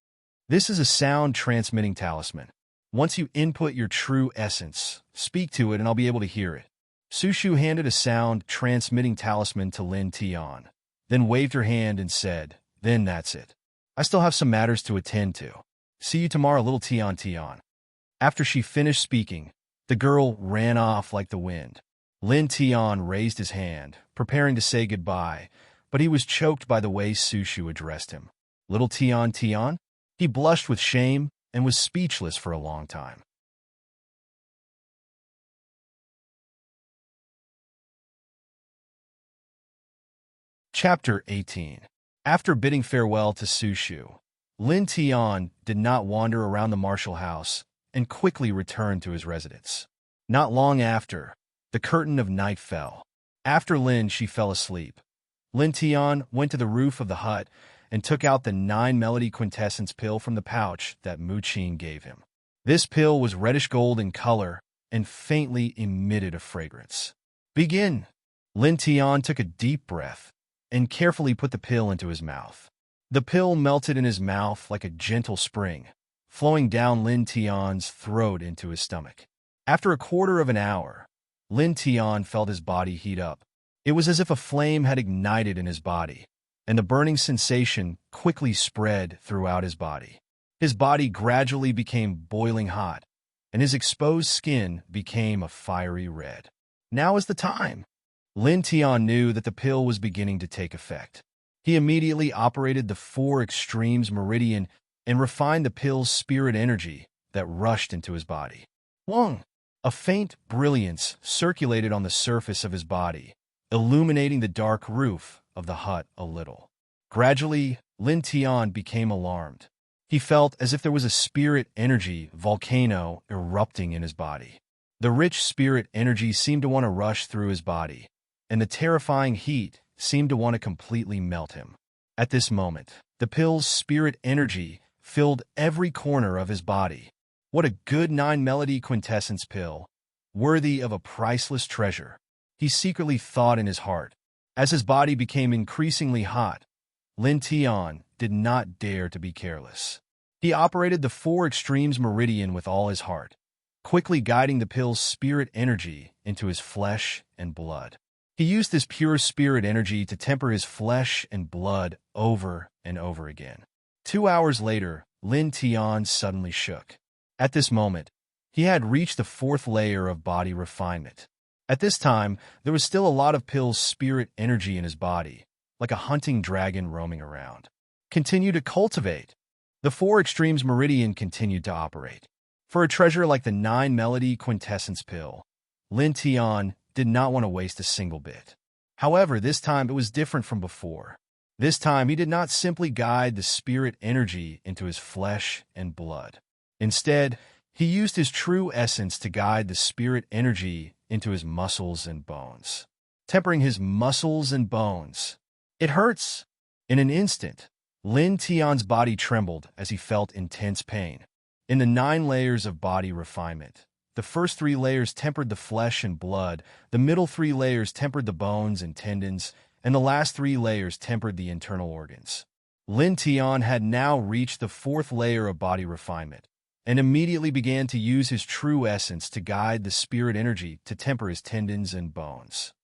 A: this is a sound transmitting talisman. Once you input your true essence, speak to it and I'll be able to hear it. Sushu handed a sound transmitting talisman to Lin Tian, then waved her hand and said, then that's it. I still have some matters to attend to. See you tomorrow, little Tian Tian. After she finished speaking, the girl ran off like the wind. Lin Tian raised his hand, preparing to say goodbye, but he was choked by the way Sushu addressed him. Little Tian Tian? He blushed with shame and was speechless for a long time. Chapter 18. After bidding farewell to Sushu, Lin Tian did not wander around the martial house and quickly returned to his residence. Not long after, the curtain of night fell. After Lin, she fell asleep. Lin Tian went to the roof of the hut and took out the 9-melody quintessence pill from the pouch that Muqin gave him. This pill was reddish-gold in color and faintly emitted a fragrance. "Begin!" Lin Tian took a deep breath and carefully put the pill into his mouth. The pill melted in his mouth like a gentle spring, flowing down Lin Tian's throat into his stomach. After a quarter of an hour, Lin Tian felt his body heat up. It was as if a flame had ignited in his body, and the burning sensation quickly spread throughout his body. His body gradually became boiling hot, and his exposed skin became a fiery red. Now is the time. Lin Tian knew that the pill was beginning to take effect. He immediately operated the 4 extremes meridian and refined the pill's spirit energy that rushed into his body. Wong! A faint brilliance circulated on the surface of his body, illuminating the dark roof of the hut a little. Gradually, Lin Tian became alarmed. He felt as if there was a spirit energy volcano erupting in his body. The rich spirit energy seemed to want to rush through his body, and the terrifying heat seemed to want to completely melt him. At this moment, the pill's spirit energy filled every corner of his body. What a good 9-melody quintessence pill, worthy of a priceless treasure, he secretly thought in his heart. As his body became increasingly hot, Lin Tian did not dare to be careless. He operated the 4 extremes meridian with all his heart, quickly guiding the pill's spirit energy into his flesh and blood. He used this pure spirit energy to temper his flesh and blood over and over again. 2 hours later, Lin Tian suddenly shook. At this moment, he had reached the 4th layer of body refinement. At this time, there was still a lot of pill's spirit energy in his body, like a hunting dragon roaming around. Continue to cultivate. The 4 extremes meridian continued to operate. For a treasure like the 9-melody quintessence pill, Lin Tian did not want to waste a single bit. However, this time it was different from before. This time he did not simply guide the spirit energy into his flesh and blood. Instead, he used his true essence to guide the spirit energy into his muscles and bones. Tempering his muscles and bones. It hurts. In an instant, Lin Tian's body trembled as he felt intense pain. In the 9 layers of body refinement, the first 3 layers tempered the flesh and blood, the middle 3 layers tempered the bones and tendons, and the last 3 layers tempered the internal organs. Lin Tian had now reached the 4th layer of body refinement, and immediately began to use his true essence to guide the spirit energy to temper his tendons and bones.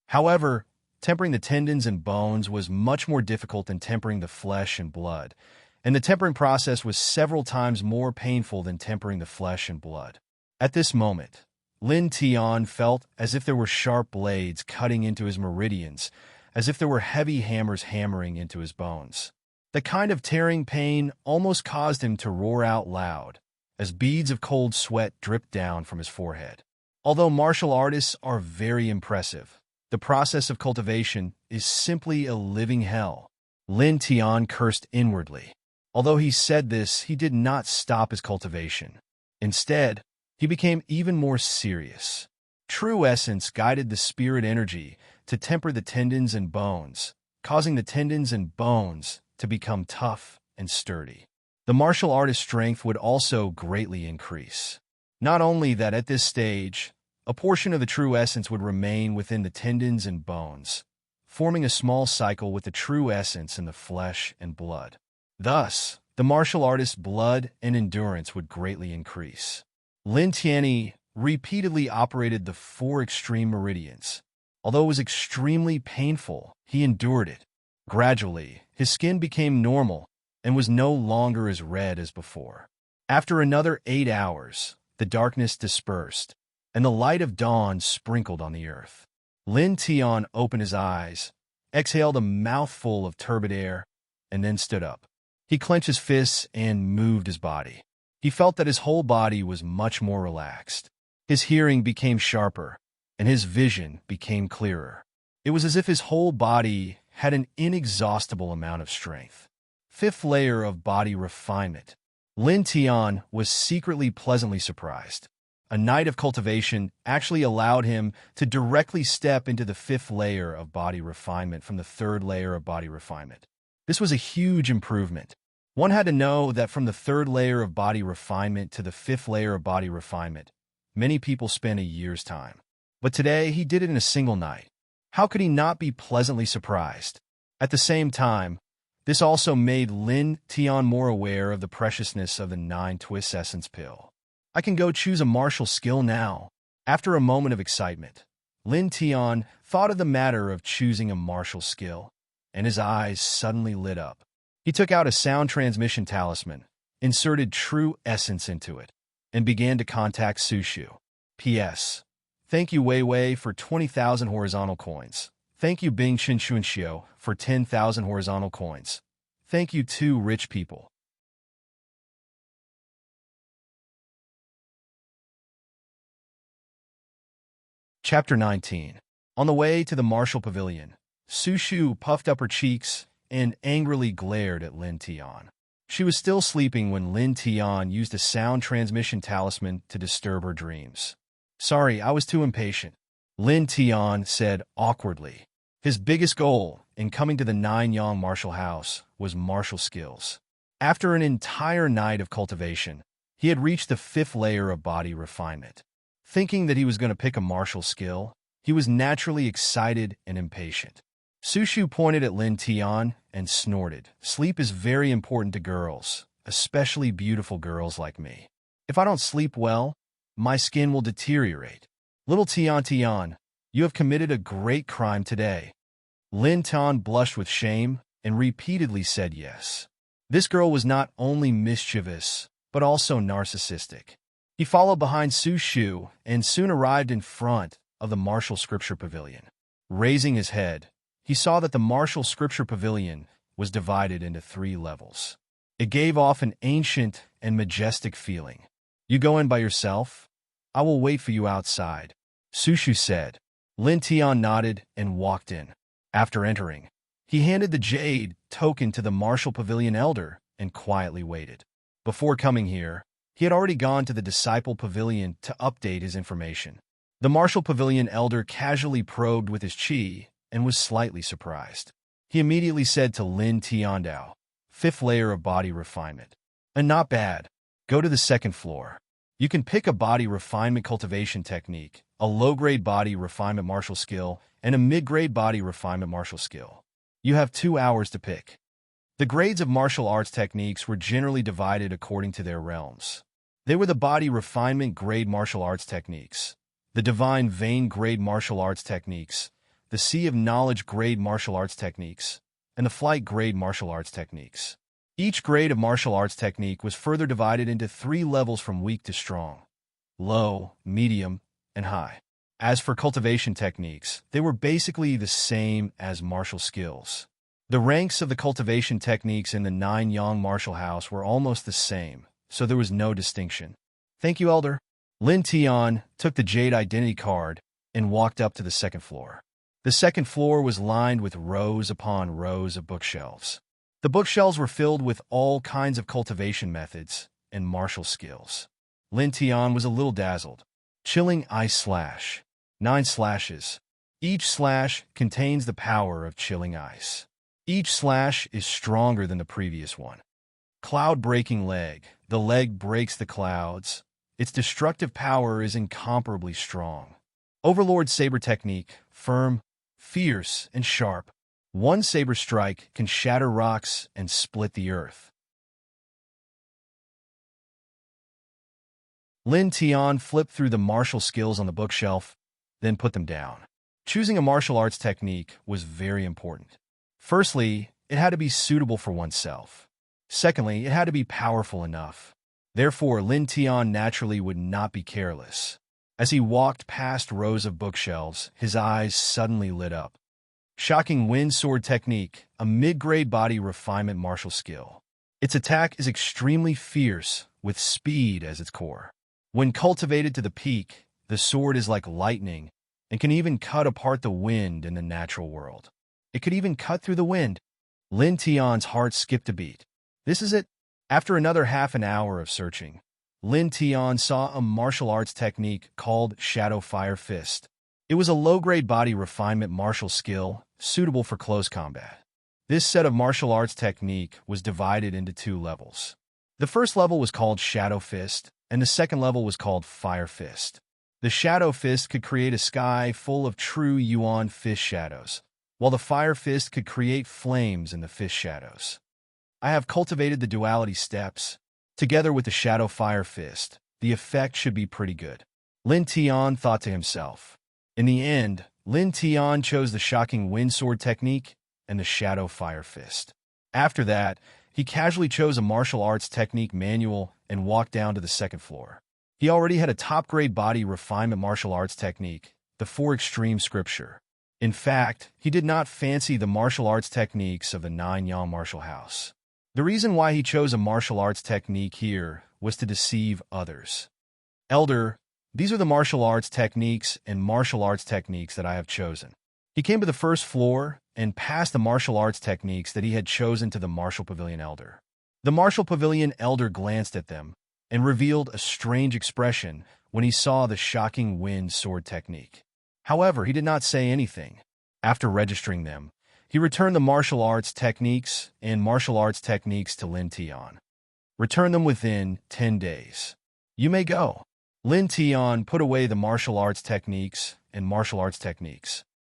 A: However, tempering the tendons and bones was much more difficult than tempering the flesh and blood, and the tempering process was several times more painful than tempering the flesh and blood. At this moment, Lin Tian felt as if there were sharp blades cutting into his meridians, as if there were heavy hammers hammering into his bones. The kind of tearing pain almost caused him to roar out loud, as beads of cold sweat dripped down from his forehead. Although martial artists are very impressive, the process of cultivation is simply a living hell. Lin Tian cursed inwardly. Although he said this, he did not stop his cultivation. Instead, he became even more serious. True essence guided the spirit energy to temper the tendons and bones, causing the tendons and bones to become tough and sturdy. The martial artist's strength would also greatly increase. Not only that, at this stage, a portion of the true essence would remain within the tendons and bones, forming a small cycle with the true essence in the flesh and blood. Thus, the martial artist's blood and endurance would greatly increase. Lin Tian repeatedly operated the 4 extreme meridians. Although it was extremely painful, he endured it. Gradually, his skin became normal and was no longer as red as before. After another 8 hours, the darkness dispersed, and the light of dawn sprinkled on the earth. Lin Tian opened his eyes, exhaled a mouthful of turbid air, and then stood up. He clenched his fists and moved his body. He felt that his whole body was much more relaxed. His hearing became sharper, and his vision became clearer. It was as if his whole body had an inexhaustible amount of strength. 5th layer of body refinement. Lin Tian was secretly pleasantly surprised. A night of cultivation actually allowed him to directly step into the 5th layer of body refinement from the 3rd layer of body refinement. This was a huge improvement. One had to know that from the 3rd layer of body refinement to the 5th layer of body refinement, many people spend a year's time. But today, he did it in a single night. How could he not be pleasantly surprised? At the same time, this also made Lin Tian more aware of the preciousness of the 9 Twist Essence pill. I can go choose a martial skill now. After a moment of excitement, Lin Tian thought of the matter of choosing a martial skill, and his eyes suddenly lit up. He took out a sound transmission talisman, inserted true essence into it, and began to contact Sushu. P.S. Thank you Wei Wei for 20,000 horizontal coins. Thank you Bing Shinxuanxiu for 10,000 horizontal coins. Thank you two rich people. Chapter 19. On the way to the martial pavilion, Sushu puffed up her cheeks and angrily glared at Lin Tian. She was still sleeping when Lin Tian used a sound transmission talisman to disturb her dreams. Sorry, I was too impatient, Lin Tian said awkwardly. His biggest goal in coming to the 9 Yang martial house was martial skills. After an entire night of cultivation, he had reached the 5th layer of body refinement. Thinking that he was going to pick a martial skill, he was naturally excited and impatient. Sushu pointed at Lin Tian and snorted. Sleep is very important to girls, especially beautiful girls like me. If I don't sleep well, my skin will deteriorate. Little Tian, you have committed a great crime today. Lin Tian blushed with shame and repeatedly said yes. This girl was not only mischievous, but also narcissistic. He followed behind Sushu and soon arrived in front of the martial scripture pavilion. Raising his head, he saw that the martial scripture pavilion was divided into 3 levels. It gave off an ancient and majestic feeling. You go in by yourself? I will wait for you outside, Sushu said. Lin Tian nodded and walked in. After entering, he handed the jade token to the martial pavilion elder and quietly waited. Before coming here, he had already gone to the disciple pavilion to update his information. The martial pavilion elder casually probed with his chi and was slightly surprised. He immediately said to Lin Tiandao, 5th layer of body refinement. And not bad. Go to the 2nd floor. You can pick a body refinement cultivation technique, a low-grade body refinement martial skill, and a mid-grade body refinement martial skill. You have 2 hours to pick. The grades of martial arts techniques were generally divided according to their realms. They were the body refinement grade martial arts techniques, the divine vein grade martial arts techniques, the sea of knowledge grade martial arts techniques, and the flight grade martial arts techniques. Each grade of martial arts technique was further divided into 3 levels from weak to strong, low, medium, and high. As for cultivation techniques, they were basically the same as martial skills. The ranks of the cultivation techniques in the 9 Yang martial house were almost the same, so there was no distinction. Thank you, Elder. Lin Tian took the jade identity card and walked up to the 2nd floor. The 2nd floor was lined with rows upon rows of bookshelves. The bookshelves were filled with all kinds of cultivation methods and martial skills. Lin Tian was a little dazzled. Chilling Ice Slash. 9 slashes. Each slash contains the power of chilling ice. Each slash is stronger than the previous one. Cloud-breaking leg. The leg breaks the clouds. Its destructive power is incomparably strong. Overlord Saber Technique. Firm, fierce, and sharp. One saber strike can shatter rocks and split the earth. Lin Tian flipped through the martial skills on the bookshelf, then put them down. Choosing a martial arts technique was very important. Firstly, it had to be suitable for oneself. Secondly, it had to be powerful enough. Therefore, Lin Tian naturally would not be careless. As he walked past rows of bookshelves, his eyes suddenly lit up. Shocking Wind Sword Technique, a mid-grade body refinement martial skill. Its attack is extremely fierce, with speed as its core. When cultivated to the peak, the sword is like lightning and can even cut apart the wind in the natural world. It could even cut through the wind. Lin Tian's heart skipped a beat. This is it. After another half an hour of searching, Lin Tian saw a martial arts technique called Shadow Fire Fist. It was a low-grade body refinement martial skill suitable for close combat. This set of martial arts technique was divided into 2 levels. The first level was called Shadow Fist, and the second level was called Fire Fist. The Shadow Fist could create a sky full of true Yuan fist shadows, while the Fire Fist could create flames in the fist shadows. I have cultivated the duality steps. Together with the Shadow Fire Fist, the effect should be pretty good. Lin Tian thought to himself. In the end, Lin Tian chose the shocking wind sword technique and the Shadow Fire Fist. After that, he casually chose a martial arts technique manual and walked down to the second floor. He already had a top-grade body refinement martial arts technique, the 4 Extreme Scripture. In fact, he did not fancy the martial arts techniques of the 9 Yang martial house. The reason why he chose a martial arts technique here was to deceive others. Elder, these are the martial arts techniques that I have chosen. He came to the first floor and passed the martial arts techniques that he had chosen to the Martial Pavilion Elder. The Martial Pavilion Elder glanced at them and revealed a strange expression when he saw the shocking wind sword technique. However, he did not say anything. After registering them, he returned the martial arts techniques to Lin Tian. Return them within 10 days. You may go. Lin Tian put away the martial arts techniques.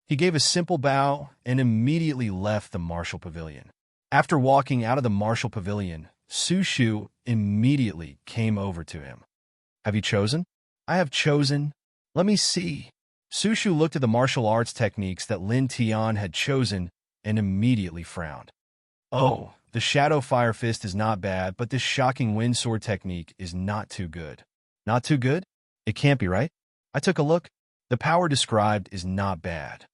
A: He gave a simple bow and immediately left the martial pavilion. After walking out of the martial pavilion, Su Shu immediately came over to him. Have you chosen? I have chosen. Let me see. Su Shu looked at the martial arts techniques that Lin Tian had chosen and immediately frowned. Oh, the Shadow Fire Fist is not bad, but this shocking wind sword technique is not too good. Not too good? It can't be, right? I took a look. The power described is not bad.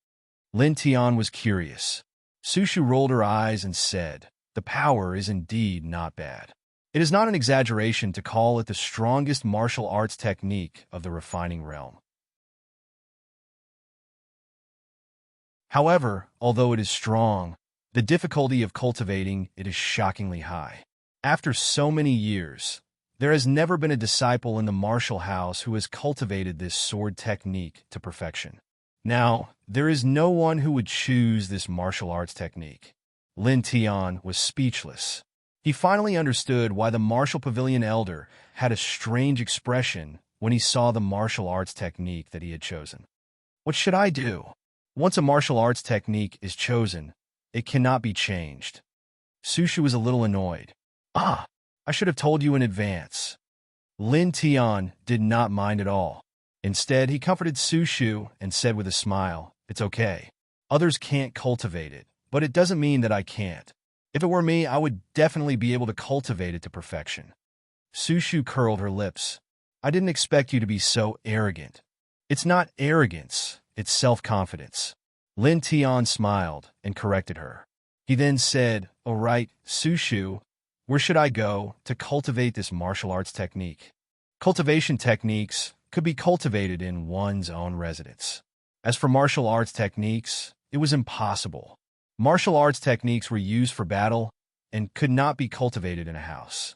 A: Lin Tian was curious. Su Shu rolled her eyes and said, the power is indeed not bad. It is not an exaggeration to call it the strongest martial arts technique of the refining realm. However, although it is strong, the difficulty of cultivating it is shockingly high. After so many years, there has never been a disciple in the martial house who has cultivated this sword technique to perfection. Now, there is no one who would choose this martial arts technique. Lin Tian was speechless. He finally understood why the Martial Pavilion Elder had a strange expression when he saw the martial arts technique that he had chosen. What should I do? Once a martial arts technique is chosen, it cannot be changed. Su Shu was a little annoyed. I should have told you in advance. Lin Tian did not mind at all. Instead, he comforted Su Shu and said with a smile, it's okay. Others can't cultivate it, but it doesn't mean that I can't. If it were me, I would definitely be able to cultivate it to perfection. Su Shu curled her lips. I didn't expect you to be so arrogant. It's not arrogance, it's self-confidence. Lin Tian smiled and corrected her. He then said, all right, Su Shu, where should I go to cultivate this martial arts technique? Cultivation techniques could be cultivated in one's own residence. As for martial arts techniques, it was impossible. Martial arts techniques were used for battle and could not be cultivated in a house.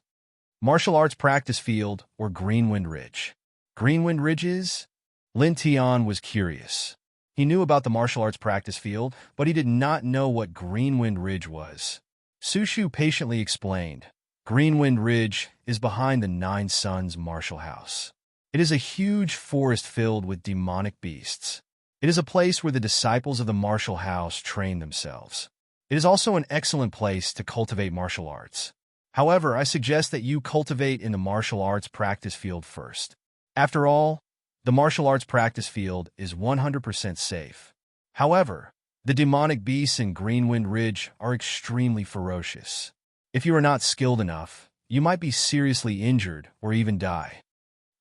A: Martial arts practice field or Greenwind Ridge. Greenwind Ridge is? Lin Tian was curious. He knew about the martial arts practice field, but he did not know what Greenwind Ridge was. Su Shu patiently explained. Greenwind Ridge is behind the Nine Suns martial house. It is a huge forest filled with demonic beasts. It is a place where the disciples of the martial house train themselves. It is also an excellent place to cultivate martial arts. However, I suggest that you cultivate in the martial arts practice field first. After all, the martial arts practice field is 100% safe. However, the demonic beasts in Greenwind Ridge are extremely ferocious. If you are not skilled enough, you might be seriously injured or even die.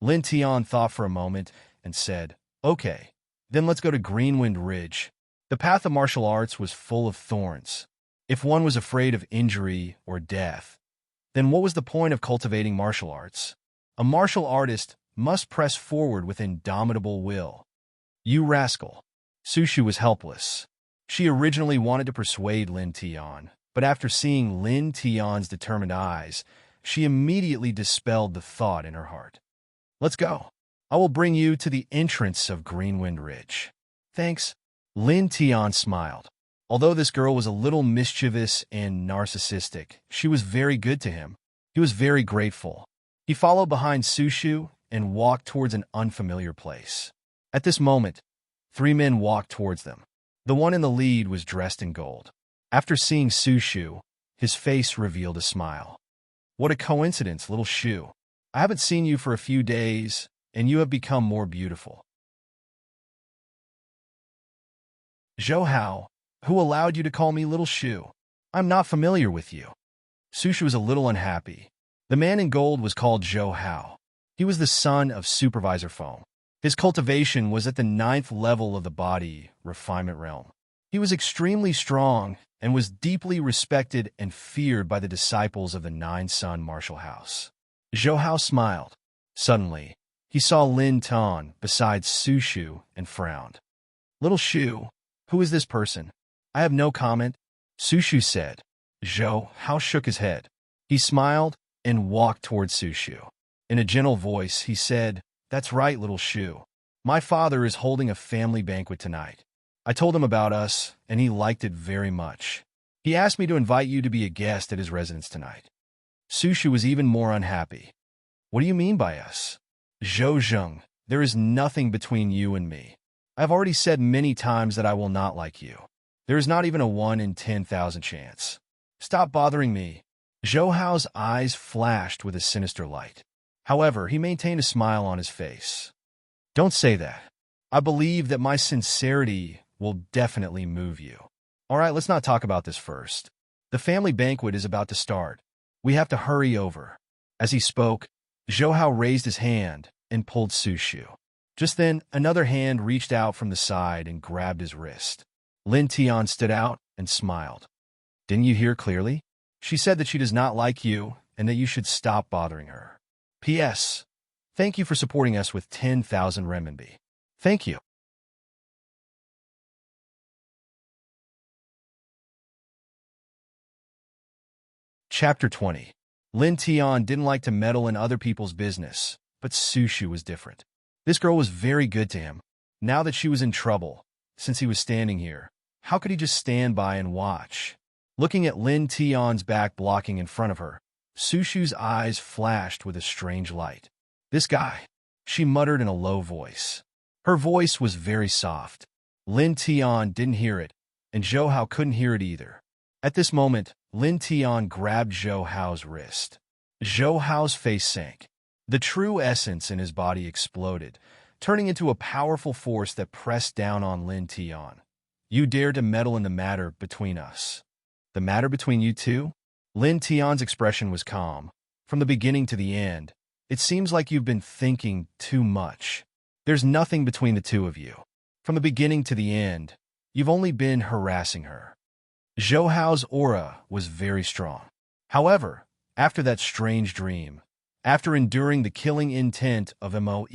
A: Lin Tian thought for a moment and said, okay, then let's go to Greenwind Ridge. The path of martial arts was full of thorns. If one was afraid of injury or death, then what was the point of cultivating martial arts? A martial artist must press forward with indomitable will. You rascal. Su Shu was helpless. She originally wanted to persuade Lin Tian, but after seeing Lin Tian's determined eyes, she immediately dispelled the thought in her heart. Let's go. I will bring you to the entrance of Greenwind Ridge. Thanks. Lin Tian smiled. Although this girl was a little mischievous and narcissistic, she was very good to him. He was very grateful. He followed behind Sushu and walked towards an unfamiliar place. At this moment, 3 men walked towards them. The one in the lead was dressed in gold. After seeing Sushu, his face revealed a smile. What a coincidence, little Shu. I haven't seen you for a few days, and you have become more beautiful. Zhou Hao, who allowed you to call me little Shu? I'm not familiar with you. Sushu was a little unhappy. The man in gold was called Zhou Hao. He was the son of Supervisor Feng. His cultivation was at the 9th level of the body refinement realm. He was extremely strong and was deeply respected and feared by the disciples of the 9-Sun martial house. Zhou Hao smiled. Suddenly, he saw Lin Tan beside Sushu and frowned. Little Shu, who is this person? I have no comment, Sushu said. Zhou Hao shook his head. He smiled and walked towards Sushu. In a gentle voice, he said, That's right, little Shu. My father is holding a family banquet tonight. I told him about us, and he liked it very much. He asked me to invite you to be a guest at his residence tonight. Sushu was even more unhappy. What do you mean by us? Zhou Zheng, there is nothing between you and me. I have already said many times that I will not like you. There is not even a 1 in 10,000 chance. Stop bothering me. Zhou Hao's eyes flashed with a sinister light. However, he maintained a smile on his face. Don't say that. I believe that my sincerity will definitely move you. All right, let's not talk about this first. The family banquet is about to start. We have to hurry over. As he spoke, Zhou Hao raised his hand and pulled Sushu. Just then, another hand reached out from the side and grabbed his wrist. Lin Tian stood out and smiled. Didn't you hear clearly? She said that she does not like you and that you should stop bothering her. P.S. Thank you for supporting us with 10,000 renminbi. Thank you. Chapter 20. Lin Tian didn't like to meddle in other people's business, but Sushu was different. This girl was very good to him. Now that she was in trouble, since he was standing here, how could he just stand by and watch? Looking at Lin Tian's back blocking in front of her, Sushu's eyes flashed with a strange light. This guy, she muttered in a low voice. Her voice was very soft. Lin Tian didn't hear it, and Zhou Hao couldn't hear it either. At this moment, Lin Tian grabbed Zhou Hao's wrist. Zhou Hao's face sank. The true essence in his body exploded, turning into a powerful force that pressed down on Lin Tian. You dare to meddle in the matter between us. The matter between you two? Lin Tian's expression was calm. From the beginning to the end, it seems like you've been thinking too much. There's nothing between the two of you. From the beginning to the end, you've only been harassing her. Zhou Hao's aura was very strong. However, after that strange dream, after enduring the killing intent of Moe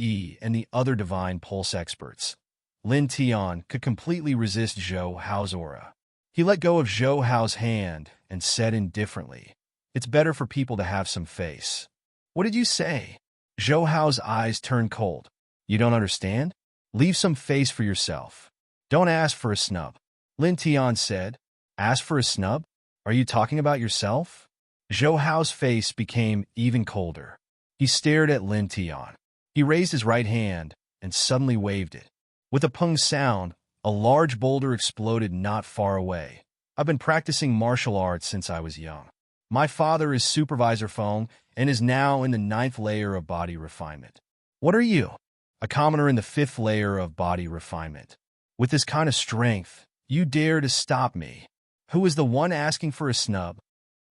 A: and the other divine pulse experts, Lin Tian could completely resist Zhou Hao's aura. He let go of Zhou Hao's hand and said indifferently, It's better for people to have some face. What did you say? Zhou Hao's eyes turned cold. You don't understand? Leave some face for yourself. Don't ask for a snub. Lin Tian said. Ask for a snub? Are you talking about yourself? Zhou Hao's face became even colder. He stared at Lin Tian. He raised his right hand and suddenly waved it. With a pung sound, a large boulder exploded not far away. I've been practicing martial arts since I was young. My father is Supervisor Feng and is now in the 9th layer of body refinement. What are you? A commoner in the 5th layer of body refinement. With this kind of strength, you dare to stop me. Who is the one asking for a snub?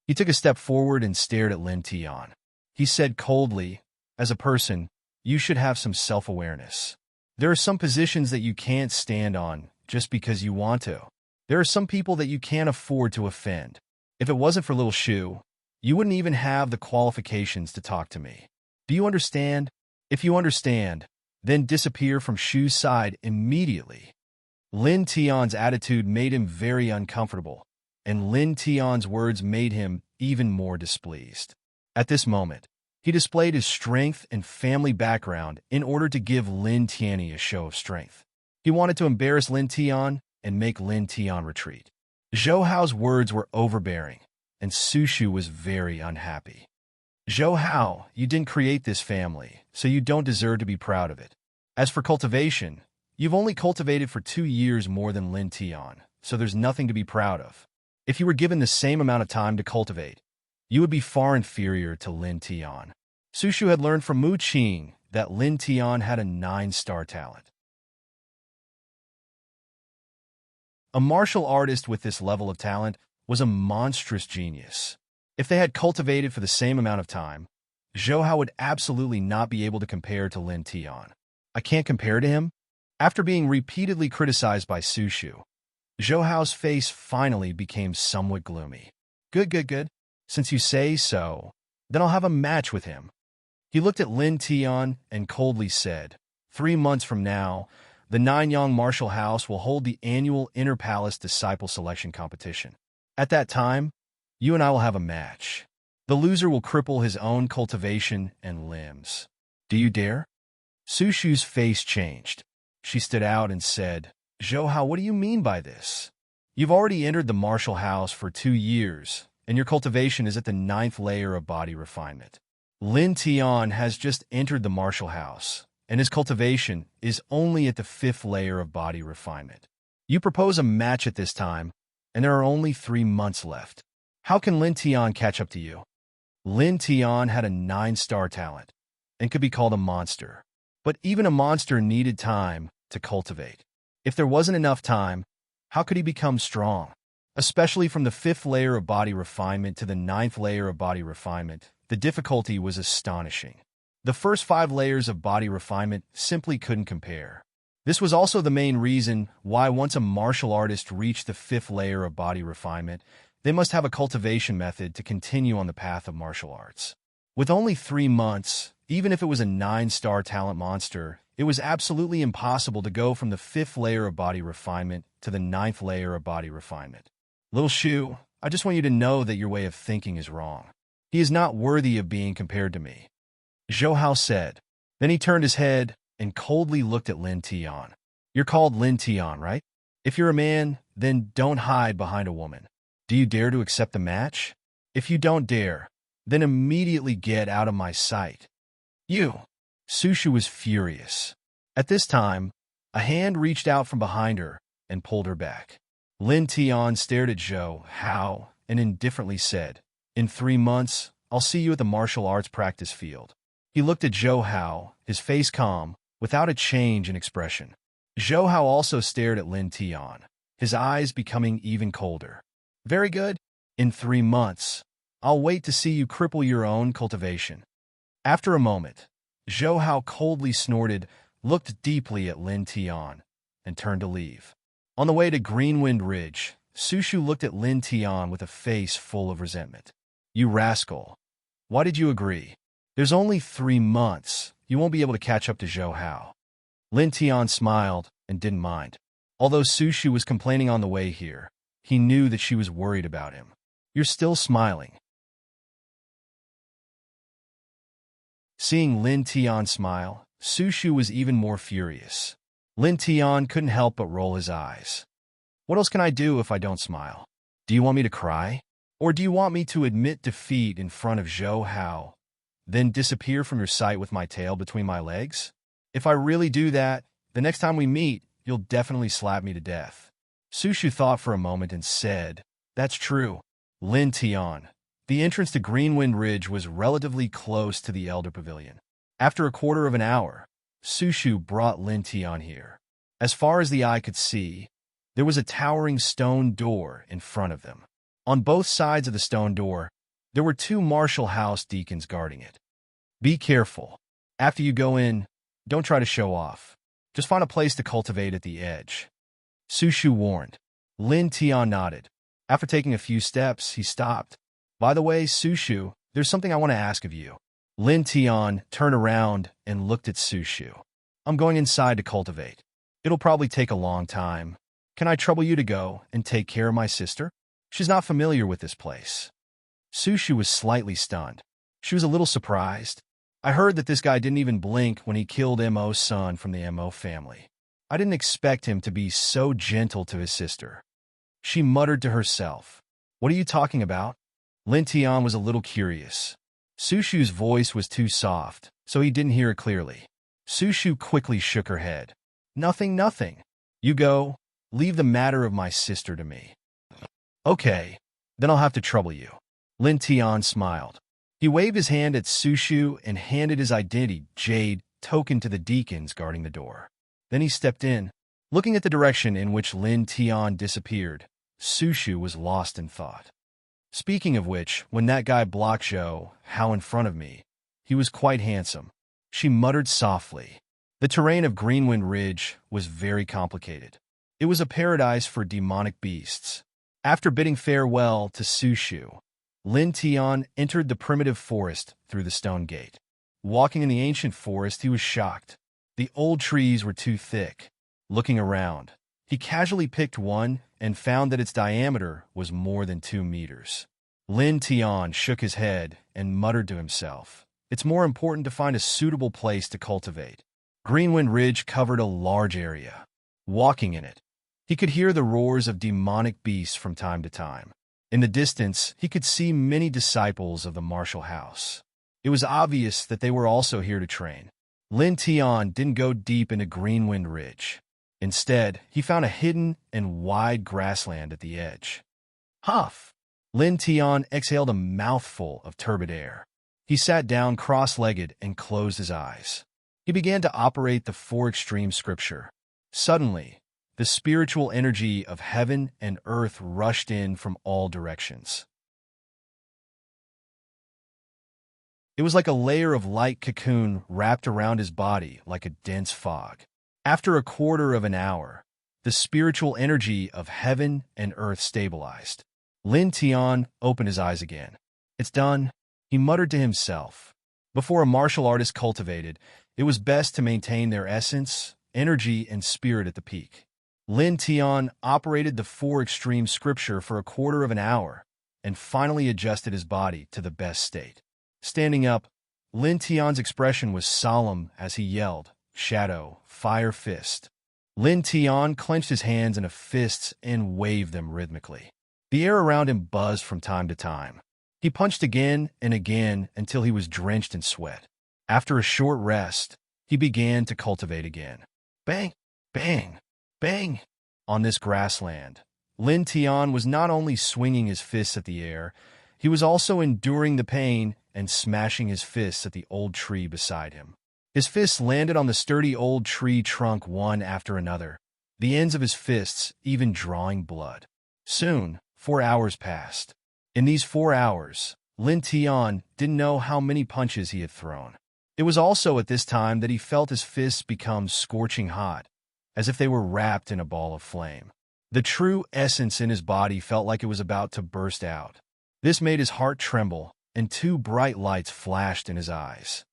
A: He took a step forward and stared at Lin Tian. He said coldly, As a person, you should have some self-awareness. There are some positions that you can't stand on just because you want to. There are some people that you can't afford to offend. If it wasn't for little Shu, you wouldn't even have the qualifications to talk to me. Do you understand? If you understand, then disappear from Shu's side immediately. Lin Tian's attitude made him very uncomfortable, and Lin Tian's words made him even more displeased. At this moment, he displayed his strength and family background in order to give Lin Tianyi a show of strength. He wanted to embarrass Lin Tian and make Lin Tian retreat. Zhou Hao's words were overbearing, and Su Shu was very unhappy. Zhou Hao, you didn't create this family, so you don't deserve to be proud of it. As for cultivation, you've only cultivated for 2 years more than Lin Tian, so there's nothing to be proud of. If you were given the same amount of time to cultivate, you would be far inferior to Lin Tian. Su Shu had learned from Mu Qing that Lin Tian had a 9-star talent. A martial artist with this level of talent was a monstrous genius. If they had cultivated for the same amount of time, Zhou Hao would absolutely not be able to compare to Lin Tian. I can't compare to him? After being repeatedly criticized by Su Shu, Zhou Hao's face finally became somewhat gloomy. Good. Since you say so, then I'll have a match with him. He looked at Lin Tian and coldly said, 3 months from now, the Nanyang Martial House will hold the annual Inter-Palace Disciple Selection Competition. At that time, you and I will have a match. The loser will cripple his own cultivation and limbs. Do you dare? Su Shu's face changed. She stood out and said, Zhou Hao, what do you mean by this? You've already entered the martial house for 2 years, and your cultivation is at the 9th layer of body refinement. Lin Tian has just entered the martial house, and his cultivation is only at the 5th layer of body refinement. You propose a match at this time, and there are only 3 months left. How can Lin Tian catch up to you? Lin Tian had a 9-star talent and could be called a monster. But even a monster needed time to cultivate. If there wasn't enough time, how could he become strong? Especially from the 5th layer of body refinement to the 9th layer of body refinement, the difficulty was astonishing. The first 5 layers of body refinement simply couldn't compare. This was also the main reason why once a martial artist reached the 5th layer of body refinement, they must have a cultivation method to continue on the path of martial arts. With only 3 months, even if it was a 9-star talent monster, it was absolutely impossible to go from the 5th layer of body refinement to the 9th layer of body refinement. Little Shu, I just want you to know that your way of thinking is wrong. He is not worthy of being compared to me. Zhou Hao said. Then he turned his head and coldly looked at Lin Tian. You're called Lin Tian, right? If you're a man, then don't hide behind a woman. Do you dare to accept the match? If you don't dare, then immediately get out of my sight. You! Su Shu was furious. At this time, a hand reached out from behind her and pulled her back. Lin Tian stared at Zhou Hao and indifferently said, In 3 months, I'll see you at the martial arts practice field. He looked at Zhou Hao, his face calm, without a change in expression. Zhou Hao also stared at Lin Tian, his eyes becoming even colder. Very good. In 3 months, I'll wait to see you cripple your own cultivation. After a moment, Zhou Hao coldly snorted, looked deeply at Lin Tian, and turned to leave. On the way to Greenwind Ridge, Su Shu looked at Lin Tian with a face full of resentment. You rascal. Why did you agree? There's only 3 months. You won't be able to catch up to Zhou Hao. Lin Tian smiled and didn't mind. Although Su Shu was complaining on the way here, he knew that she was worried about him. You're still smiling. Seeing Lin Tian smile, Su Shu was even more furious. Lin Tian couldn't help but roll his eyes. What else can I do if I don't smile? Do you want me to cry? Or do you want me to admit defeat in front of Zhou Hao, then disappear from your sight with my tail between my legs? If I really do that, the next time we meet, you'll definitely slap me to death. Su Shu thought for a moment and said, That's true. Lin Tian. The entrance to Greenwind Ridge was relatively close to the Elder Pavilion. After a quarter of an hour, Su Shu brought Lin Tian here. As far as the eye could see, there was a towering stone door in front of them. On both sides of the stone door, there were 2 martial house deacons guarding it. Be careful. After you go in, don't try to show off. Just find a place to cultivate at the edge. Su Shu warned. Lin Tian nodded. After taking a few steps, he stopped. By the way, Su Shu, there's something I want to ask of you. Lin Tian turned around and looked at Su Shu. I'm going inside to cultivate. It'll probably take a long time. Can I trouble you to go and take care of my sister? She's not familiar with this place. Su Shu was slightly stunned. She was a little surprised. I heard that this guy didn't even blink when he killed Mo's son from the Mo family. I didn't expect him to be so gentle to his sister. She muttered to herself. What are you talking about? Lin Tian was a little curious. Sushu's voice was too soft, so he didn't hear it clearly. Sushu quickly shook her head. Nothing, nothing. You go. Leave the matter of my sister to me. Okay, then I'll have to trouble you. Lin Tian smiled. He waved his hand at Sushu and handed his identity jade token to the deacons guarding the door. Then he stepped in. Looking at the direction in which Lin Tian disappeared, Sushu was lost in thought. Speaking of which, when that guy blocked Zhou Hao in front of me, he was quite handsome. She muttered softly. The terrain of Greenwind Ridge was very complicated. It was a paradise for demonic beasts. After bidding farewell to Sushu, Lin Tian entered the primitive forest through the stone gate. Walking in the ancient forest, he was shocked. The old trees were too thick. Looking around, he casually picked one and found that its diameter was more than 2 meters. Lin Tian shook his head and muttered to himself, "It's more important to find a suitable place to cultivate." Greenwind Ridge covered a large area. Walking in it, he could hear the roars of demonic beasts from time to time. In the distance, he could see many disciples of the martial house. It was obvious that they were also here to train. Lin Tian didn't go deep into Greenwind Ridge. Instead, he found a hidden and wide grassland at the edge. Huff! Lin Tian exhaled a mouthful of turbid air. He sat down cross-legged and closed his eyes. He began to operate the 4 extreme scripture. Suddenly, the spiritual energy of heaven and earth rushed in from all directions. It was like a layer of light cocoon wrapped around his body like a dense fog. After a quarter of an hour, the spiritual energy of heaven and earth stabilized. Lin Tian opened his eyes again. It's done, he muttered to himself. Before a martial artist cultivated, it was best to maintain their essence, energy, and spirit at the peak. Lin Tian operated the 4 extreme scripture for a quarter of an hour and finally adjusted his body to the best state. Standing up, Lin Tian's expression was solemn as he yelled, "Shadow, fire fist." Lin Tian clenched his hands into fists and waved them rhythmically. The air around him buzzed from time to time. He punched again and again until he was drenched in sweat. After a short rest, he began to cultivate again. Bang, bang, bang. On this grassland, Lin Tian was not only swinging his fists at the air, he was also enduring the pain and smashing his fists at the old tree beside him. His fists landed on the sturdy old tree trunk one after another, the ends of his fists even drawing blood. Soon, 4 hours passed. In these 4 hours, Lin Tian didn't know how many punches he had thrown. It was also at this time that he felt his fists become scorching hot, as if they were wrapped in a ball of flame. The true essence in his body felt like it was about to burst out. This made his heart tremble, and 2 bright lights flashed in his eyes.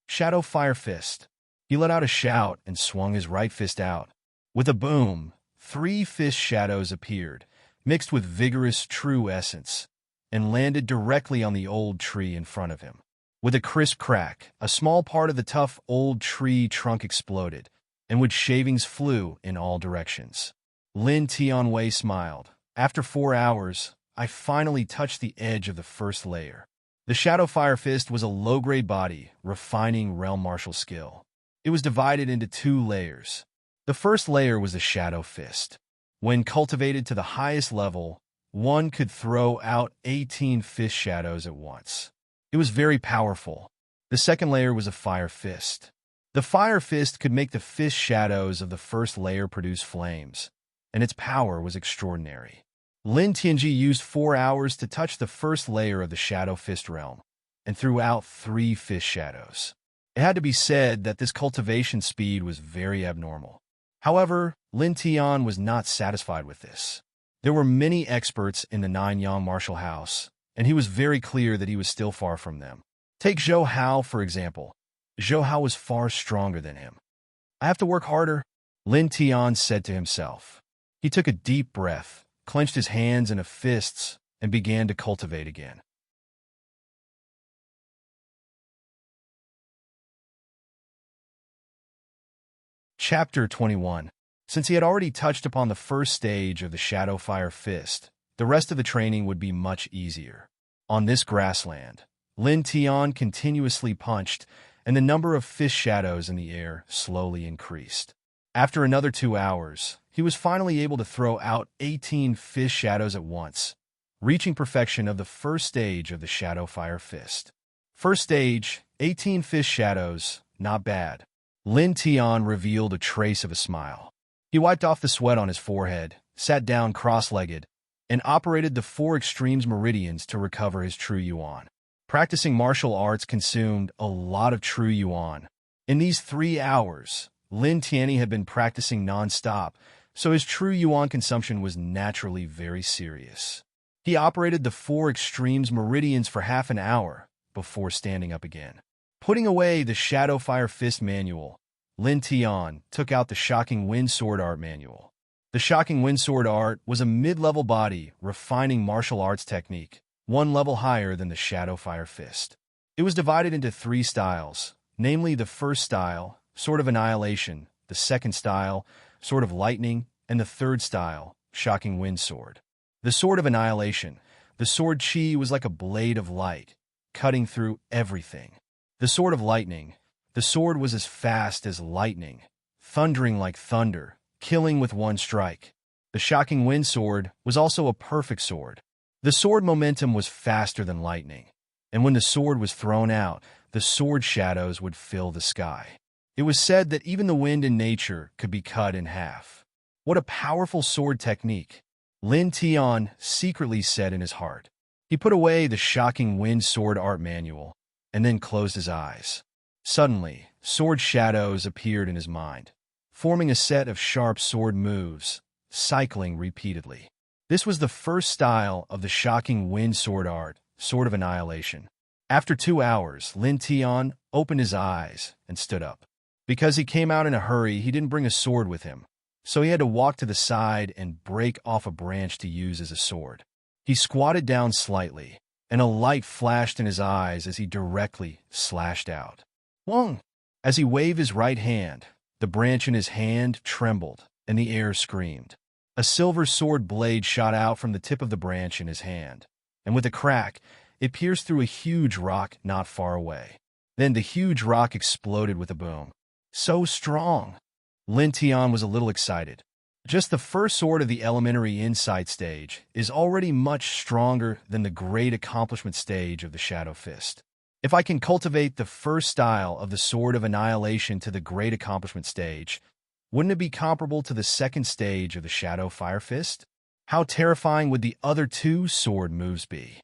A: Shadow Fire Fist. He let out a shout and swung his right fist out. With a boom, 3 fist shadows appeared, mixed with vigorous true essence, and landed directly on the old tree in front of him. With a crisp crack, a small part of the tough old tree trunk exploded, and wood shavings flew in all directions. Lin Tianwei smiled. After 4 hours, I finally touched the edge of the first layer. The Shadow Fire Fist was a low-grade body, refining realm martial skill. It was divided into 2 layers. The first layer was the Shadow Fist. When cultivated to the highest level, one could throw out 18 fist shadows at once. It was very powerful. The second layer was a Fire Fist. The Fire Fist could make the fist shadows of the first layer produce flames, and its power was extraordinary. Lin Tianji used 4 hours to touch the first layer of the Shadow Fist realm, and threw out 3 fist shadows. It had to be said that this cultivation speed was very abnormal. However, Lin Tian was not satisfied with this. There were many experts in the Nanyang martial house, and he was very clear that he was still far from them. Take Zhou Hao, for example. Zhou Hao was far stronger than him. I have to work harder, Lin Tian said to himself. He took a deep breath, clenched his hands into fists, and began to cultivate again. Chapter 21. Since he had already touched upon the first stage of the Shadow Fire Fist, the rest of the training would be much easier. On this grassland, Lin Tian continuously punched, and the number of fist shadows in the air slowly increased. After another 2 hours, he was finally able to throw out 18 fist shadows at once, reaching perfection of the first stage of the Shadow Fire Fist. First stage, 18 fist shadows, not bad. Lin Tian revealed a trace of a smile. He wiped off the sweat on his forehead, sat down cross-legged, and operated the 4 extremes meridians to recover his true yuan. Practicing martial arts consumed a lot of true yuan. In these 3 hours, Lin Tianyi had been practicing non-stop, so his true yuan consumption was naturally very serious. He operated the 4 extremes meridians for half an hour before standing up again. Putting away the Shadow Fire Fist manual, Lin Tian took out the Shocking Wind Sword Art manual. The Shocking Wind Sword Art was a mid-level body refining martial arts technique, 1 level higher than the Shadow Fire Fist. It was divided into 3 styles, namely the first style, Sword of Annihilation, the second style, Sword of Lightning, and the third style, Shocking Wind Sword. The Sword of Annihilation, the sword chi was like a blade of light, cutting through everything. The Sword of Lightning, the sword was as fast as lightning, thundering like thunder, killing with 1 strike. The Shocking Wind Sword was also a perfect sword. The sword momentum was faster than lightning, and when the sword was thrown out, the sword shadows would fill the sky. It was said that even the wind in nature could be cut in half. What a powerful sword technique, Lin Tian secretly said in his heart. He put away the Shocking Wind Sword Art manual, and then closed his eyes. Suddenly, sword shadows appeared in his mind, forming a set of sharp sword moves, cycling repeatedly. This was the first style of the Shocking Wind Sword Art, Sword of Annihilation. After 2 hours, Lin Tian opened his eyes and stood up. Because he came out in a hurry, he didn't bring a sword with him, so he had to walk to the side and break off a branch to use as a sword. He squatted down slightly, and a light flashed in his eyes as he directly slashed out. Wong! As he waved his right hand, the branch in his hand trembled, and the air screamed. A silver sword blade shot out from the tip of the branch in his hand, and with a crack, it pierced through a huge rock not far away. Then the huge rock exploded with a boom. So strong! Lin Tian was a little excited. Just the first sword of the Elementary Insight stage is already much stronger than the Great Accomplishment stage of the Shadow Fist. If I can cultivate the first style of the Sword of Annihilation to the Great Accomplishment stage, wouldn't it be comparable to the second stage of the Shadow Fire Fist? How terrifying would the other 2 sword moves be?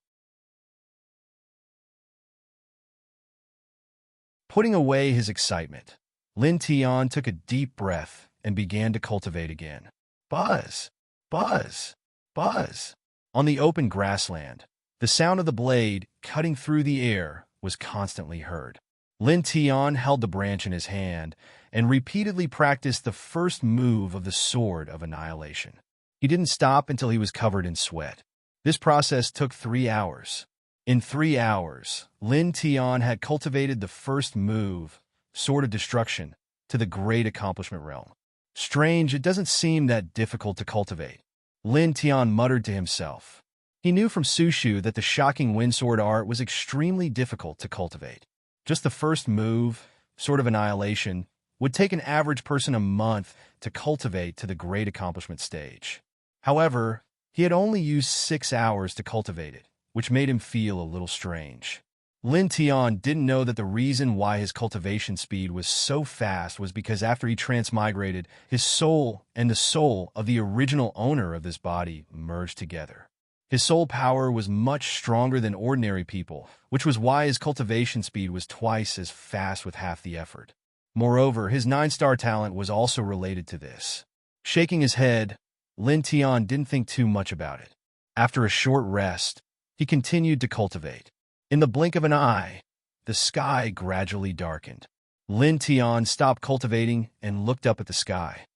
A: Putting away his excitement, Lin Tian took a deep breath and began to cultivate again. Buzz! Buzz! Buzz! On the open grassland, the sound of the blade cutting through the air was constantly heard. Lin Tian held the branch in his hand and repeatedly practiced the first move of the Sword of Annihilation. He didn't stop until he was covered in sweat. This process took 3 hours. In 3 hours, Lin Tian had cultivated the first move, Sword of Destruction, to the Great Accomplishment realm. Strange, it doesn't seem that difficult to cultivate. Lin Tian muttered to himself. He knew from Sushu that the Shocking Wind Sword Art was extremely difficult to cultivate. Just the first move, Sword of Annihilation, would take an average person a month to cultivate to the Great Accomplishment stage. However, he had only used 6 hours to cultivate it, which made him feel a little strange. Lin Tian didn't know that the reason why his cultivation speed was so fast was because after he transmigrated, his soul and the soul of the original owner of this body merged together. His soul power was much stronger than ordinary people, which was why his cultivation speed was twice as fast with half the effort. Moreover, his 9-star talent was also related to this. Shaking his head, Lin Tian didn't think too much about it. After a short rest, he continued to cultivate. In the blink of an eye, the sky gradually darkened. Lin Tian stopped cultivating and looked up at the sky.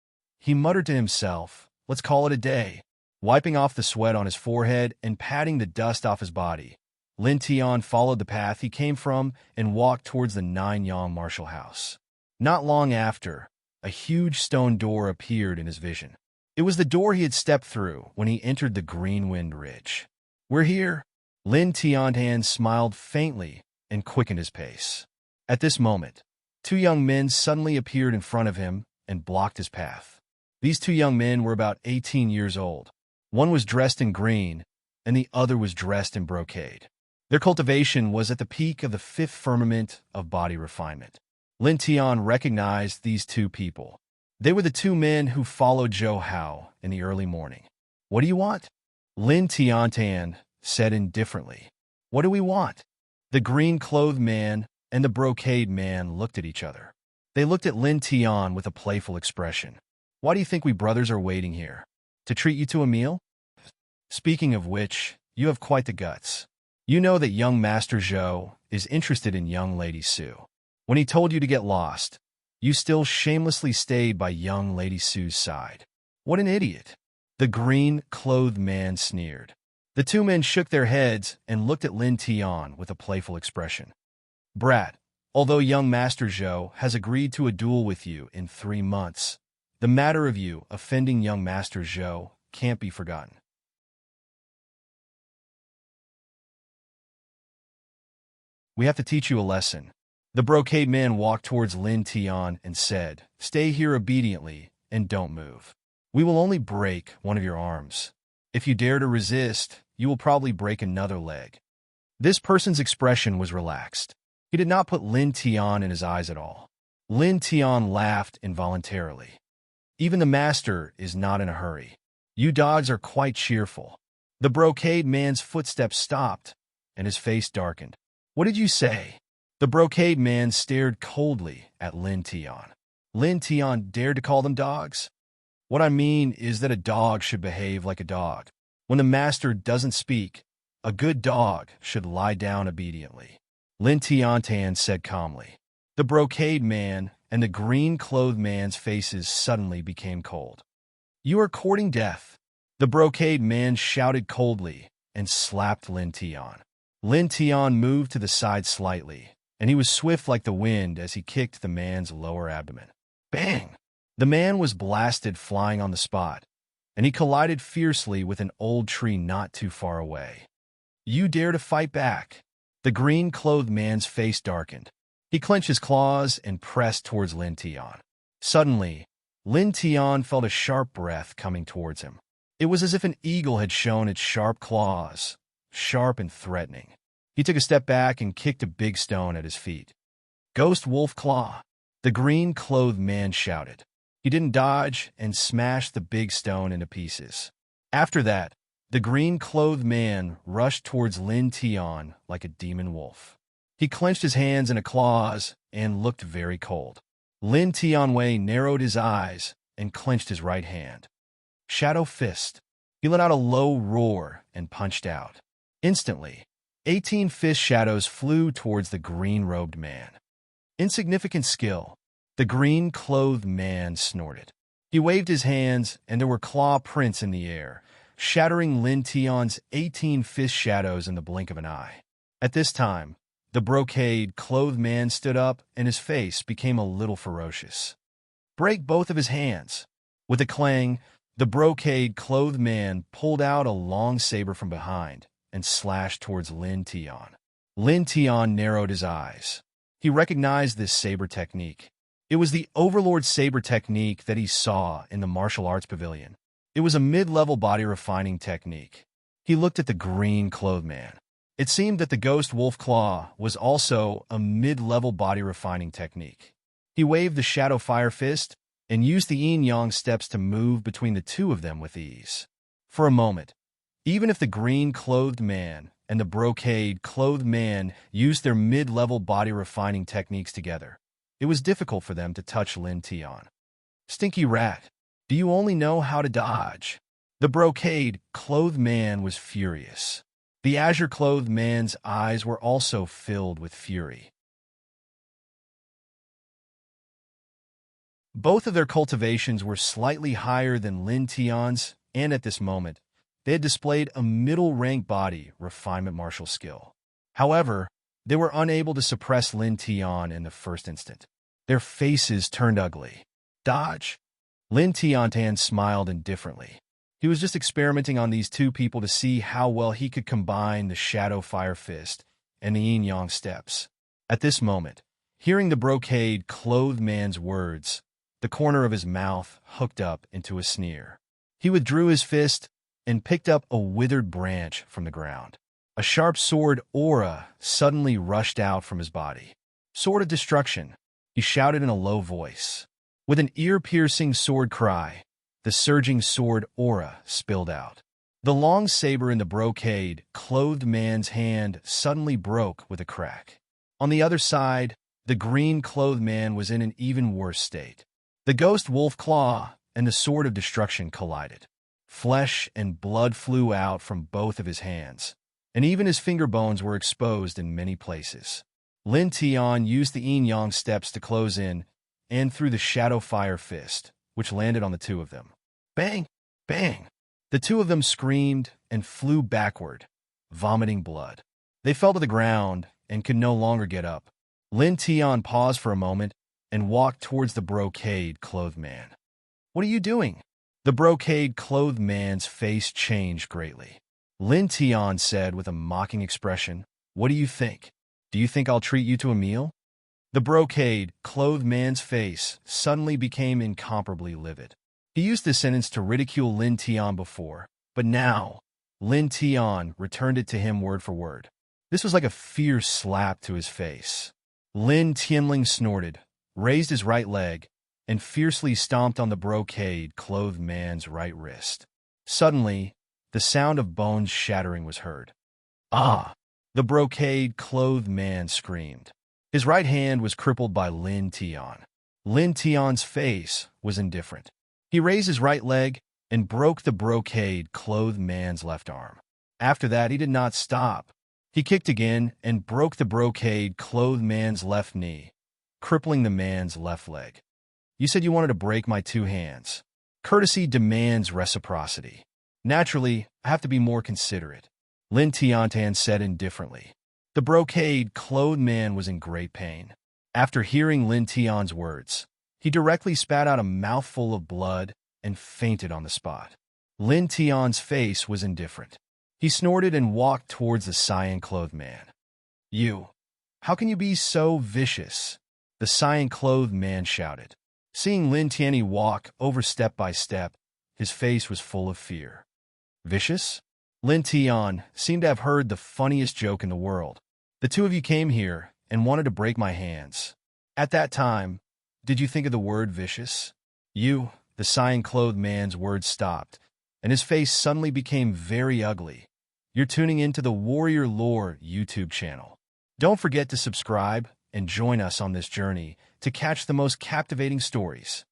A: He muttered to himself, "Let's call it a day." Wiping off the sweat on his forehead and patting the dust off his body, Lin Tian followed the path he came from and walked towards the Nine-Yang martial house. Not long after, a huge stone door appeared in his vision. It was the door he had stepped through when he entered the Greenwind Ridge. "We're here." Lin Tiantan smiled faintly and quickened his pace. At this moment, two young men suddenly appeared in front of him and blocked his path. These two young men were about 18 years old. One was dressed in green, and the other was dressed in brocade. Their cultivation was at the peak of the fifth firmament of body refinement. Lin Tian recognized these two people. They were the two men who followed Zhou Hao in the early morning. "What do you want?" Lin Tiantan said indifferently. "What do we want?" The green-clothed man and the brocade man looked at each other. They looked at Lin Tian with a playful expression. "Why do you think we brothers are waiting here? To treat you to a meal? Speaking of which, you have quite the guts. You know that young Master Zhou is interested in young Lady Su. When he told you to get lost, you still shamelessly stayed by young Lady Su's side. What an idiot." The green-clothed man sneered. The two men shook their heads and looked at Lin Tian with a playful expression. "Brat, although young Master Zhou has agreed to a duel with you in 3 months, the matter of you offending young Master Zhou can't be forgotten. We have to teach you a lesson." The brocade man walked towards Lin Tian and said, "Stay here obediently and don't move. We will only break one of your arms. If you dare to resist, you will probably break another leg." This person's expression was relaxed. He did not put Lin Tian in his eyes at all. Lin Tian laughed involuntarily. "Even the master is not in a hurry. You dogs are quite cheerful." The brocade man's footsteps stopped, and his face darkened. "What did you say?" The brocade man stared coldly at Lin Tian. Lin Tian dared to call them dogs? "What I mean is that a dog should behave like a dog. When the master doesn't speak, a good dog should lie down obediently," Lin Tiantan said calmly. The brocade man and the green-clothed man's faces suddenly became cold. "You are courting death," the brocade man shouted coldly and slapped Lin Tian. Lin Tian moved to the side slightly, and he was swift like the wind as he kicked the man's lower abdomen. Bang! The man was blasted flying on the spot, and he collided fiercely with an old tree not too far away. "You dare to fight back?" The green-clothed man's face darkened. He clenched his claws and pressed towards Lin Tian. Suddenly, Lin Tian felt a sharp breath coming towards him. It was as if an eagle had shown its sharp claws, sharp and threatening. He took a step back and kicked a big stone at his feet. "Ghost Wolf Claw!" the green-clothed man shouted. He didn't dodge and smashed the big stone into pieces. After that, the green-clothed man rushed towards Lin Tian like a demon wolf. He clenched his hands in a claws and looked very cold. Lin Tianwei narrowed his eyes and clenched his right hand. Shadow Fist. He let out a low roar and punched out. Instantly, 18 fist shadows flew towards the green-robed man. "Insignificant skill," the green-clothed man snorted. He waved his hands, and there were claw prints in the air, shattering Lin Tian's 18 fist shadows in the blink of an eye. At this time, the brocade-clothed man stood up, and his face became a little ferocious. "Break both of his hands." With a clang, the brocade-clothed man pulled out a long saber from behind and slashed towards Lin Tian. Lin Tian narrowed his eyes. He recognized this saber technique. It was the Overlord saber technique that he saw in the martial arts pavilion. It was a mid-level body refining technique. He looked at the green-clothed man. It seemed that the Ghost Wolf Claw was also a mid-level body refining technique. He waved the Shadow Fire Fist and used the yin-yang steps to move between the two of them with ease. For a moment, even if the green-clothed man and the brocade-clothed man used their mid-level body refining techniques together, it was difficult for them to touch Lin Tian. "Stinky rat, do you only know how to dodge?" The brocade-clothed man was furious. The azure-clothed man's eyes were also filled with fury. Both of their cultivations were slightly higher than Lin Tian's, and at this moment, they had displayed a middle-rank body refinement martial skill. However, they were unable to suppress Lin Tian in the first instant. Their faces turned ugly. Dodge. Lin Tiantan smiled indifferently. He was just experimenting on these two people to see how well he could combine the Shadow Fire Fist and the Yin-Yang Steps. At this moment, hearing the brocade-clothed man's words, the corner of his mouth hooked up into a sneer. He withdrew his fist and picked up a withered branch from the ground. A sharp sword aura suddenly rushed out from his body. Sword of Destruction, he shouted in a low voice. With an ear-piercing sword cry, the surging sword aura spilled out. The long saber in the brocade-clothed man's hand suddenly broke with a crack. On the other side, the green-clothed man was in an even worse state. The ghost wolf claw and the sword of destruction collided. Flesh and blood flew out from both of his hands, and even his finger bones were exposed in many places. Lin Tian used the yin-yang steps to close in and threw the Shadow Fire Fist, which landed on the two of them. Bang! Bang! The two of them screamed and flew backward, vomiting blood. They fell to the ground and could no longer get up. Lin Tian paused for a moment and walked towards the brocade-clothed man. "What are you doing?" The brocade-clothed man's face changed greatly. Lin Tian said with a mocking expression, "What do you think? Do you think I'll treat you to a meal?" The brocade-clothed man's face suddenly became incomparably livid. He used this sentence to ridicule Lin Tian before, but now, Lin Tian returned it to him word for word. This was like a fierce slap to his face. Lin Tianling snorted, raised his right leg, and fiercely stomped on the brocade-clothed man's right wrist. Suddenly, the sound of bones shattering was heard. "Ah!" The brocade-clothed man screamed. His right hand was crippled by Lin Tian. Lin Tian's face was indifferent. He raised his right leg and broke the brocade-clothed man's left arm. After that, he did not stop. He kicked again and broke the brocade-clothed man's left knee, crippling the man's left leg. "You said you wanted to break my two hands. Courtesy demands reciprocity. Naturally, I have to be more considerate," Lin Tiantan said indifferently. The brocade-clothed man was in great pain. After hearing Lin Tian's words, he directly spat out a mouthful of blood and fainted on the spot. Lin Tian's face was indifferent. He snorted and walked towards the cyan-clothed man. How can you be so vicious?" the cyan-clothed man shouted. Seeing Lin Tianyi walk over step by step, his face was full of fear. "Vicious?" Lin Tian seemed to have heard the funniest joke in the world. "The two of you came here and wanted to break my hands. At that time, did you think of the word vicious?" The cyan-clothed man's words stopped, and his face suddenly became very ugly. You're tuning into the Warrior Lore YouTube channel. Don't forget to subscribe and join us on this journey to catch the most captivating stories.